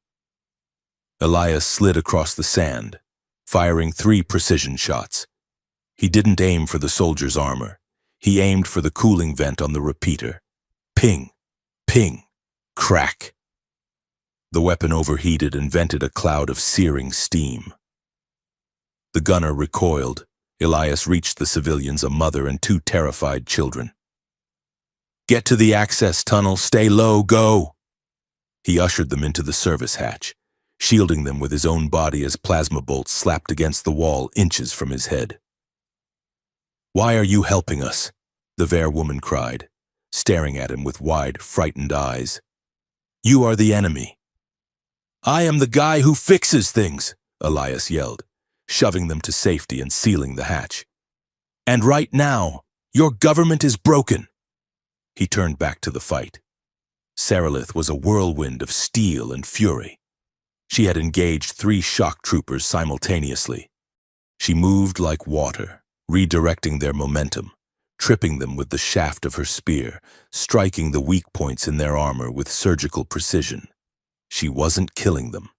Elias slid across the sand, firing 3 precision shots. He didn't aim for the soldier's armor. He aimed for the cooling vent on the repeater. Ping, ping, crack. The weapon overheated and vented a cloud of searing steam. The gunner recoiled. Elias reached the civilians, a mother and 2 terrified children. "Get to the access tunnel, stay low, go!" He ushered them into the service hatch, shielding them with his own body as plasma bolts slapped against the wall inches from his head. "Why are you helping us?" the Ver woman cried, staring at him with wide, frightened eyes. "You are the enemy." "I am the guy who fixes things," Elias yelled, shoving them to safety and sealing the hatch. "And right now, your government is broken." He turned back to the fight. Saralith was a whirlwind of steel and fury. She had engaged 3 shock troopers simultaneously. She moved like water, redirecting their momentum, tripping them with the shaft of her spear, striking the weak points in their armor with surgical precision. She wasn't killing them.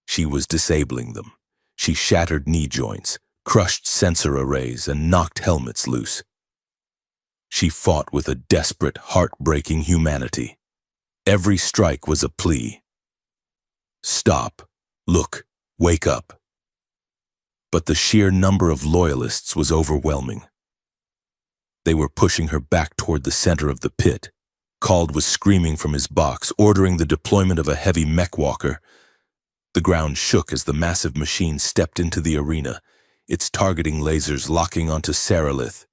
She was disabling them. She shattered knee joints, crushed sensor arrays, and knocked helmets loose. She fought with a desperate, heartbreaking humanity. Every strike was a plea. Stop. Look. Wake up. But the sheer number of loyalists was overwhelming. They were pushing her back toward the center of the pit. Kald was screaming from his box, ordering the deployment of a heavy mech walker. The ground shook as the massive machine stepped into the arena, its targeting lasers locking onto Saralith.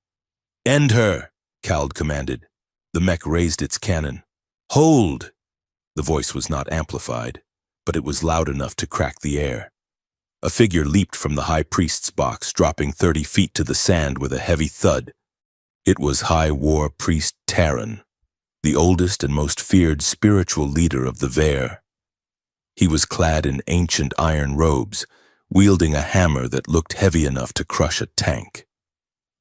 "End her!" Kald commanded. The mech raised its cannon. "Hold!" The voice was not amplified, but it was loud enough to crack the air. A figure leaped from the High Priest's box, dropping 30 feet to the sand with a heavy thud. It was High War Priest Terran, the oldest and most feared spiritual leader of the Ver. He was clad in ancient iron robes, wielding a hammer that looked heavy enough to crush a tank.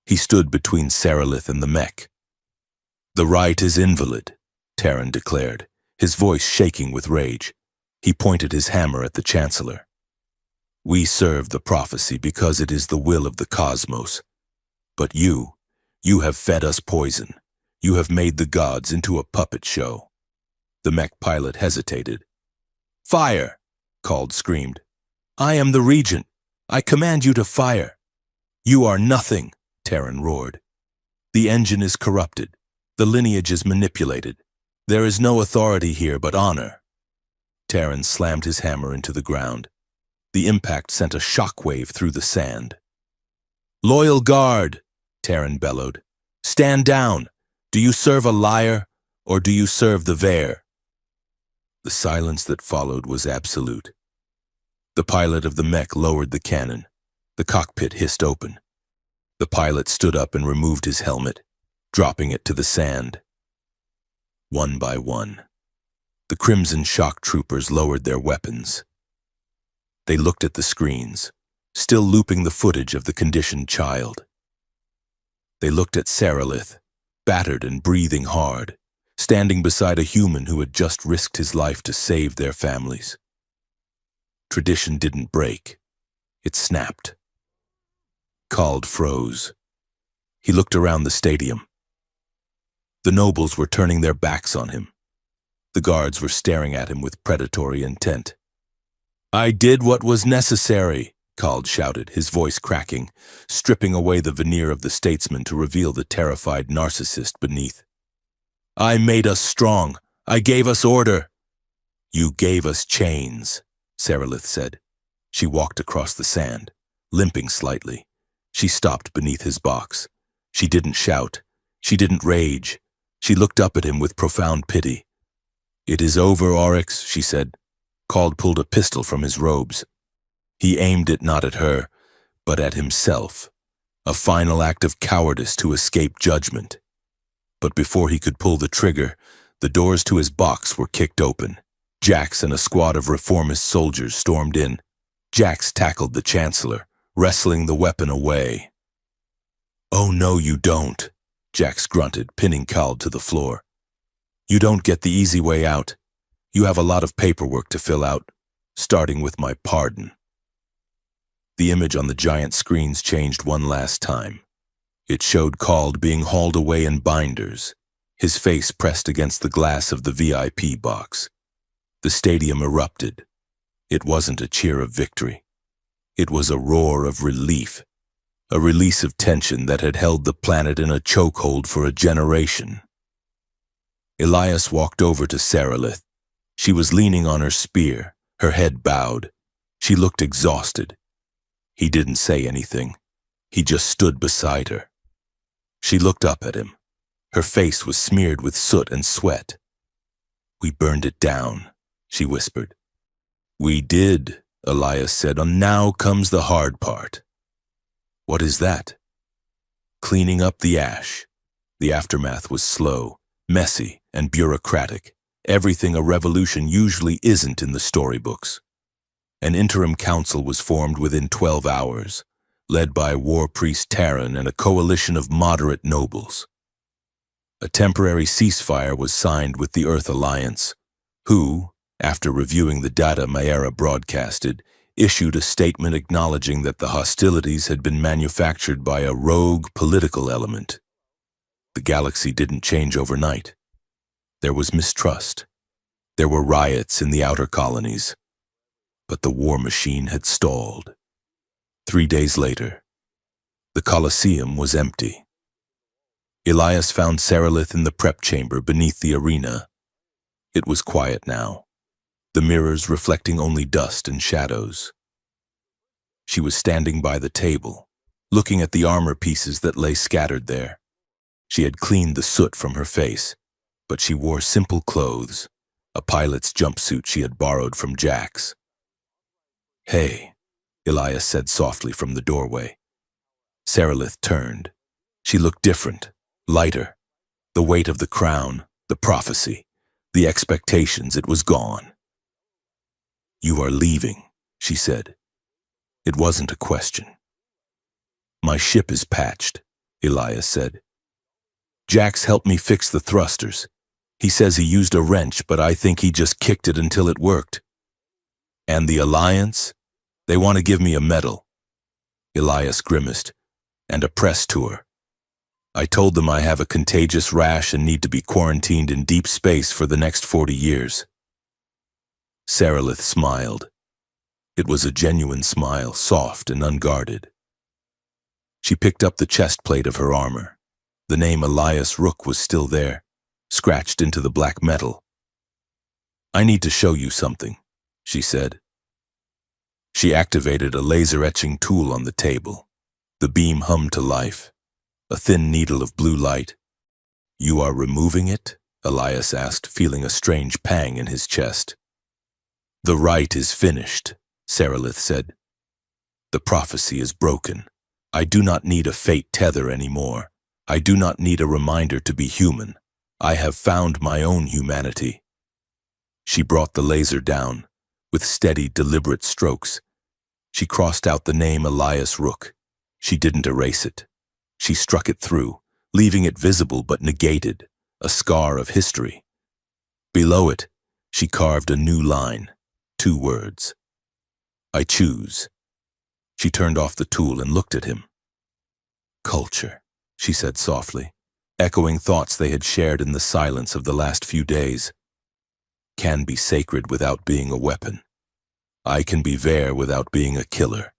He stood between Saralith and the mech. "The right is invalid," Terran declared, his voice shaking with rage. He pointed his hammer at the Chancellor. "We serve the prophecy because it is the will of the cosmos. But you have fed us poison. You have made the gods into a puppet show." The mech pilot hesitated. "Fire!" Kald screamed. "I am the regent. I command you to fire." "You are nothing," Terran roared. "The engine is corrupted. The lineage is manipulated. There is no authority here but honor." Terran slammed his hammer into the ground. The impact sent a shockwave through the sand. "Loyal guard!" Terran bellowed. "Stand down! Do you serve a liar, or do you serve the Ver?" The silence that followed was absolute. The pilot of the mech lowered the cannon. The cockpit hissed open. The pilot stood up and removed his helmet, dropping it to the sand. One by one, the Crimson shock troopers lowered their weapons. They looked at the screens, still looping the footage of the conditioned child. They looked at Saralith, battered and breathing hard, standing beside a human who had just risked his life to save their families. Tradition didn't break. It snapped. Kald froze. He looked around the stadium. The nobles were turning their backs on him. The guards were staring at him with predatory intent. "I did what was necessary," Kald shouted, his voice cracking, stripping away the veneer of the statesman to reveal the terrified narcissist beneath. "I made us strong. I gave us order." "You gave us chains," Saralith said. She walked across the sand, limping slightly. She stopped beneath his box. She didn't shout. She didn't rage. She looked up at him with profound pity. "It is over, Oryx," she said. Kald pulled a pistol from his robes. He aimed it not at her, but at himself, a final act of cowardice to escape judgment. But before he could pull the trigger, the doors to his box were kicked open. Jax and a squad of reformist soldiers stormed in. Jax tackled the Chancellor, wrestling the weapon away. "Oh no, you don't," Jax grunted, pinning Cal to the floor. "You don't get the easy way out. You have a lot of paperwork to fill out, starting with my pardon." The image on the giant screens changed one last time. It showed Cald being hauled away in binders, his face pressed against the glass of the VIP box. The stadium erupted. It wasn't a cheer of victory. It was a roar of relief, a release of tension that had held the planet in a chokehold for a generation. Elias walked over to Saralith. She was leaning on her spear, her head bowed. She looked exhausted. He didn't say anything. He just stood beside her. She looked up at him. Her face was smeared with soot and sweat. "We burned it down," she whispered. "We did," Elias said, "and now comes the hard part." "What is that?" "Cleaning up the ash." The aftermath was slow, messy, and bureaucratic. Everything a revolution usually isn't in the storybooks. An interim council was formed within 12 hours, led by war priest Terran and a coalition of moderate nobles. A temporary ceasefire was signed with the Earth Alliance, who, after reviewing the data Mayera broadcasted, issued a statement acknowledging that the hostilities had been manufactured by a rogue political element. The galaxy didn't change overnight. There was mistrust. There were riots in the outer colonies. But the war machine had stalled. 3 days later, the Colosseum was empty. Elias found Saralith in the prep chamber beneath the arena. It was quiet now, the mirrors reflecting only dust and shadows. She was standing by the table, looking at the armor pieces that lay scattered there. She had cleaned the soot from her face, but she wore simple clothes, a pilot's jumpsuit she had borrowed from Jax. "Hey," Elias said softly from the doorway. Saralith turned. She looked different, lighter. The weight of the crown, the prophecy, the expectations, it was gone. "You are leaving," she said. It wasn't a question. "My ship is patched," Elias said. "Jax helped me fix the thrusters. He says he used a wrench, but I think he just kicked it until it worked. And the Alliance? They want to give me a medal." Elias grimaced. "And a press tour. I told them I have a contagious rash and need to be quarantined in deep space for the next 40 years. Saralith smiled. It was a genuine smile, soft and unguarded. She picked up the chest plate of her armor. The name Elias Rook was still there, scratched into the black metal. "I need to show you something," she said. She activated a laser-etching tool on the table. The beam hummed to life, a thin needle of blue light. "You are removing it?" Elias asked, feeling a strange pang in his chest. "The rite is finished," Saralith said. "The prophecy is broken. I do not need a fate tether anymore. I do not need a reminder to be human. I have found my own humanity." She brought the laser down, with steady, deliberate strokes. She crossed out the name Elias Rook. She didn't erase it. She struck it through, leaving it visible but negated, a scar of history. Below it, she carved a new line, 2 words. "I choose." She turned off the tool and looked at him. "Culture," she said softly, echoing thoughts they had shared in the silence of the last few days. "Can be sacred without being a weapon. I can be Vare without being a killer,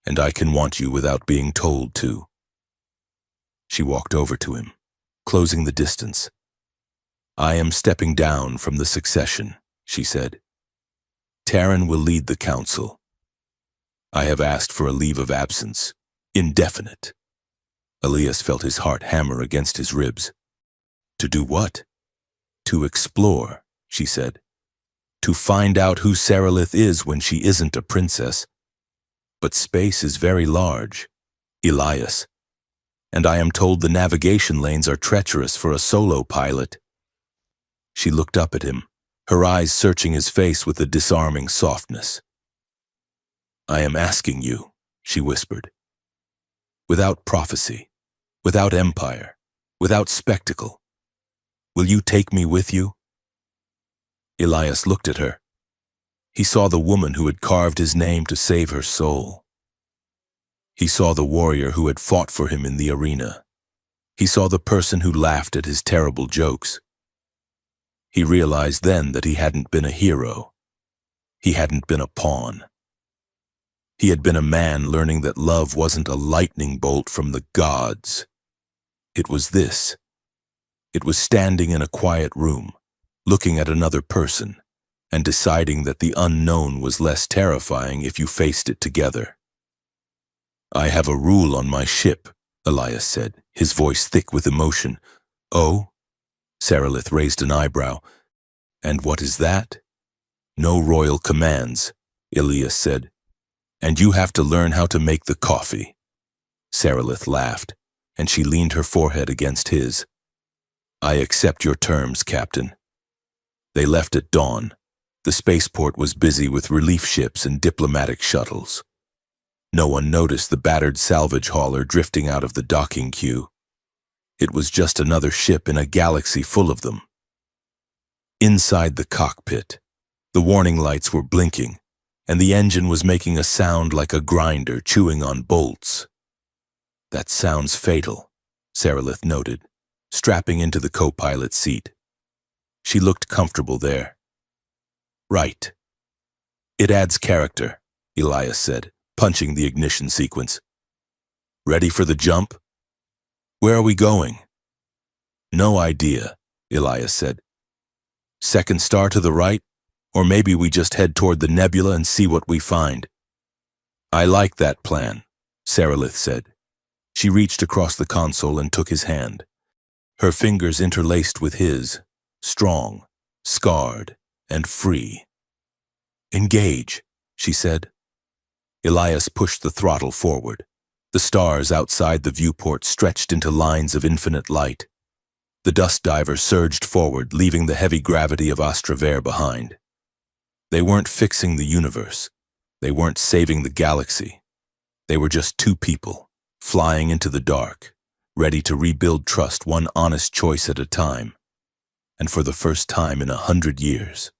and I can want you without being told to." She walked over to him, closing the distance. "I am stepping down from the succession," she said. "Terran will lead the council. I have asked for a leave of absence, indefinite." Elias felt his heart hammer against his ribs. "To do what?" "To explore," she said. "To find out who Saralith is when she isn't a princess. But space is very large, Elias, and I am told the navigation lanes are treacherous for a solo pilot." She looked up at him, her eyes searching his face with a disarming softness. "I am asking you," she whispered. "Without prophecy, without empire, without spectacle, will you take me with you?" Elias looked at her. He saw the woman who had carved his name to save her soul. He saw the warrior who had fought for him in the arena. He saw the person who laughed at his terrible jokes. He realized then that he hadn't been a hero. He hadn't been a pawn. He had been a man learning that love wasn't a lightning bolt from the gods. It was this. It was standing in a quiet room, looking at another person, and deciding that the unknown was less terrifying if you faced it together. "I have a rule on my ship," Elias said, his voice thick with emotion. "Oh?" Sarilith raised an eyebrow. "And what is that?" "No royal commands," Elias said. "And you have to learn how to make the coffee." Sarilith laughed, and she leaned her forehead against his. "I accept your terms, Captain." They left at dawn. The spaceport was busy with relief ships and diplomatic shuttles. No one noticed the battered salvage hauler drifting out of the docking queue. It was just another ship in a galaxy full of them. Inside the cockpit, the warning lights were blinking, and the engine was making a sound like a grinder chewing on bolts. "That sounds fatal," Sarilith noted, strapping into the co-pilot seat. She looked comfortable there. "Right. It adds character," Elias said, punching the ignition sequence. "Ready for the jump?" "Where are we going?" "No idea," Elias said. "Second star to the right? Or maybe we just head toward the nebula and see what we find." "I like that plan," Sarilith said. She reached across the console and took his hand. Her fingers interlaced with his, strong, scarred, and free. "Engage," she said. Elias pushed the throttle forward. The stars outside the viewport stretched into lines of infinite light. The dust diver surged forward, leaving the heavy gravity of Astraver behind. They weren't fixing the universe. They weren't saving the galaxy. They were just two people, flying into the dark, ready to rebuild trust one honest choice at a time. And for the first time in 100 years,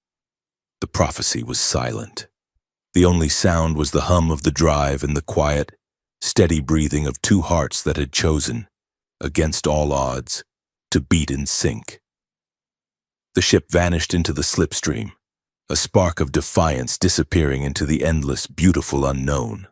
the prophecy was silent. The only sound was the hum of the drive and the quiet, steady breathing of two hearts that had chosen, against all odds, to beat in sync. The ship vanished into the slipstream, a spark of defiance disappearing into the endless, beautiful unknown.